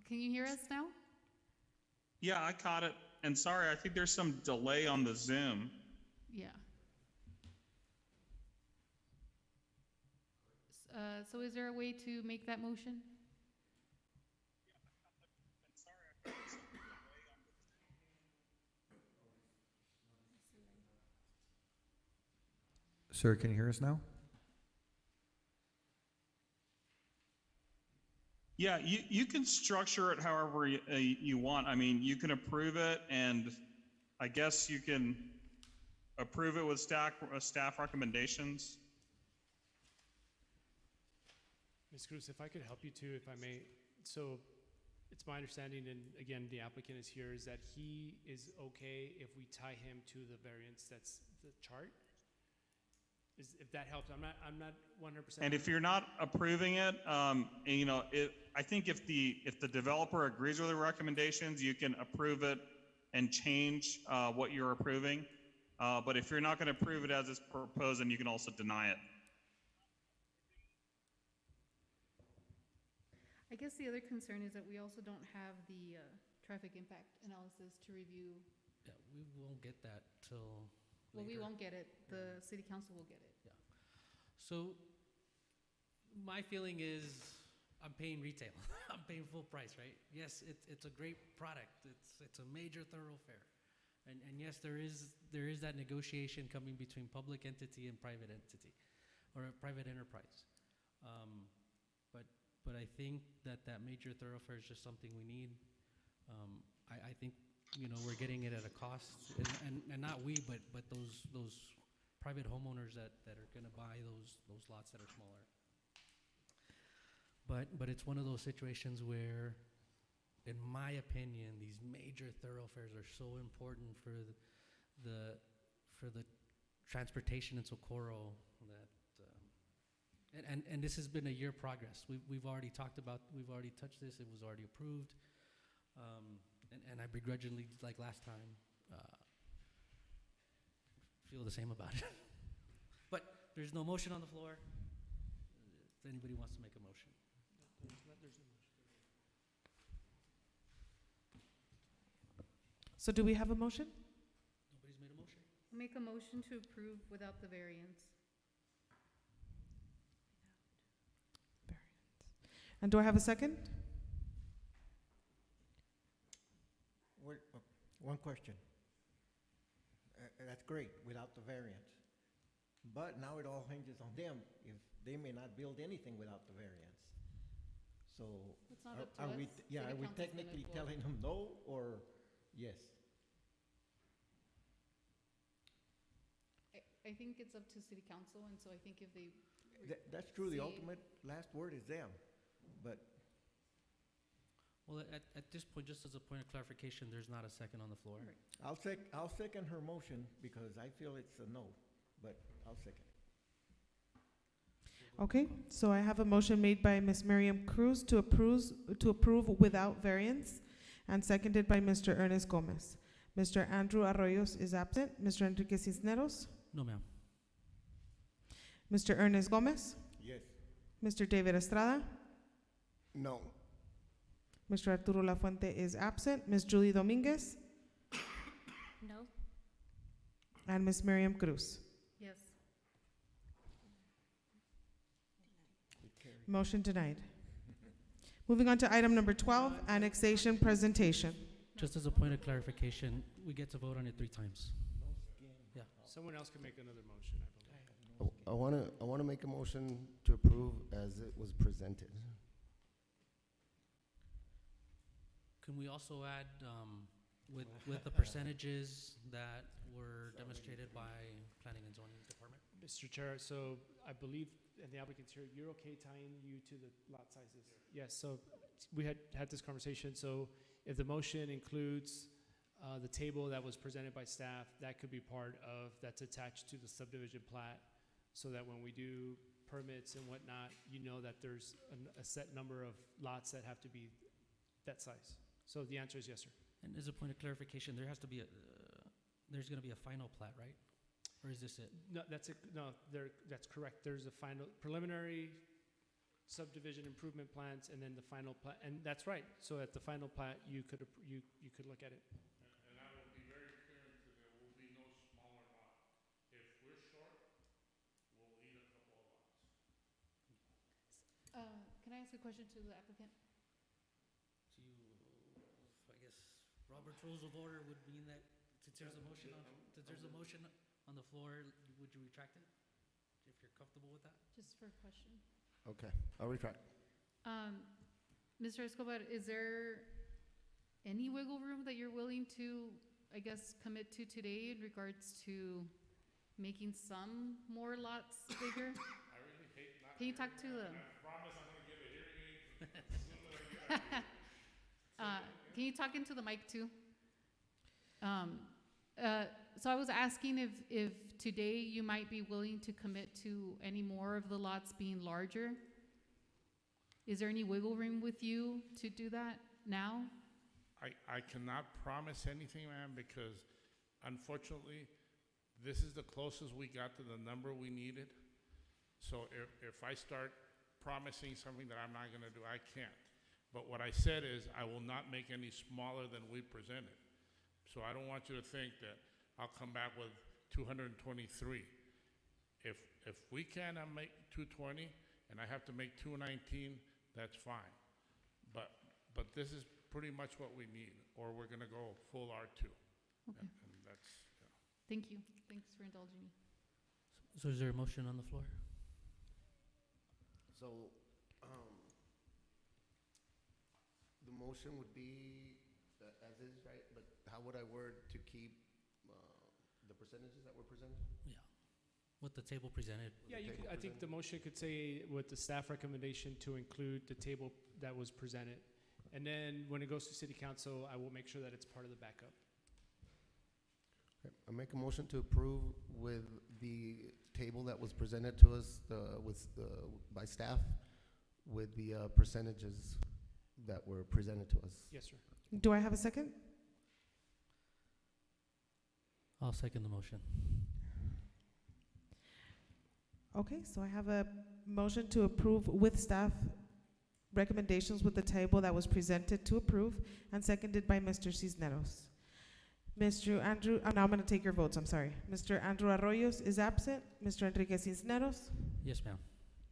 Can you hear us now? Yeah, I caught it. And sorry, I think there's some delay on the Zoom. Yeah. So is there a way to make that motion? Sir, can you hear us now? Yeah, you can structure it however you want. I mean, you can approve it, and I guess you can approve it with staff recommendations. Ms. Cruz, if I could help you too, if I may. So it's my understanding, and again, the applicant is here, is that he is okay if we tie him to the variance that's the chart? If that helps, I'm not 100%. And if you're not approving it, I think if the developer agrees with the recommendations, you can approve it and change what you're approving. But if you're not going to approve it as it's proposed, then you can also deny it. I guess the other concern is that we also don't have the traffic impact analysis to review. Yeah, we won't get that till Well, we later. won't get it. The city council will get it. So my feeling is I'm paying retail. I'm paying full price, right? Yes, it's a great product. It's a major thoroughfare. And yes, there is that negotiation coming between public entity and private entity or a private enterprise. But I think that major thoroughfare is just something we need. I think, we're getting it at a cost, and not we, but those private homeowners that are gonna buy those lots that are smaller. But it's one of those situations where, in my opinion, these major thoroughfares are so important for the transportation in Socorro that, and this has been a year progress. We've already touched this. It was already approved, and I begrudgingly, like last time, feel the same about it. But there's no motion on the floor. If anybody wants to make a motion. There's no motion. So do we have a motion? Nobody's made a motion. Make a motion to approve without the variance. And do I have a second? One question. That's great, without the variance. But now it all hinges on them, if they may not build anything without the variance. So, It's not up to are us. we, City are we council's gonna technically vote. telling them no, or yes? I think it's up to city council, and so I think if they. That's true, the see- ultimate last word is them, but Well, at this point, just as a point of clarification, there's not a second on the floor. Right. I'll second her motion, because I feel it's a no, but I'll second. Okay, so I have a motion made by Ms. Miriam Cruz to approve without variance, and seconded by Mr. Ernest Gomez. Mr. Andrew Arroyos is absent. Mr. Enrique Cisneros? No, ma'am. Mr. Ernest Gomez? Yes. Mr. David Estrada? No. Mr. Arturo Lafuente is absent. Ms. Julie Dominguez? No? And Ms. Miriam Cruz? Yes. Motion denied. Moving on to item number 12, annexation presentation. Just as a point of clarification, we get to vote on it 3 times. Yeah. Someone else can make another motion, I believe. I wanna make a motion to approve as it was presented. Can we also add, with the percentages that were demonstrated by Planning and Zoning Department? Mr. Chair, so I believe, and the applicant's here, you're okay tying you to the lot sizes? Yes, so we had this conversation, so if the motion includes the table that was presented by staff, that could be part of, that's attached to the subdivision plat, so that when we do permits and whatnot, you know that there's a set number of lots that have to be that size. So the answer is yes, sir. And as a point of clarification, there's gonna be a final plat, right? Or is this it? No, that's correct. There's a final preliminary subdivision improvement plans, and then the final plat, and that's right. So at the final plat, you could look at it. And I will be very clear, there will be no smaller lot. If we're short, we'll eat a couple of lots. Can I ask a question to the applicant? I guess Robert's Rules of Order would mean that since there's a motion on the floor, would you retract it? If you're comfortable with that? Just for a question. Okay, I'll retract. Mr. Escobar, is there any wiggle room that you're willing to, I guess, commit to today in regards to making some more lots bigger? I really hate not. Can you talk to the? I promise I'm gonna give a hearing aid as soon as I get out of here. Can you talk into the mic too? So I was asking if today you might be willing to commit to any more of the lots being larger? Is there any wiggle room with you to do that now? I cannot promise anything, ma'am, because unfortunately, this is the closest we got to the number we needed. So if I start promising something that I'm not gonna do, I can't. But what I said is, I will not make any smaller than we presented. So I don't want you to think that I'll come back with 223. If we can, I'll make 220, and I have to make 219, that's fine. But this is pretty much what we need, or we're gonna go full R2. Okay. And that's, yeah. Thank you. Thanks for indulging me. So is there a motion on the floor? So, the motion would be as is, right? But how would I word to keep the percentages that were presented? Yeah. What the table presented. Yeah, I think the motion could say with the staff recommendation to include the table that was presented. And then when it goes to city council, I will make sure that it's part of the backup. Okay, I make a motion to approve with the table that was presented to us by staff with the percentages that were presented to us. Yes, sir. Do I have a second? I'll second the motion. Okay, so I have a motion to approve with staff recommendations with the table that was presented to approve and seconded by Mr. Cisneros. Mr. Andrew, now I'm going to take your votes, I'm sorry. Mr. Andrew Arroyos is absent. Mr. Enrique Cisneros? Yes, ma'am.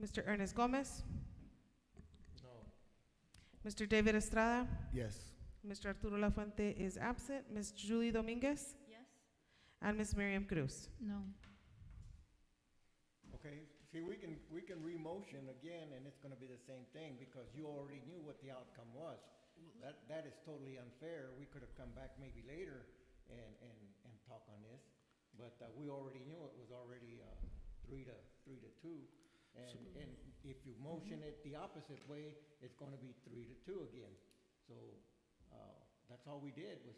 Mr. Ernest Gomez? No. Mr. David Estrada? Yes. Mr. Arturo Lafuente is absent. Ms. Julie Dominguez? Yes? And Ms. Miriam Cruz? No. Okay, see, we can re-motion again, and it's gonna be the same thing, because you already knew what the outcome was. That is totally unfair. We could have come back maybe later and talk on this, but we already knew it was already 3 to 2. And if you motion it the opposite way, it's gonna be 3 to 2 again. So, that's all we did was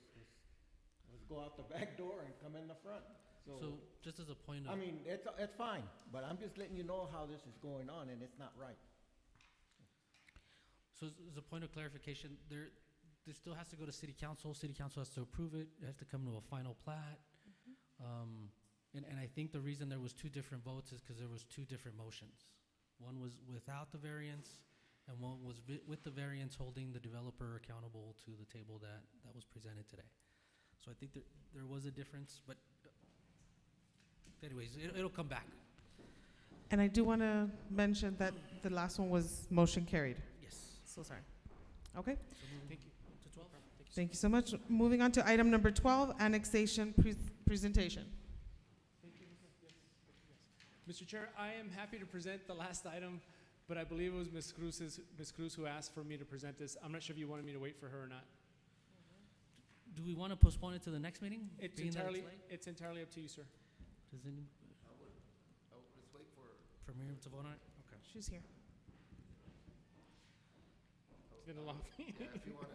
go out the back door and come in the front. So just as a point of. I mean, it's fine, but I'm just letting you know how this is going on, and it's not right. So as a point of clarification, this still has to go to city council. City council has to approve it. It has to come to a final plat. And I think the reason there was 2 different votes is because there was 2 different motions. One was without the variance, and one was with the variance, holding the developer accountable to the table that was presented today. So I think there was a difference, but anyways, it'll come back. And I do want to mention that the last one was motion carried. Yes. So sorry. Okay. So thank you. To 12. Thank you so much. Moving on to item number 12, annexation presentation. Mr. Chair, I am happy to present the last item, but I believe it was Ms. Cruz who asked for me to present this. I'm not sure if you wanted me to wait for her or not. Do we want to postpone it to the next meeting? It's being that entirely, late? it's entirely up to you, sir. Does any, Let's wait for Miriam to vote on it? Okay. She's here. It's been a long Yeah, if you wanna.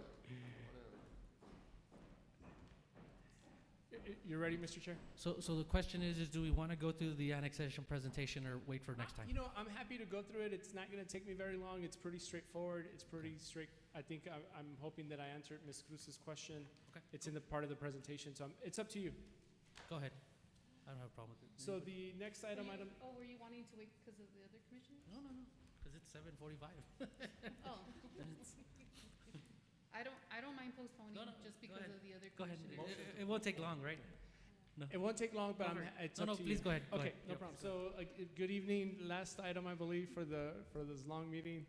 You ready, Mr. Chair? So the question is do we want to go through the annexation presentation or wait for next time? You know, I'm happy to go through it. It's not going to take me very long. It's pretty straightforward. It's pretty straight. I think I'm hoping that I answered Ms. Cruz's question. Okay. It's in the part of the presentation, so it's up to you. Go ahead. I don't have a problem with it. So the next item. Oh, were you wanting to wait because of the other commissioners? No, because it's 7:45. Oh. I don't mind postponing just because of the other Go ahead. commissioners. It won't take long, right? No. It won't take long, but it's up to you. Please go ahead. Okay, no problem. So, good evening. Last item, I believe, for this long meeting.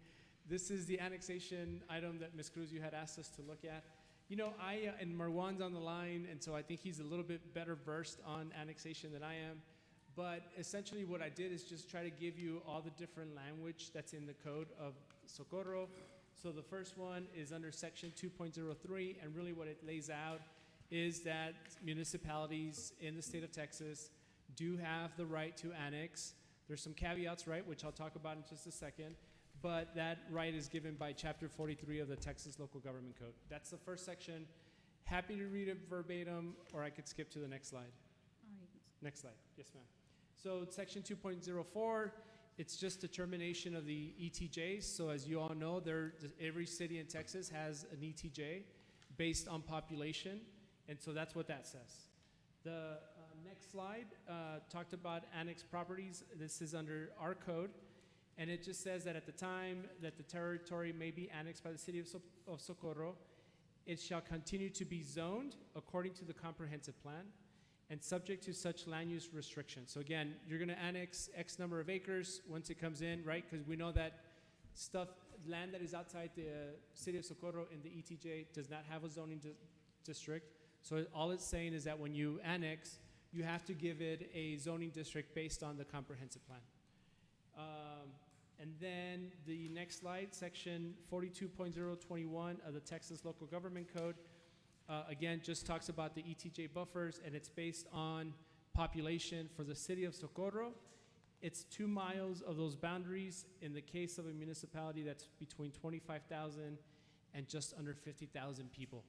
This is the annexation item that Ms. Cruz, you had asked us to look at. You know, and Marwan's on the line, and so I think he's a little bit better versed on annexation than I am. But essentially what I did is just try to give you all the different language that's in the code of Socorro. So the first one is under section 2.03, and really what it lays out is that municipalities in the state of Texas do have the right to annex. There's some caveats, right, which I'll talk about in just a second. but that right is given by Chapter 43 of the Texas Local Government Code. That's the first section. Happy to read it verbatim, or I could skip to the next slide. Next slide. Yes, ma'am. So section 2.04, it's just determination of the ETJs. So as you all know, every city in Texas has an ETJ based on population, and so that's what that says. The next slide talked about annexed properties. This is under our code, and it just says that at the time that the territory may be annexed by the city of Socorro, it shall continue to be zoned according to the comprehensive plan and subject to such land use restrictions. So again, you're gonna annex X number of acres once it comes in, right? Because we know that land that is outside the city of Socorro in the ETJ does not have a zoning district. So all it's saying is that when you annex, you have to give it a zoning district based on the comprehensive plan. And then the next slide, section 42.021 of the Texas Local Government Code, again, just talks about the ETJ buffers, and it's based on population for the city of Socorro. It's 2 miles of those boundaries in the case of a municipality that's between 25,000 and just under 50,000 people.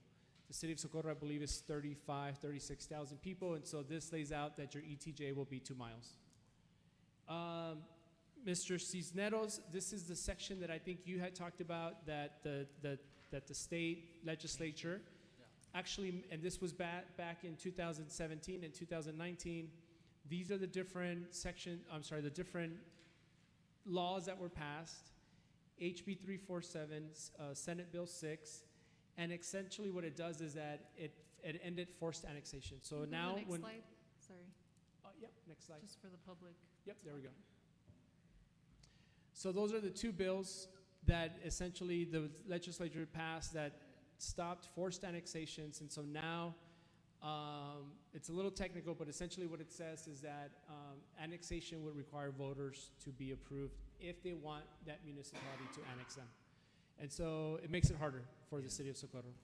The city of Socorro, I believe, is 36,000 people, and so this lays out that your ETJ will be 2 miles. Mr. Cisneros, this is the section that I think you had talked about, that the state legislature actually, and this was back in 2017 and 2019, these are the different the different laws that were passed. HB 347, Senate Bill 6, and essentially what it does is that it ended forced annexation. So now next slide, sorry. Yep, next slide. Just for the public. Yep, there we go. So those are the two bills that essentially the legislature passed that stopped forced annexations. And so now it's a little technical, but essentially what it says is that annexation would require voters to be approved if they want that municipality to annex them. And so it makes it harder for the city of Socorro.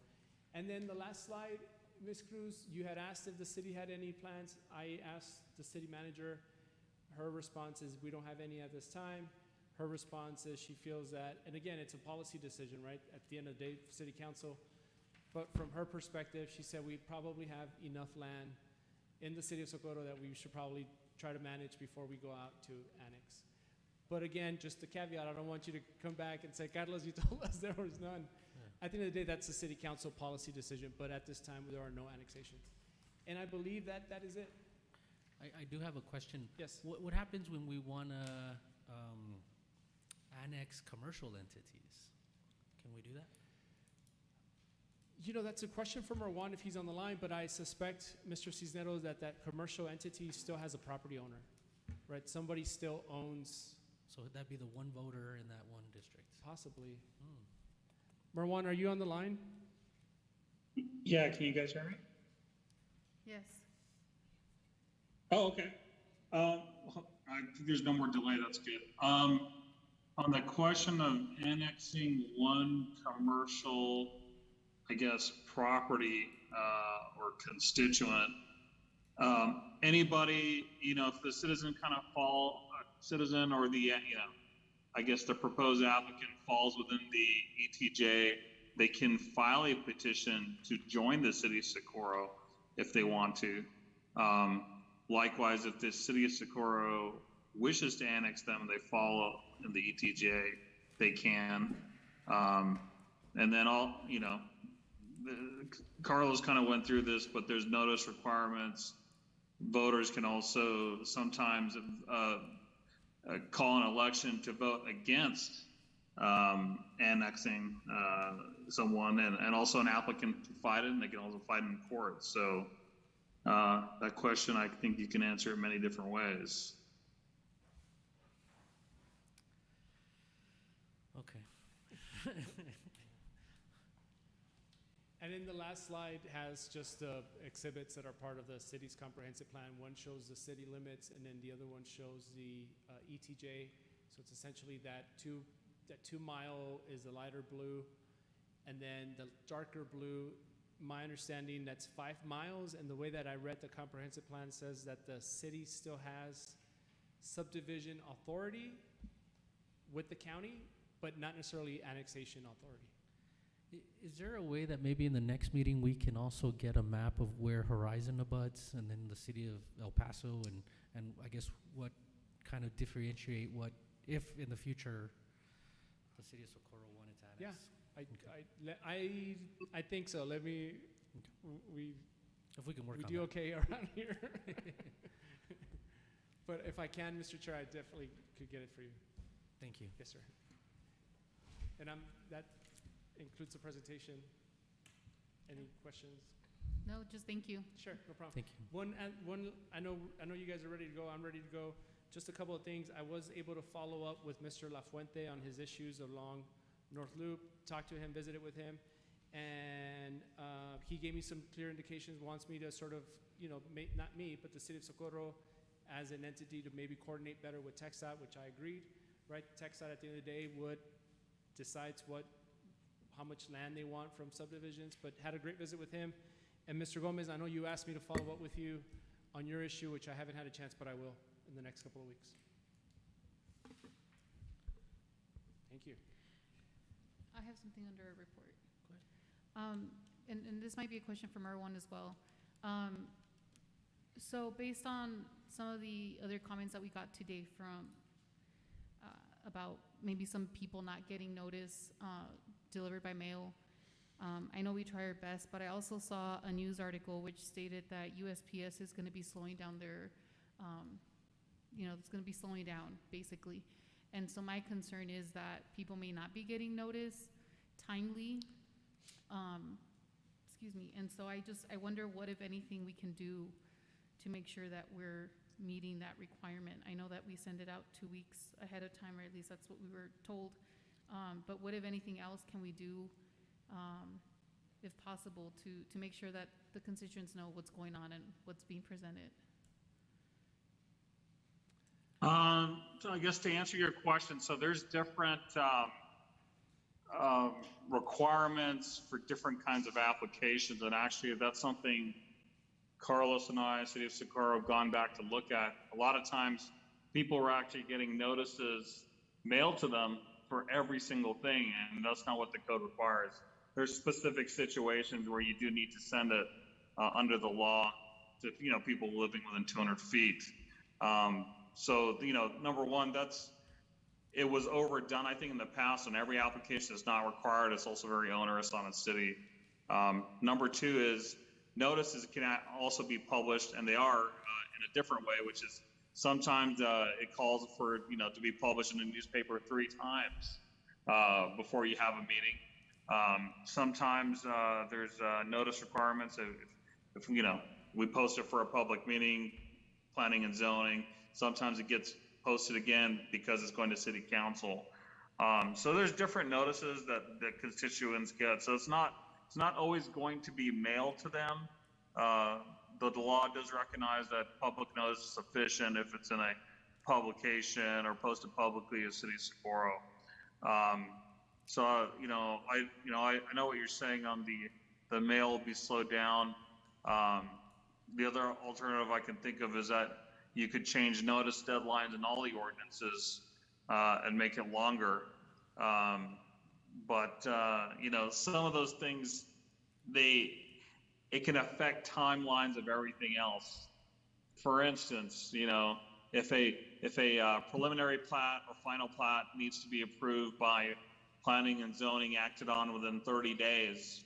And then the last slide, Ms. Cruz, you had asked if the city had any plans. I asked the city manager. Her response is, we don't have any at this time. Her response is she feels that, and again, it's a policy decision, right? At the end of the day, city council. But from her perspective, she said we probably have enough land in the city of Socorro that we should probably try to manage before we go out to annex. But again, just a caveat, I don't want you to come back and say, Carlos, you told us there was none. Yeah. At the end of the day, that's a city council policy decision, but at this time, there are no annexations. And I believe that is it. I do have a question. Yes. What happens when we want to annex commercial entities? Can we do that? You know, that's a question for Marwan if he's on the line, but I suspect, Mr. Cisneros, that commercial entity still has a property owner, right? Somebody still owns. So that'd be the one voter in that one district? Possibly. Marwan, are you on the line? Yeah, can you guys hear me? Yes. Oh, okay. I think there's no more delay, that's good. On the question of annexing one commercial, I guess, property or constituent, anybody, if the citizen citizen or the, I guess the proposed applicant falls within the ETJ, they can file a petition to join the city of Socorro if they want to. Likewise, if the city of Socorro wishes to annex them, they fall in the ETJ, they can. And then Carlos kind of went through this, but there's notice requirements. Voters can also sometimes call an election to vote against annexing someone, and also an applicant can fight it, and they can also fight in court. So that question, I think you can answer it many different ways. Okay. And then the last slide has just the exhibits that are part of the city's comprehensive plan. One shows the city limits, and then the other one shows the ETJ. So it's essentially that 2 mile is the lighter blue, and then the darker blue, my understanding, that's 5 miles. And the way that I read the comprehensive plan says that the city still has subdivision authority with the county, but not necessarily annexation authority. Is there a way that maybe in the next meeting we can also get a map of where Horizon abuts and then the city of El Paso and I guess what kind of differentiate what, if in the future the city of Socorro wanted to annex? I think so. Let me, we, If we can work we on do that. okay around here. But if I can, Mr. Chair, I definitely could get it for you. Thank you. Yes, sir. And that includes the presentation. Any questions? No, just thank you. Sure, no problem. Thank you. One, I know you guys are ready to go. I'm ready to go. Just a couple of things. I was able to follow up with Mr. Lafuente on his issues along North Loop, talked to him, visited with him, and he gave me some clear indications, wants me to sort of, not me, but the city of Socorro as an entity to maybe coordinate better with TxDOT, which I agreed, right? TxDOT at the end of the day decides how much land they want from subdivisions, but had a great visit with him. And Mr. Gomez, I know you asked me to follow up with you on your issue, which I haven't had a chance, but I will in the next couple of weeks. Thank you. I have something under a report. Go ahead. And this might be a question for Marwan as well. So based on some of the other comments that we got today from about maybe some people not getting notice delivered by mail, I know we try our best, but I also saw a news article which stated that USPS is going to be slowing down their, it's going to be slowing down basically. And so my concern is that people may not be getting notice timely. And so I wonder what, if anything, we can do to make sure that we're meeting that requirement. I know that we send it out 2 weeks ahead of time, or at least that's what we were told. But what, if anything else, can we do, if possible, to make sure that the constituents know what's going on and what's being presented? So I guess to answer your question, so there's different requirements for different kinds of applications, and actually that's something Carlos and I, City of Socorro, have gone back to look at. A lot of times people are actually getting notices mailed to them for every single thing, and that's not what the code requires. There's specific situations where you do need to send it under the law to people living within 200 feet. So number one, it was overdone, I think, in the past, and every application is not required. It's also very onerous on a city. Number two is notices can also be published, and they are in a different way, which is sometimes it calls for to be published in a newspaper 3 times before you have a meeting. Sometimes there's notice requirements. If we post it for a public meeting, planning and zoning. Sometimes it gets posted again because it's going to city council. So there's different notices that constituents get. So it's not always going to be mailed to them. The law does recognize that public notice is sufficient if it's in a publication or posted publicly as City of Socorro. So I know what you're saying on the mail will be slowed down. The other alternative I can think of is that you could change notice deadlines in all the ordinances and make it longer. But some of those things, it can affect timelines of everything else. For instance, if a preliminary plat or final plat needs to be approved by planning and zoning, acted on within 30 days,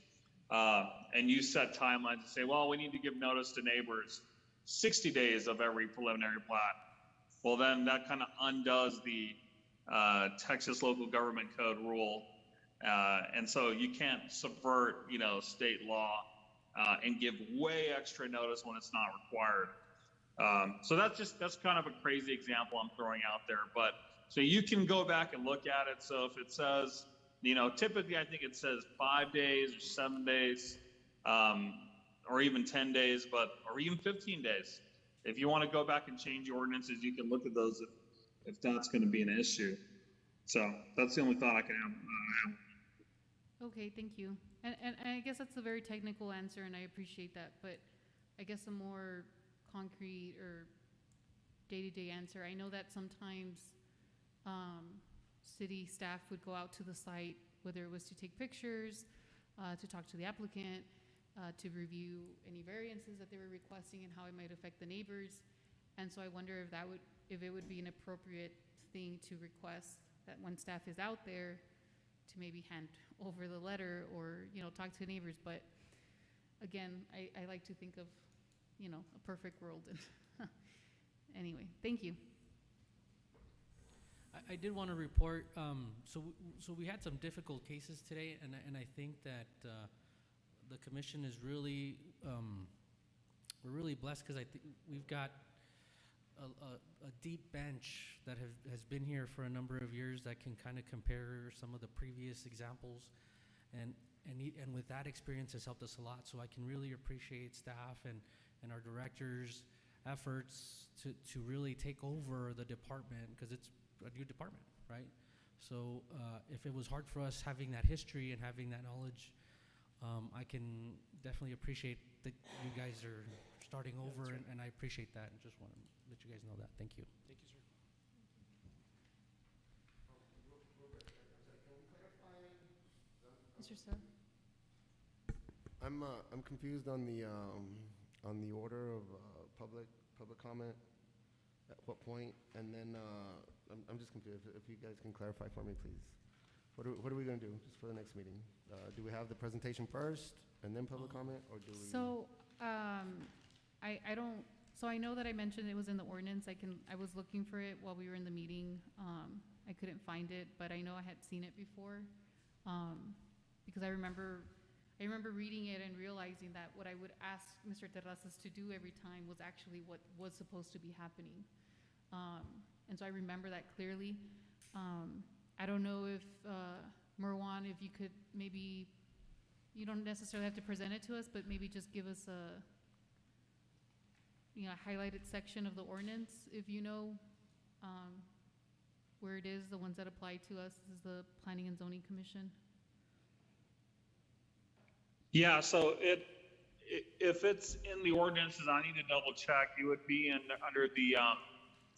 and you set timelines and say, well, we need to give notice to neighbors 60 days of every preliminary plat. Well, then that kind of undoes the Texas Local Government Code rule. And so you can't subvert, state law and give way extra notice when it's not required. So that's kind of a crazy example I'm throwing out there. But so you can go back and look at it. So if it says, typically I think it says 5 days or 7 days, or even 10 days, or even 15 days. If you want to go back and change your ordinances, you can look at those if that's going to be an issue. So that's the only thought I can have. Okay, thank you. And I guess that's a very technical answer, and I appreciate that. But I guess a more concrete or day-to-day answer. I know that sometimes city staff would go out to the site, whether it was to take pictures, to talk to the applicant, to review any variances that they were requesting and how it might affect the neighbors. And so I wonder if it would be an appropriate thing to request that when staff is out there to maybe hand over the letter or, talk to the neighbors. But again, I like to think of, a perfect world. Anyway, thank you. I did want to report, so we had some difficult cases today, and I think that the commission is really, we're really blessed because I think we've got a deep bench that has been here for a number of years that can kind of compare some of the previous examples, and with that experience has helped us a lot. So I can really appreciate staff and our directors' efforts to really take over the department, because it's a new department, right? So if it was hard for us having that history and having that knowledge, I can definitely appreciate that you guys are starting over, and I appreciate that, and just want to let you guys know that. Thank you. Thank you, sir. Mr. Sir? I'm confused on the order of public comment. At what point? And then I'm just confused. If you guys can clarify for me, please. What are we going to do just for the next meeting? Do we have the presentation first and then public comment, or do we? So, I don't, so I know that I mentioned it was in the ordinance. I was looking for it while we were in the meeting. I couldn't find it, but I know I had seen it before. Because I remember reading it and realizing that what I would ask Mr. Terrazas to do every time was actually what was supposed to be happening. And so I remember that clearly. I don't know if, Marwan, if you could maybe, you don't necessarily have to present it to us, but maybe just give us a highlighted section of the ordinance, if you know where it is, the ones that apply to us. This is the Planning and Zoning Commission. Yeah, so if it's in the ordinances, I need to double check. It would be under the,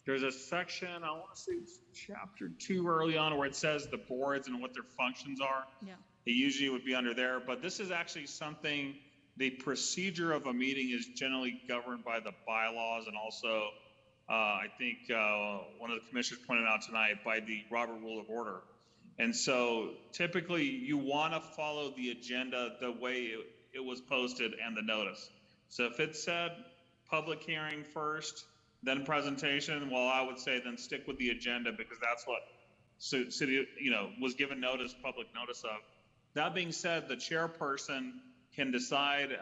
there's a section, I want to say it's chapter 2 early on, where it says the boards and what their functions are. Yeah. It usually would be under there, but this is actually something, the procedure of a meeting is generally governed by the bylaws, and also, I think one of the commissioners pointed out tonight, by the Robert Rule of Order. And so typically you want to follow the agenda the way it was posted and the notice. So if it said public hearing first, then presentation, well, I would say then stick with the agenda, because that's what city, was given notice, public notice of. That being said, the chairperson can decide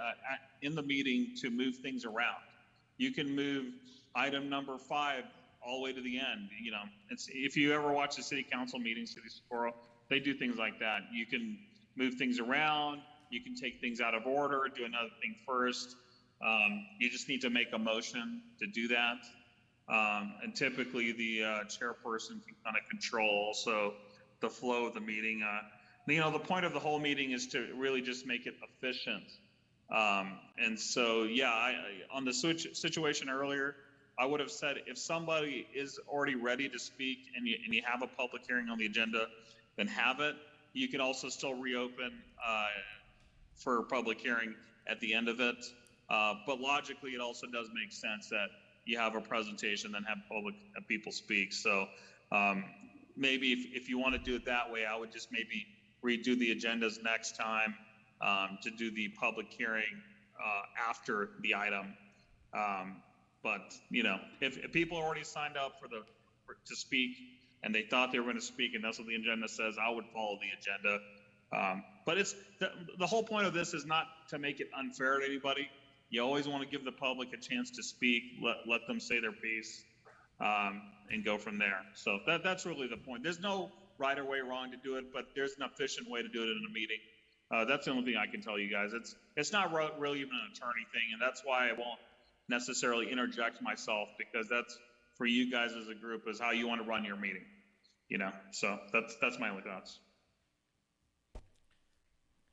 in the meeting to move things around. You can move item number 5 all the way to the end. If you ever watch the city council meetings, City of Socorro, they do things like that. You can move things around, you can take things out of order, do another thing first. You just need to make a motion to do that. And typically the chairperson can kind of control also the flow of the meeting. The point of the whole meeting is to really just make it efficient. And so, yeah, on the situation earlier, I would have said if somebody is already ready to speak and you have a public hearing on the agenda, then have it. You can also still reopen for a public hearing at the end of it. But logically, it also does make sense that you have a presentation, then have people speak. So maybe if you want to do it that way, I would just maybe redo the agendas next time to do the public hearing after the item. But if people already signed up to speak and they thought they were going to speak, and that's what the agenda says, I would follow the agenda. But it's the whole point of this is not to make it unfair to anybody. You always want to give the public a chance to speak, let them say their piece, and go from there. So that's really the point. There's no right or way wrong to do it, but there's an efficient way to do it in a meeting. That's the only thing I can tell you guys. It's not really even an attorney thing, and that's why I won't necessarily interject myself, because that's for you guys as a group, is how you want to run your meeting. So that's my only thoughts.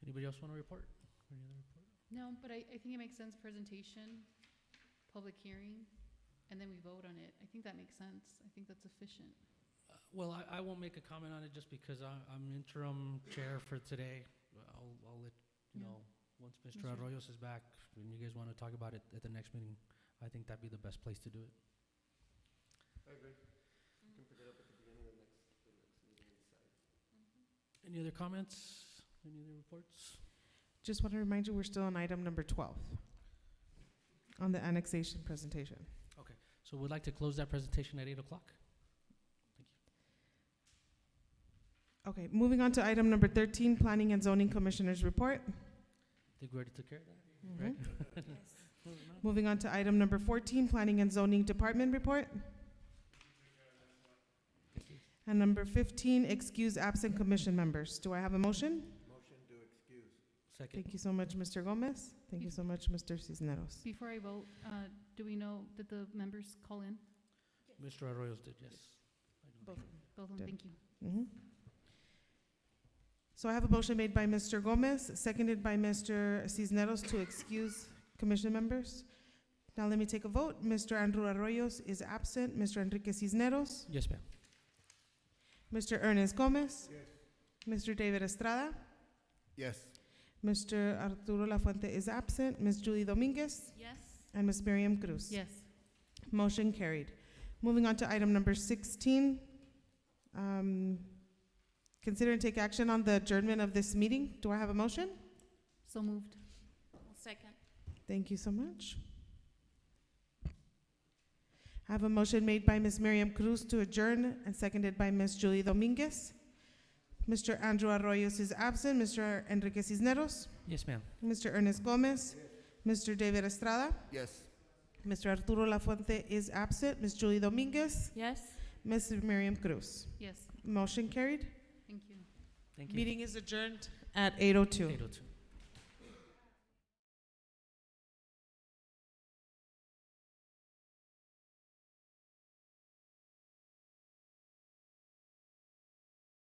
Anybody else want to report? Any other report? No, but I think it makes sense, presentation, public hearing, and then we vote on it. I think that makes sense. I think that's efficient. Well, I won't make a comment on it just because I'm interim chair for today. I'll let, you Yeah. know, once Mr. Mr. Arroyos is back, and you guys want to talk about it at the next meeting, I think that'd be the best place to do it. I agree. You can pick it up at the beginning of the next meeting and decide. Any other comments? Any other reports? Just want to remind you, we're still on item number 12 on the annexation presentation. Okay, so we'd like to close that presentation at 8 o'clock. Okay, moving on to item number 13, Planning and Zoning Commissioners Report. Think we already took care of that? Mhm. Right? Moving on to item number 14, Planning and Zoning Department Report. And number 15, excuse absent commission members. Do I have a motion? Motion to excuse. Second. Thank you so much, Mr. Gomez. Thank you so much, Mr. Cisneros. Before I vote, do we know that the members call in? Mr. Arroyos did, yes. Both. Both of them, Did. thank you. Mhm. So I have a motion made by Mr. Gomez, seconded by Mr. Cisneros to excuse commission members. Now let me take a vote. Mr. Andrew Arroyos is absent. Mr. Enrique Cisneros. Yes, ma'am. Mr. Ernest Gomez. Yes. Mr. David Estrada. Yes. Mr. Arturo Lafuente is absent. Ms. Julie Dominguez. Yes? And Ms. Miriam Cruz. Yes. Motion carried. Moving on to item number 16. Consider and take action on the adjournment of this meeting. Do I have a motion? So moved. Second. Thank you so much. I have a motion made by Ms. Miriam Cruz to adjourn and seconded by Ms. Julie Dominguez. Mr. Andrew Arroyos is absent. Mr. Enrique Cisneros. Yes, ma'am. Mr. Ernest Gomez. Mr. David Estrada. Yes. Mr. Arturo Lafuente is absent. Ms. Julie Dominguez. Yes? Ms. Miriam Cruz. Yes. Motion carried. Thank you. Thank you. Meeting is adjourned at 8:02. 8:02.